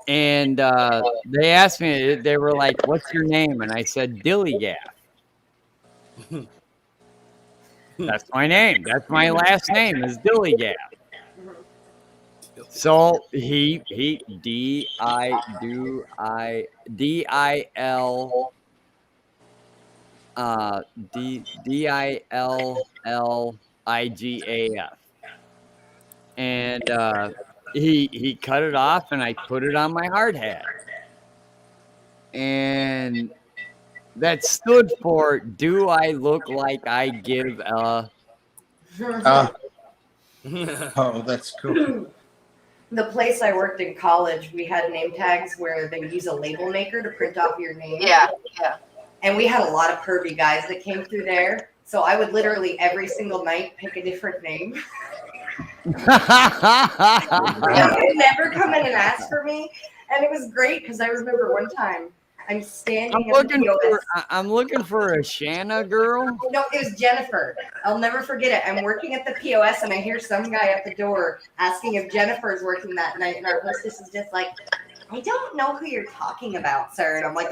and they asked me, they were like, "What's your name?" And I said, Dillygaff. That's my name. That's my last name is Dillygaff. So he D-I-L-L-I-G-A-F. And he cut it off and I put it on my hard hat. And that stood for, do I look like I give a... Oh, that's cool. The place I worked in college, we had name tags where they would use a label maker to print off your name. Yeah. And we had a lot of pervy guys that came through there. So I would literally every single night pick a different name. They would never come in and ask for me. And it was great because I remember one time I'm standing at the POS. I'm looking for a Shanna girl. No, it was Jennifer. I'll never forget it. I'm working at the POS and I hear some guy at the door asking if Jennifer's working that night. And our hostess is just like, I don't know who you're talking about, sir. And I'm like,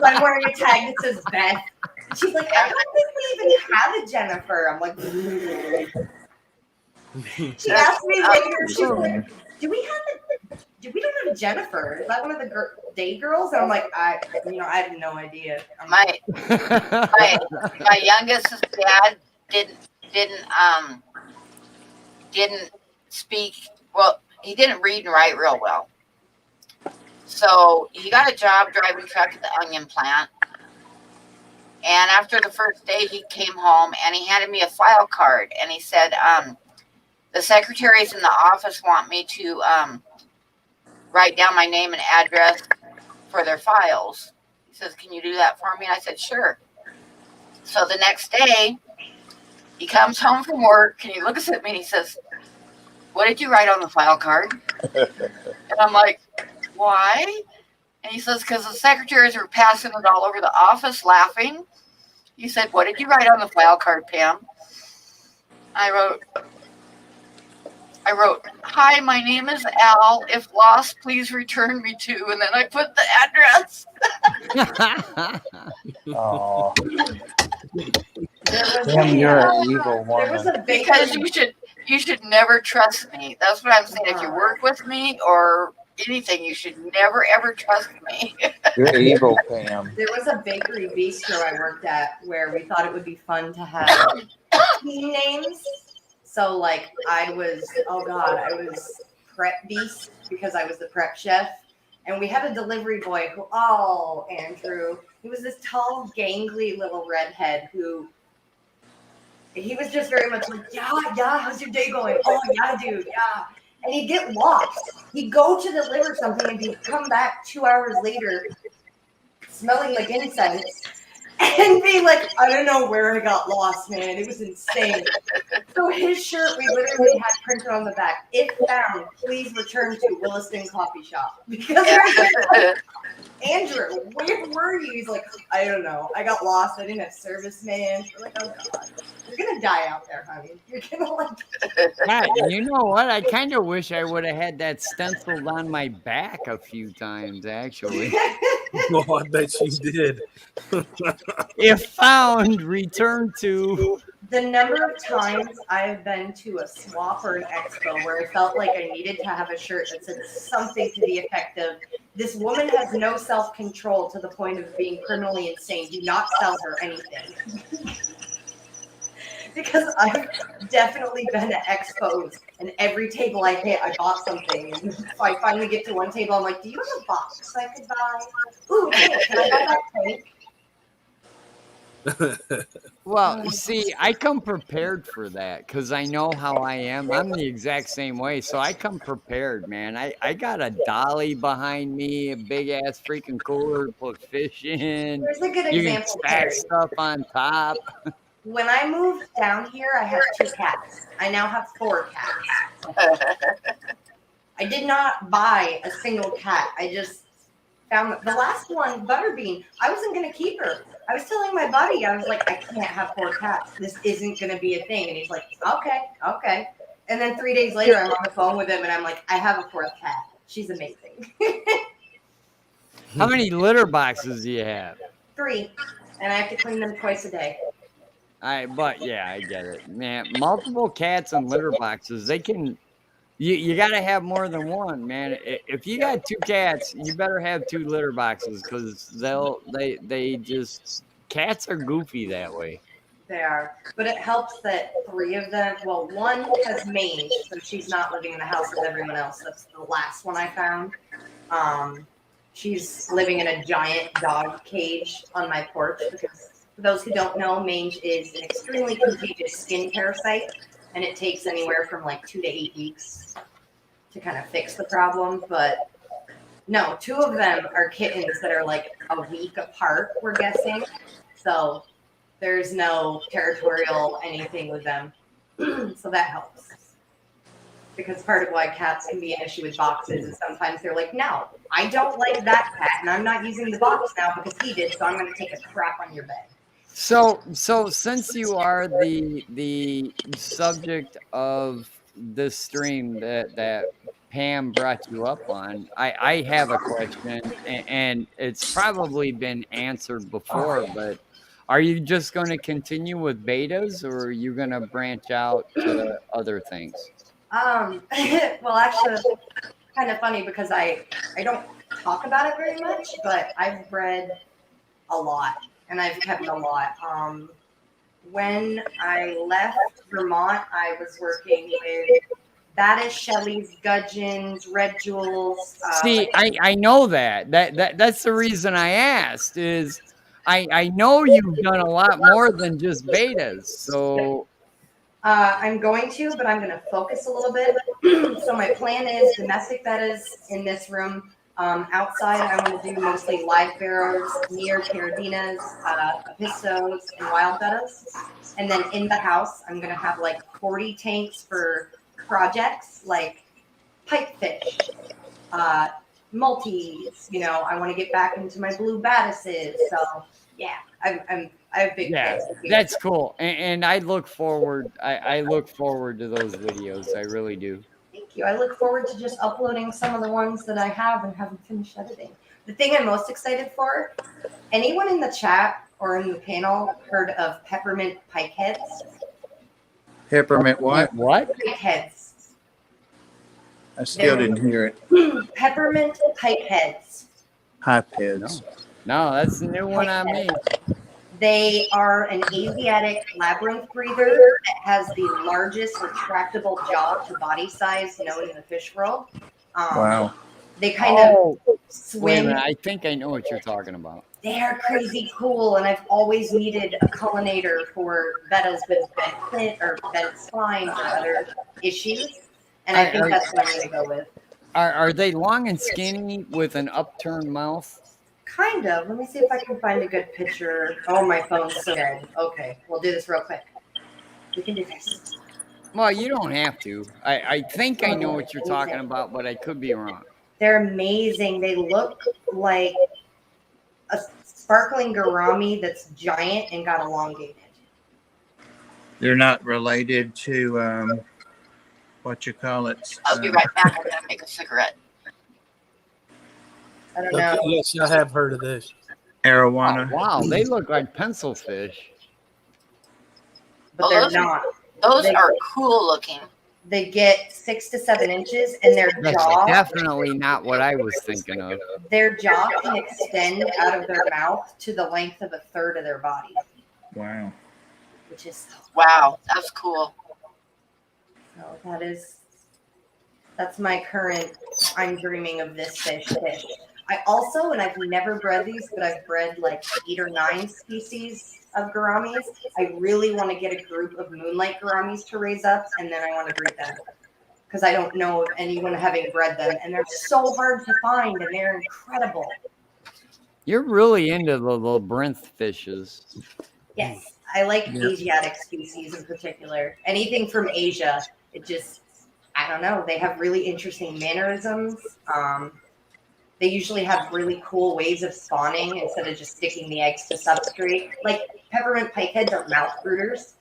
I'm wearing a tag that says Beth. And she's like, I don't think we even have a Jennifer. I'm like, she asked me later, she's like, do we don't have a Jennifer? Is that one of the day girls? And I'm like, I have no idea. My youngest's dad didn't speak well. He didn't read and write real well. So he got a job driving truck at the onion plant. And after the first day, he came home and he handed me a file card. And he said, the secretaries in the office want me to write down my name and address for their files. He says, can you do that for me? And I said, sure. So the next day, he comes home from work and he looks at me and he says, what did you write on the file card? And I'm like, why? And he says, because the secretaries were passing it all over the office laughing. He said, "What did you write on the file card, Pam?" I wrote, "Hi, my name is Al. If lost, please return me to," and then I put the address. Oh, There was Pam, you're a, an evil there was woman. a Because bakery. you should never trust me. That's what I'm saying. If you work with me or anything, you should never ever trust me. You're evil, Pam. There was a bakery bistro I worked at where we thought it would be fun to have team names. So like I was Prep Beast because I was the prep chef. And we had a delivery boy who, Andrew, he was this tall, gangly little redhead who, he was just very much like, yeah, how's your day going? Oh, yeah, dude, yeah. And he'd get lost. He'd go to deliver something and he'd come back 2 hours later smelling like incense and be like, I don't know where I got lost, man. It was insane. So his shirt, we literally had printed on the back, "If found, please return to Williston Coffee Shop." Because Andrew, where were you? He's like, I don't know. I got lost. I didn't have service, man. We're like, oh God, you're gonna die out there, honey. You're gonna like. Yeah, you know what? I kind of wish I would have had that stenciled on my back a few times, actually. Oh, I bet you did. If found, return to. The number of times I've been to a swap or an expo where I felt like I needed to have a shirt that said something to the effect of, "This woman has no self-control to the point of being criminally insane. Do not sell her anything." Because I've definitely been at expos, and every table I hit, I bought something. And if I finally get to one table, I'm like, "Do you have a box I could buy? Ooh, hey, can I buy that tank?" Well, see, I come prepared for that because I know how I am. I'm the exact same way. So I come prepared, man. I got a dolly behind me, a big ass freaking cooler to put fish in. Here's a good You can example, stack Terry. stuff on top. When I moved down here, I had 2 cats. I now have 4 cats. I did not buy a single cat. I just found the last one, Butterbean. I wasn't going to keep her. I was telling my buddy, I was like, I can't have 4 cats. This isn't going to be a thing. And he's like, okay. And then 3 days later, I'm on the phone with him, and I'm like, I have a 4th cat. She's amazing. How many litter boxes do you have? 3. And I have to clean them twice a day. But yeah, I get it, man. Multiple cats and litter boxes, they can. You got to have more than one, man. If you got 2 cats, you better have 2 litter boxes because they just cats are goofy that way. They are. But it helps that 3 of them, well, one has mange, so she's not living in the house with everyone else. That's the last one I found. She's living in a giant dog cage on my porch because, for those who don't know, mange is an extremely contagious skin parasite, and it takes anywhere from like 2 to 8 weeks to kind of fix the problem. But no, 2 of them are kittens that are like a week apart, we're guessing. So there's no territorial anything with them. So that helps. Because part of why cats can be an issue with boxes is sometimes they're like, no, I don't like that cat, and I'm not using the box now because he did, so I'm going to take a crap on your bed. So since you are the subject of this stream that Pam brought you up on, I have a question, and it's probably been answered before, but are you just going to continue with betas, or are you going to branch out to other things? Well, actually, kind of funny because I don't talk about it very much, but I've read a lot. And I've kept a lot. When I left Vermont, I was working with Baddish, Shelley's, Gudgeon's, Red Jewels. See, I know that's the reason I asked is I know you've done a lot more than just betas. So I'm going to, but I'm going to focus a little bit. So my plan is domestic bettas in this room. Outside, I want to do mostly live barrows, near caradinas, epistos, and wild bettas. And then in the house, I'm going to have like 40 tanks for projects like pipefish, multis. I want to get back into my blue baddises. So Yeah, I have big Yeah, plans. that's cool. And I look forward. I look forward to those videos. I really do. Thank you. I look forward to just uploading some of the ones that I have and haven't finished editing. The thing I'm most excited for, anyone in the chat or in the panel heard of peppermint pike heads? Peppermint what? What? Pike heads. I still didn't hear it. Peppermint pike heads. Hype heads. No, that's the new one on me. They are an Asiatic labyrinth breather that has the largest retractable jaw to body size known in the fish world. Wow. They kind of Wait a swim. minute. I think I know what you're talking about. They're crazy cool, and I've always needed a cullinator for Betta's with bent or bent spine or other issues, and I think that's what I'm going to go with. Are they long and skinny with an upturned mouth? Kind of. Let me see if I can find a good picture. Oh, my phone's so dead. Okay, we'll do this real quick. We can do this. Well, you don't have to. I think I know what you're talking about, but I could be wrong. They're amazing. They look like a sparkling gourami that's giant and got elongated. They're not related to what you call it. I'll be right back. I'm going to make a cigarette. I don't know. Yes, I have heard of this. Arowana. Oh, wow, they look like pencil fish. But they're not. Those are cool looking. They get 6 to 7 inches, and their That's jaw, definitely not what I was thinking of. their jaw can extend out of their mouth to the length of a third of their body, Wow. which is Wow, that's cool. so that's my current. I'm dreaming of this fish. I also, and I've never bred these, but I've bred like 8 or 9 species of gouramis. I really want to get a group of moonlight gouramis to raise up, and then I want to breed them because I don't know of anyone having bred them, and they're so hard to find, and they're incredible. You're really into the labyrinth fishes. Yes, I like Yeah. Asiatic species in particular. Anything from Asia, it just, I don't know. They have really interesting mannerisms. They usually have really cool ways of spawning instead of just sticking the eggs to substrate. Like peppermint pikeheads are mouth brooders.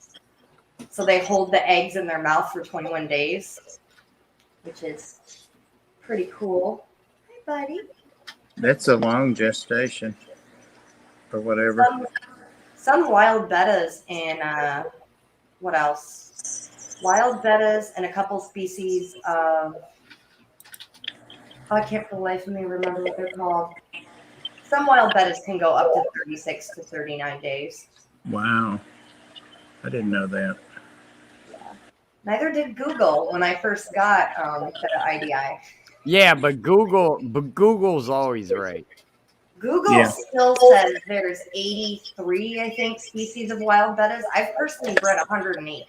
So they hold the eggs in their mouth for 21 days, which is pretty cool. Hi, buddy. That's a long gestation or whatever. Some wild bettas and what else? Wild bettas and a couple species of, I can't for the life of me remember what they're called. Some wild bettas can go up to 36 to 39 days. Wow. I didn't know that. Neither did Google when I first got the IDI. Yeah, but Google's always right. Google Yeah. still says there's 83, I think, species of wild bettas. I've personally bred 108.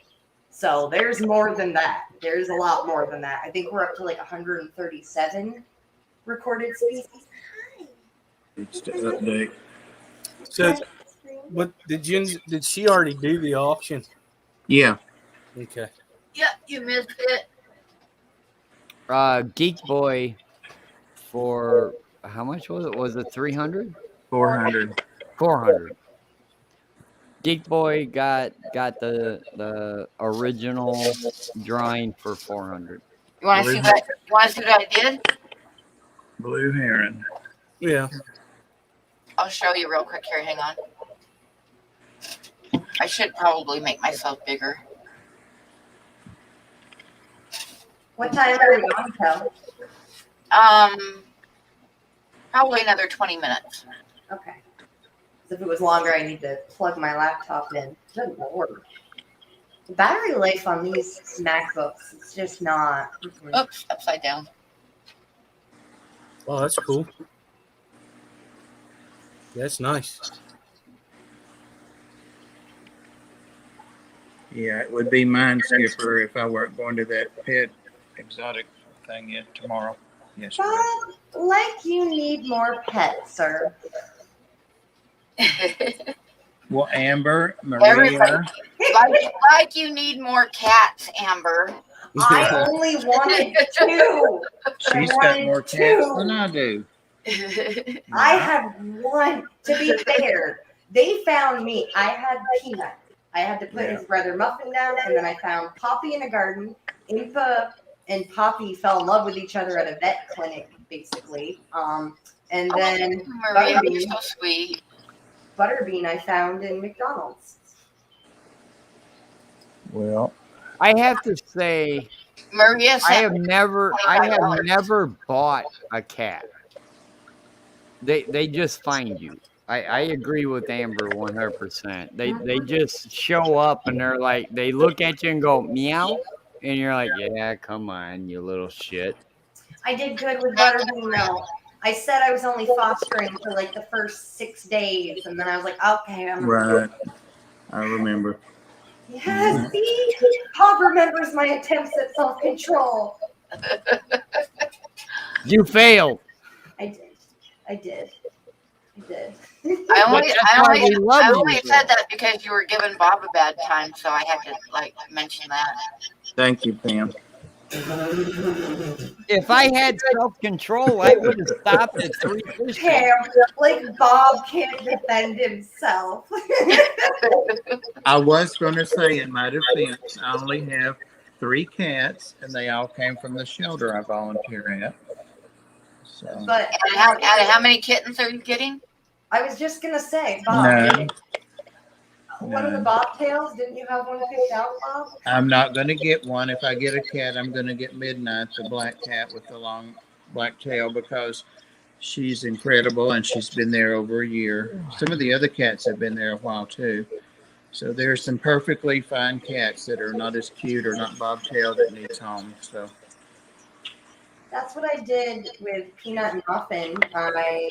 So there's more than that. There's a lot more than that. I think we're up to like 137 recorded species. It's to update. So, what did she already do the auction? Yeah. Okay. Yep, you missed it. Geek Boy for how much was it? Was it 300? 400. 400. Geek Boy got the original drawing for 400. You want to see what I did? Blue Heron. Yeah. I'll show you real quick here. Hang on. I should probably make myself bigger. What time are we on till? Probably another 20 minutes. Okay. 'Cause if it was longer, I need to plug my laptop in. Good Lord. The battery life on these MacBooks, it's just not. Oops, upside down. Oh, that's cool. That's nice. Yeah, it would be mine, Skipper, if I weren't going to that pet exotic thing yet tomorrow. Yes. But like you need more pets, sir. Well, Amber, Everybody. Maria. like you need more cats, Amber. I only wanted 2. She's I got wanted more 2. cats than I do. I have 1. To be fair, They found me. I had Peanut. I had to put his brother Muffin down, and then I found Poppy in a garden. Impa and Poppy fell in love with each other at a vet clinic, basically. And then Maria, you're so sweet. Butterbean I found in McDonald's. Well, I have to say, Maria, I have never bought a cat. They just find you. I agree with Amber 100%. They just show up and they're like, they look at you and go meow, and you're like, yeah, come on, you little shit. I did good with Butterbean though. I said I was only fostering for like the first 6 days, and then I was like, okay, I'm right. I remember. Yes, see? Pop remembers my attempts at self-control. You failed. I did. I only said that because you were giving Bob a bad time, so I had to mention that. Thank you, Pam. If I had self-control, I would have stopped at 3 fish. Pam, like Bob can't defend himself. I was going to say, in my defense, I only have 3 cats, and they all came from the shelter I volunteer at. So. But how many kittens are you getting? I was just gonna say, Bob. No. One of the bobtails, didn't you have one picked out, Bob? I'm not going to get one. If I get a cat, I'm going to get Midnight, the black cat with the long black tail, because she's incredible and she's been there over a year. Some of the other cats have been there a while too. So there's some perfectly fine cats that are not as cute or not bobtail that needs home. So that's what I did with Peanut and Muffin. I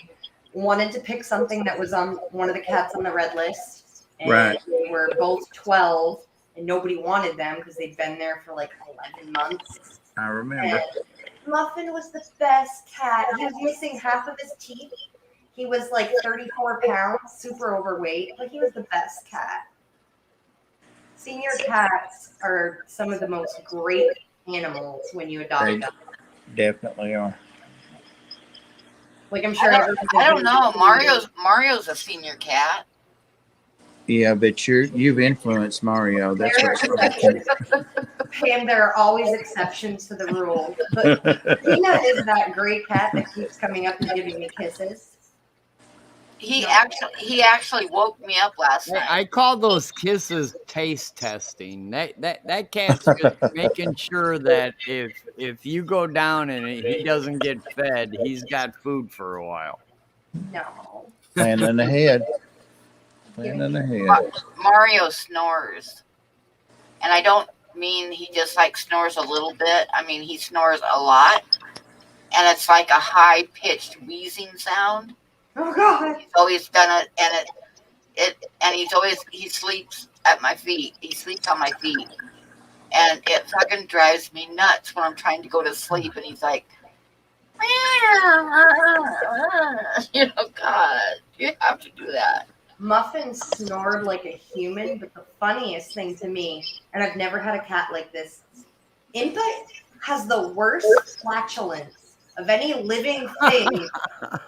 wanted to pick something that was on one of the cats on the red list. And right. They were both 12, and nobody wanted them because they'd been there for like 11 months. I remember. And Muffin was the best cat. He was missing half of his teeth. He was like 34 pounds, super overweight, but he was the best cat. Senior cats are some of the most great animals when you adopt them. Definitely are. Like I'm sure I don't know. Mario's a senior cat. Yeah, but you've influenced Mario. That's what's Pam, there are always exceptions to the rule. But Peanut is that great cat that keeps coming up and giving me kisses. He actually woke me up last night. I call those kisses taste testing. That cat's just making sure that if you go down and he doesn't get fed, he's got food for a while. No. Planning ahead. Planning ahead. Mario snores. And I don't mean he just snores a little bit. I mean he snores a lot. And it's like a high-pitched wheezing sound. Oh God! He's always done it, and he sleeps at my feet. He sleeps on my feet, and it fucking drives me nuts when I'm trying to go to sleep. And he's like, God, you have to do that. Muffin snored like a human, but the funniest thing to me, and I've never had a cat like this, Impa has the worst flatulence of any living thing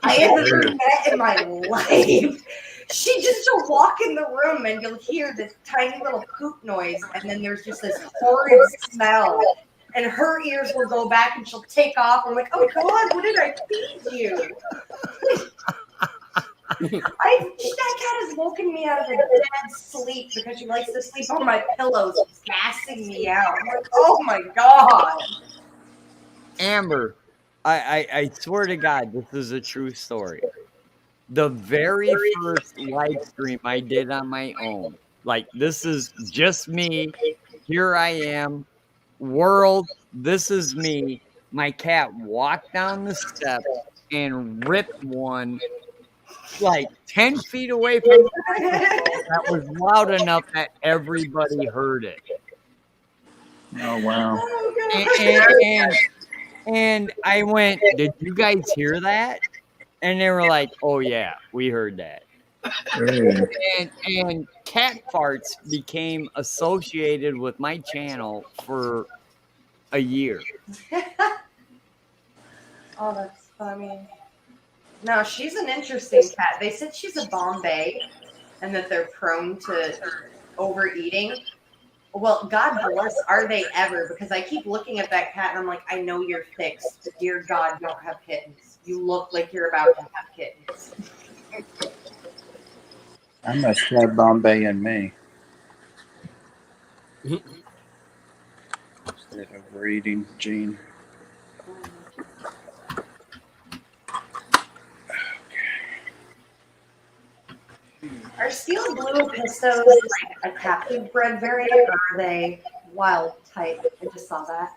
I have ever met in my life. She just will walk in the room and you'll hear this tiny little poop noise, and then there's just this horrid smell. And her ears will go back and she'll take off. I'm like, oh God, what did I feed you? That cat has woken me out of a dead sleep because she likes to sleep on my pillows, gassing me out. I'm like, oh my God. Amber, I swear to God, this is a true story. The very first live stream I did on my own, this is just me. Here I am. World, this is me. My cat walked down the steps and ripped one 10 feet away from me. That was loud enough that everybody heard it. Oh, wow. And I went, did you guys hear that? And they were like, oh, yeah, we heard that. And cat farts became associated with my channel for a year. Oh, that's funny. No, she's an interesting cat. They said she's a Bombay. and that they're prone to overeating. Well, God bless, are they ever? Because I keep looking at that cat and I'm like, I know you're fixed, but dear God, don't have kittens. You look like you're about to have kittens. I must have Bombay in me. Mhm. Instead of overeating gene. Are steel blue pistos like a captive bred variant, or are they wild type? I just saw that.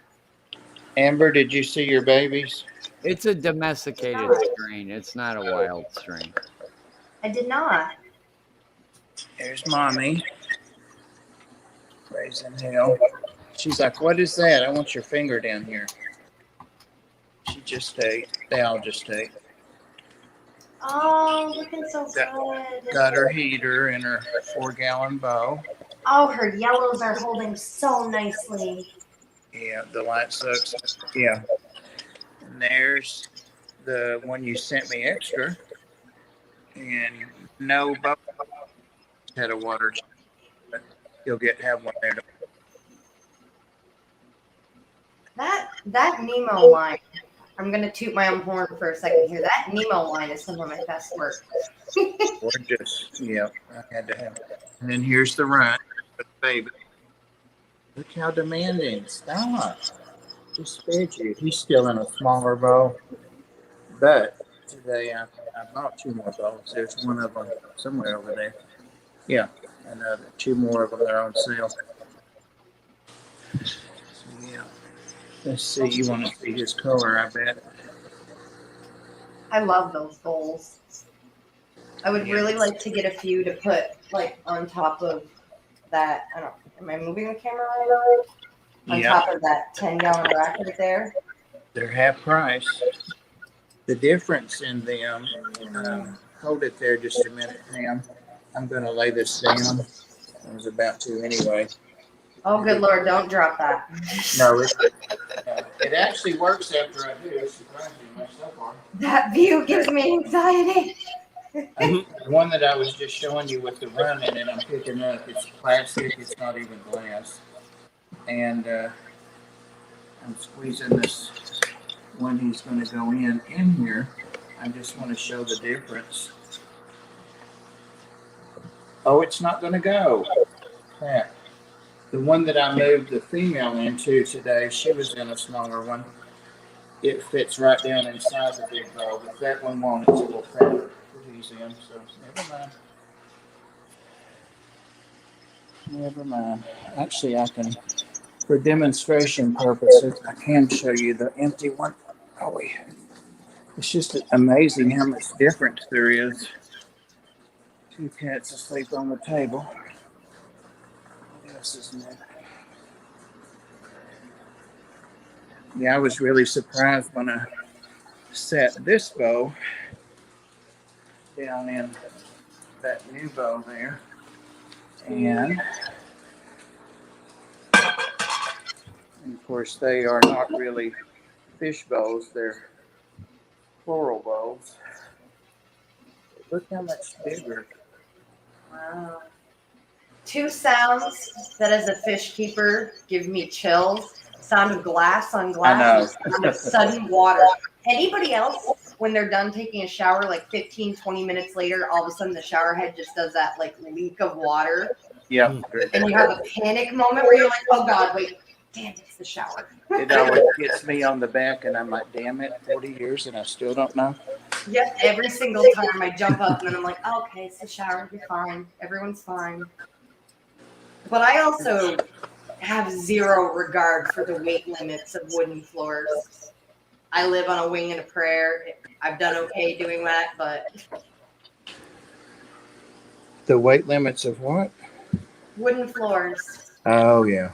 Amber, did you see your babies? It's a domesticated strain. It's not a wild strain. I did not. There's mommy. Raising hell. She's like, what is that? I want your finger down here. She just ate. They all just ate. Oh, looking so good. Got her heater in her 4-gallon bowl. Oh, her yellows are holding so nicely. Yeah, the light sucks. Yeah. And there's the one you sent me extra. And no boat had a water change, but you'll have one there. That Nemo line. I'm gonna toot my own horn for a second here. That Nemo line is some of my best work. Gorgeous. Yeah, I had to have it. And then here's the run for the baby. Look how demanding. Stop. Just fed you. He's still in a smaller bowl. But today I bought 2 more bowls. There's one of them somewhere over there. Yeah, another 2 more of them. They're on sale. So, yeah. Let's see. You want to see his color, I bet. I love those bowls. I would really like to get a few to put like on top of that. I don't. Am I moving the camera right now? On top of that 10-gallon rack right there. They're half price. The difference in them. Hold it there just a minute, Pam. I'm going to lay this down. I was about to anyway. Oh, good Lord, don't drop that. No, it actually works after I do. Surprisingly, so far. That view gives me anxiety. The one that I was just showing you with the run in it, I'm picking up. It's plastic. It's not even glass. And I'm squeezing this one he's going to go in here. I just want to show the difference. Oh, it's not going to go. Crap. The one that I moved the female into today, she was in a smaller one. It fits right down inside the big bowl, but that one won't. It's a little fatter that he's in, so never mind. Never mind. Actually, I can, for demonstration purposes, I can show you the empty one. Oh, it's just amazing how much difference there is. 2 cats asleep on the table. What else is new? Yeah, I was really surprised when I set this bow down in that new bow there. And of course, they are not really fish bows, they're floral bows. Look how much bigger. Wow. 2 sounds that as a fish keeper give me chills. Sound of glass on glass. I know. Sound of sudden water. Anybody else, when they're done taking a shower, like 15, 20 minutes later, all of a sudden the shower head just does that like leak of water. Yeah. And you have a panic moment where you're like, oh God, wait, damn, it's the shower. It always gets me on the back and I'm like, damn it, 40 years and I still don't know. Yep, every single time I jump up and then I'm like, oh, okay, it's the shower, you're fine. Everyone's fine. But I also have zero regard for the weight limits of wooden floors. I live on a wing and a prayer. I've done okay doing that, but The weight limits of what? wooden floors. Oh, yeah.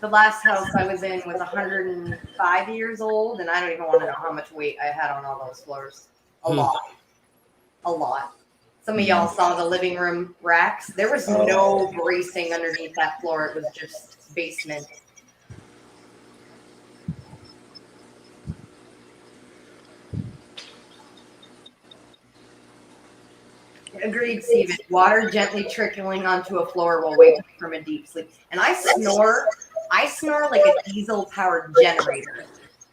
The last house I was in was 105 years old, and I don't even want to know how much weight I had on all those floors. A lot. A lot. Some of y'all saw the living room racks. There was no bracing underneath that floor. It was just basement. Agreed, Steven. Water gently trickling onto a floor will wake me from a deep sleep. And I snore like a diesel-powered generator.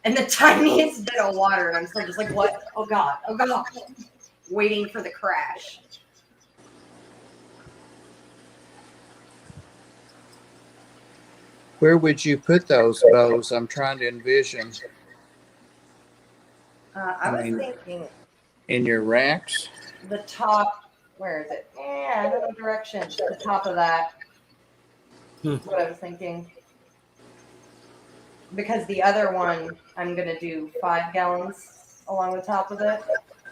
And the tiniest bit of water, and I'm still just like, what? Oh God, oh God. Waiting for the crash. Where would you put those bows? I'm trying to envision. I was thinking in your racks. the top, where is it? I don't know direction. The top of that. That's what I was thinking. Because the other one, I'm going to do 5 gallons along the top of it.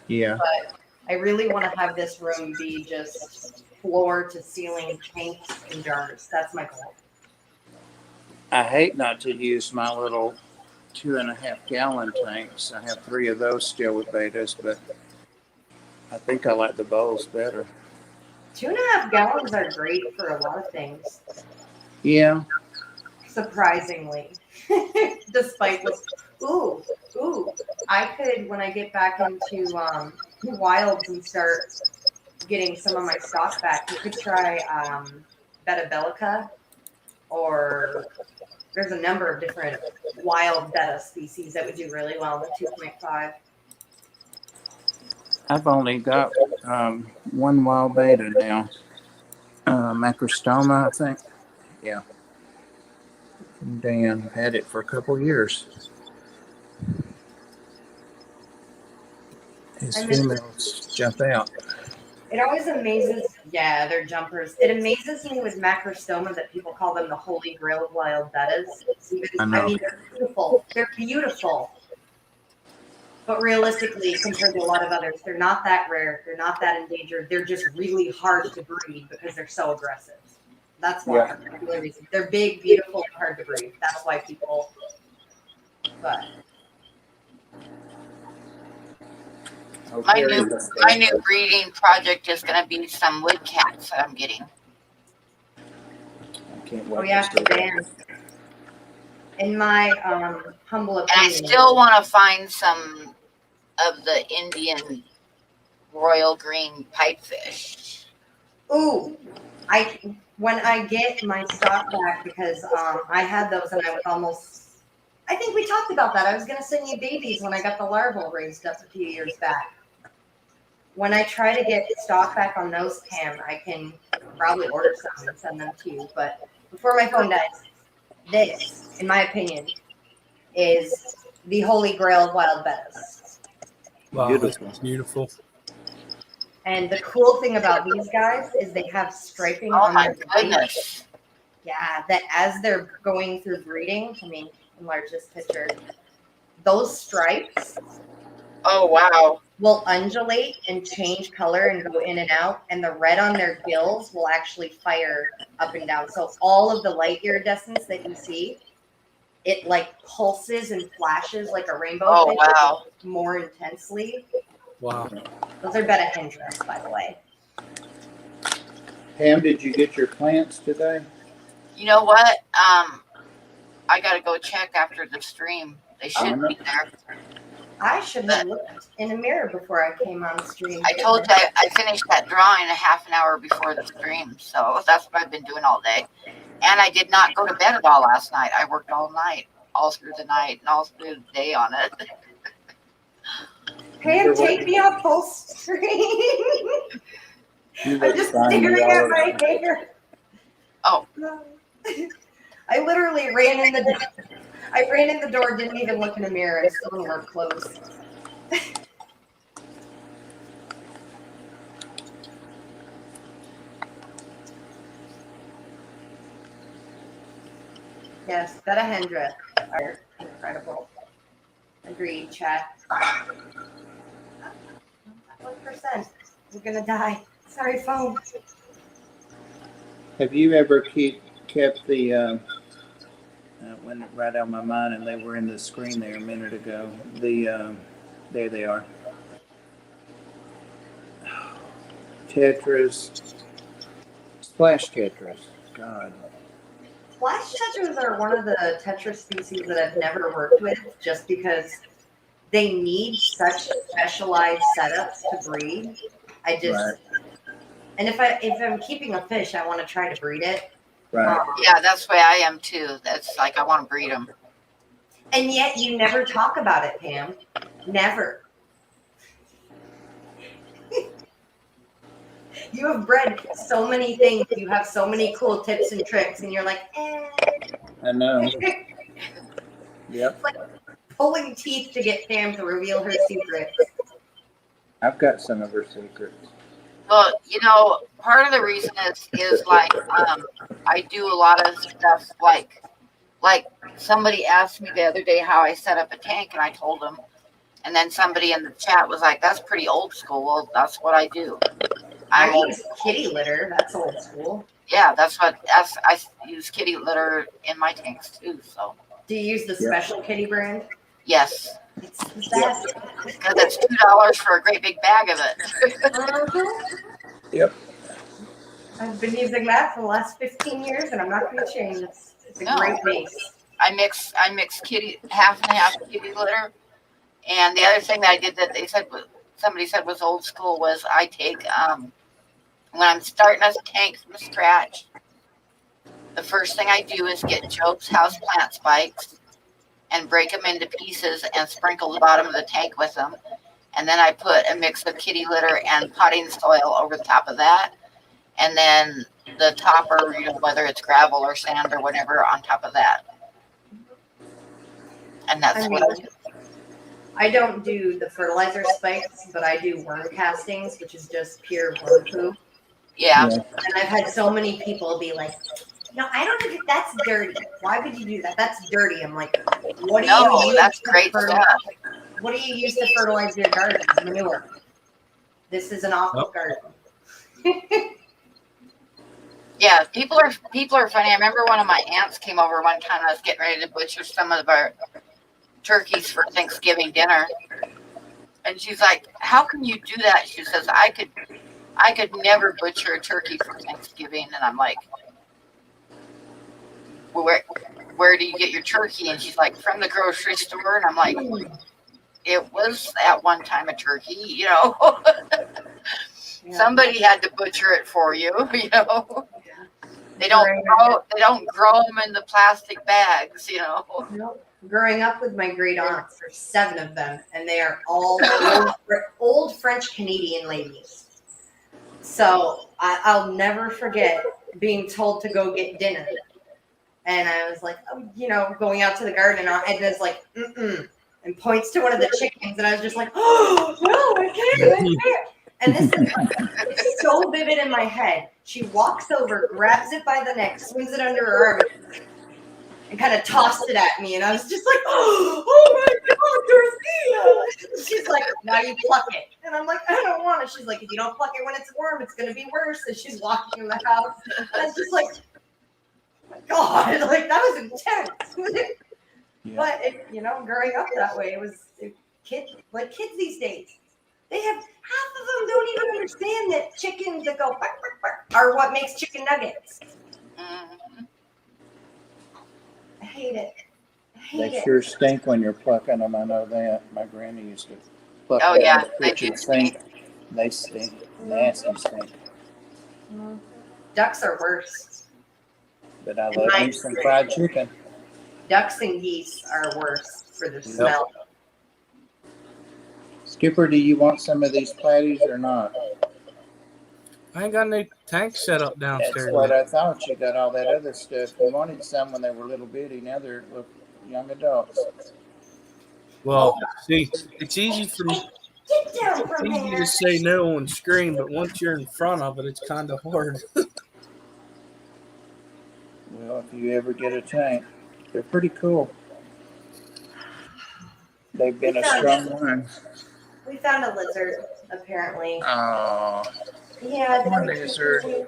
Yeah. But I really want to have this room be just floor to ceiling tanks and jars. That's my goal. I hate not to use my little 2.5 gallon tanks. I have 3 of those still with betas, but I think I like the bowls better. 2.5 gallons are great for a lot of things. Yeah. Surprisingly. Despite what's, I could, when I get back into wilds and start getting some of my stock back, you could try Beta Bellica, or there's a number of different wild betta species that would do really well with 2.5. I've only got one wild beta now. Macrostoma, I think. Yeah. Dan had it for a couple years. His females jump out. It always amazes, they're jumpers. It amazes me with macrostoma that people call them the holy grail of wild bettas. I know. I mean, they're beautiful. They're beautiful. But realistically, compared to a lot of others, they're not that rare. They're not that endangered. They're just really hard to breed because they're so aggressive. That's why. Yeah. That's the only reason. They're big, beautiful, and hard to breed. That's why people. But my new breeding project is going to be some wood cats that I'm getting. I can't wait. oh yeah, Dan. In my humble And I opinion, still want to find some of the Indian royal green pipefish. ooh, when I get my stock back, because I had those and I was almost. I think we talked about that. I was going to send you babies when I got the larval raised up a few years back. When I try to get stock back on those, Pam, I can probably order some and send them to you. But before my phone dies, this, in my opinion, is the holy grail of wild bettas. Wow, Beautiful. that's beautiful. And the cool thing about these guys is they have striping Oh on my their body. goodness. Yeah, that as they're going through breeding, enlarge this picture, those stripes Oh wow. will undulate and change color and go in and out, and the red on their gills will actually fire up and down. So all of the light iridescence that you see, it like pulses and flashes like a rainbow Oh fish wow. more intensely. Wow. Those are betta hendras, by the way. Pam, did you get your plants today? You know what? I gotta go check after the stream. They should be there. I should have looked in a mirror before I came on the stream. I told you I finished that drawing a half an hour before the stream, so that's what I've been doing all day. And I did not go to bed at all last night. I worked all night, all through the night, and all through the day on it. Pam, take me off full screen. I'm just staring at my hair. Oh. I literally ran in the door, didn't even look in the mirror, and still weren't closed. Yes, betta hendra are incredible. Agreed, chat. 1%. We're gonna die. Sorry, phone. Have you ever kept the went right out of my mind, and they were in the screen there a minute ago. There they are. Tetras, splash tetras. God. Flash tetras are one of the tetra species that I've never worked with, just because they need such specialized setups to breed. And if I'm keeping a fish, I want to try to breed it. Right. Yeah, that's the way I am too. That's like I want to breed them. And yet you never talk about it, Pam. Never. You have bred so many things. You have so many cool tips and tricks, and you're like, eh. I know. Yep. It's like pulling teeth to get Pam to reveal her secrets. I've got some of her secrets. Well, you know, part of the reason is like I do a lot of stuff like somebody asked me the other day how I set up a tank, and I told them, and then somebody in the chat was like, "That's pretty old school." Well, that's what I do. I use kitty litter. That's old school. Yeah, I use kitty litter in my tanks too. So. Do you use the special kitty brand? Yes. It's the best. Because it's $2 for a great big bag of it. Yep. I've been using that for the last 15 years, and I'm not going to change. It's a great base. I mix kitty half and half kitty litter, and the other thing that I did that somebody said was old school was I take when I'm starting a tank from scratch. The first thing I do is get Job's houseplant spikes and break them into pieces and sprinkle the bottom of the tank with them. And then I put a mix of kitty litter and potting soil over the top of that. And then the topper, you know, whether it's gravel or sand or whatever, on top of that. And that's what I do. I don't do the fertilizer spikes, but I do worm castings, which is just pure worm poo. Yeah. And I've had so many people be like, no, I don't think that's dirty. Why would you do that? That's dirty. I'm like, what do you use? That's great stuff. What do you use to fertilize your garden? Manure. This is an awful garden. Yeah, people are funny. I remember one of my aunts came over one time. I was getting ready to butcher some of our turkeys for Thanksgiving dinner, and she's like, "How can you do that?" She says, "I could never butcher a turkey for Thanksgiving," and I'm like, where do you get your turkey? And she's like, from the grocery store. And I'm like, it was at one time a turkey, you know. Somebody had to butcher it for you, you know. They don't grow them in the plastic bags, you know. Nope. Growing up with my great aunts, there's 7 of them, and they are all old French Canadian ladies. So I'll never forget being told to go get dinner. And I was like, oh, you know, going out to the garden, and Edna's like, and points to one of the chickens, and I was just like, oh, no, I can't. And this is so vivid in my head. She walks over, grabs it by the neck, swings it under her arm, and kind of tossed it at me. And I was just like, oh my God, Dorothea. She's like, now you pluck it. And I'm like, I don't want it. She's like, if you don't pluck it when it's warm, it's going to be worse. And she's walking in the house. And I was just like, God, like that was intense. But it, you know, growing up that way, it was kids these days. They have half of them don't even understand that chickens that go bark, bark, bark are what makes chicken nuggets. Mm-hmm. I hate it. They sure stink when you're plucking them. I know that. My granny used to pluck them. Oh yeah, they do stink. They stink. Nasty stink. Ducks are worse. But I love me some fried chicken. Ducks and geese are worse for the smell. Skipper, do you want some of these platies or not? I ain't got no tank set up downstairs. That's what I thought. You got all that other stuff. You wanted some when they were little bitty. Now they're young adults. Well, see, it's easy for me. It's easy to say no on screen, but once you're in front of it, it's kind of hard. Well, if you ever get a tank, they're pretty cool. They've been a strong one. We found a lizard, apparently. Oh. Yeah, One lizard.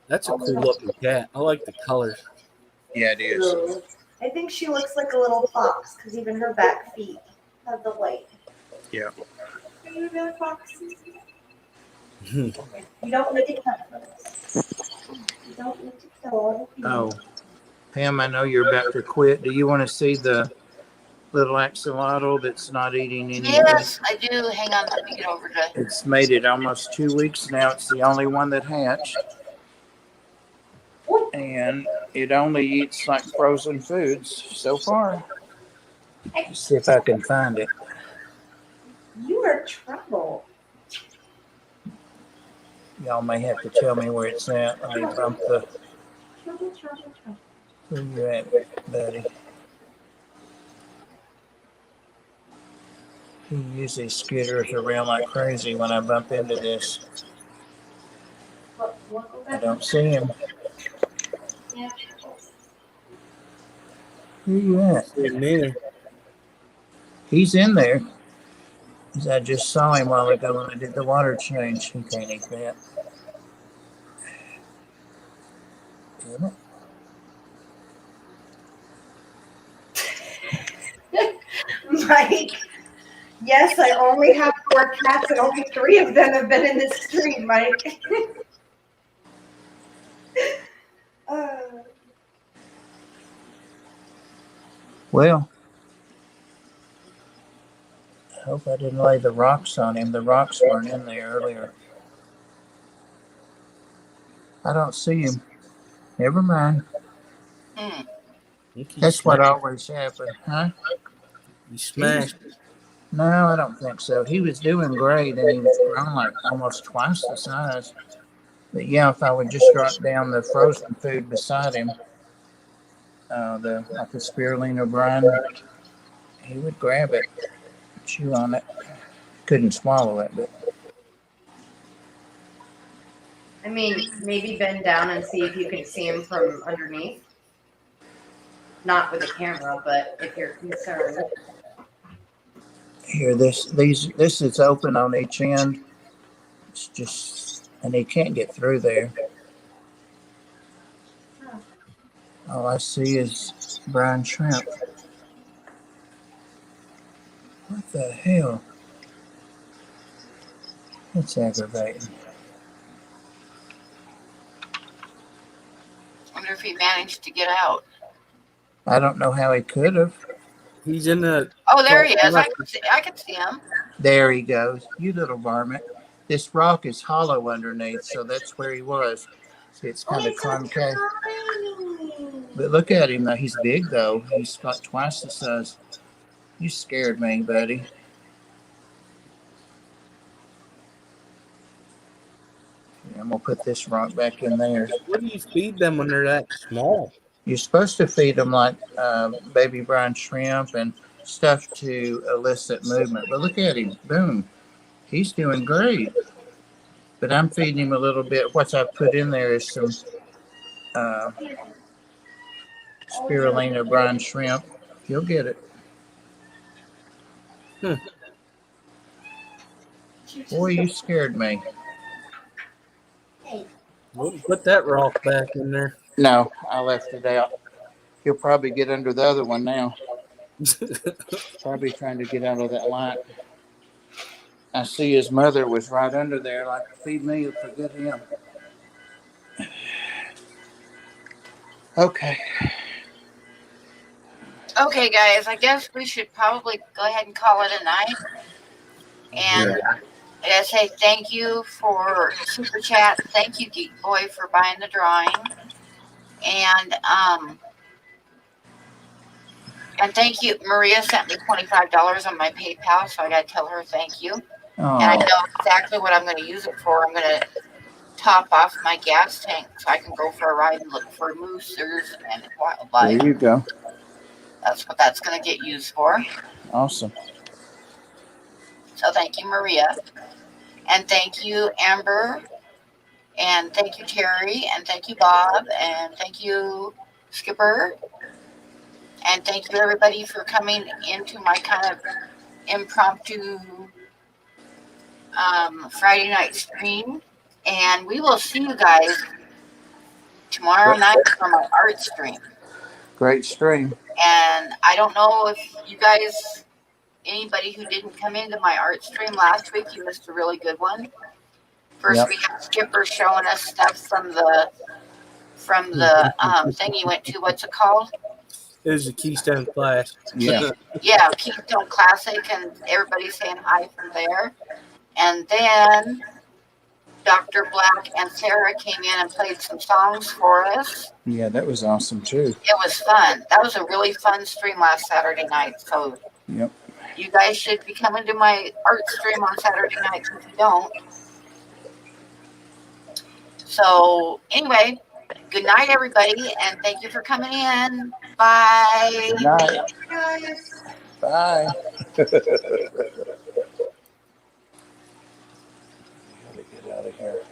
That's a cool looking cat. I like the colors. Yeah, it is. I think she looks like a little fox because even her back feet have the white. Yeah. Are you a fox? You don't need to cut them. You don't need to kill them. Oh. Pam, I know you're about to quit. Do you want to see the little axolotl that's not eating any. Yes, I do. Hang on, let me get over to. It's made it almost 2 weeks now. It's the only one that hatched. And it only eats like frozen foods so far. Let's see if I can find it. You are trouble. Y'all may have to tell me where it's at. Let me bump the. Trouble. Where you at, buddy? He usually skitters around like crazy when I bump into this. I don't see him. Where you at? He's in there. I just saw him a while ago when I did the water change. He can't eat that. Damn it. Mike, yes, I only have 4 cats and only 3 of them have been in this stream, Mike. Well, I hope I didn't lay the rocks on him. The rocks weren't in there earlier. I don't see him. Never mind. That's what always happens, huh? You smashed. No, I don't think so. He was doing great, and he was grown like almost twice the size. But yeah, if I would just drop down the frozen food beside him, the spirulina brine, he would grab it, chew on it. Couldn't swallow it, but. I mean, maybe bend down and see if you can see him from underneath. Not with a camera, but if you're concerned. Here, this is open on each end. It's just, and he can't get through there. All I see is brine shrimp. What the hell? That's aggravating. I wonder if he managed to get out. I don't know how he could have. He's in the. Oh, there he is. I can see him. There he goes. You little varmint. This rock is hollow underneath, so that's where he was. See, it's kind of concave. But look at him, though. He's big, though. He's got twice the size. You scared me, buddy. Yeah, I'm going to put this rock back in there. What do you feed them when they're that small? You're supposed to feed them like baby brine shrimp and stuff to elicit movement. But look at him. Boom. He's doing great. But I'm feeding him a little bit. What I put in there is some spirulina brine shrimp. You'll get it. Boy, you scared me. Put that rock back in there. No, I left it out. He'll probably get under the other one now. Probably trying to get out of that light. I see his mother was right under there, like, feed me, forget him. Okay. Okay, guys, I guess we should probably go ahead and call it a night. And I gotta say thank you for Super Chat. Thank you, Geek Boy, for buying the drawing. And thank you. Maria sent me $25 on my PayPal, so I gotta tell her thank you. Oh. And I know exactly what I'm going to use it for. I'm going to top off my gas tank so I can go for a ride and look for moosers and wildlife. There you go. That's what that's going to get used for. Awesome. So thank you, Maria. And thank you, Amber. And thank you, Terry. And thank you, Bob. And thank you, Skipper. And thank you, everybody, for coming into my kind of impromptu Friday night stream, and we will see you guys tomorrow night for my art stream. Great stream. And I don't know if you guys, anybody who didn't come into my art stream last week, you missed a really good one. First, we had Skipper showing us stuff from the thing he went to. What's it called? It was a Keystone class. Yeah. Yeah, Keystone Classic, and everybody's saying hi from there. And then Dr. Black and Sarah came in and played some songs for us. Yeah, that was awesome too. It was fun. That was a really fun stream last Saturday night. So Yep. you guys should be coming to my art stream on Saturday nights if you don't. So anyway, good night, everybody, and thank you for coming in. Bye. Good night. Guys. Bye. Gotta get out of here.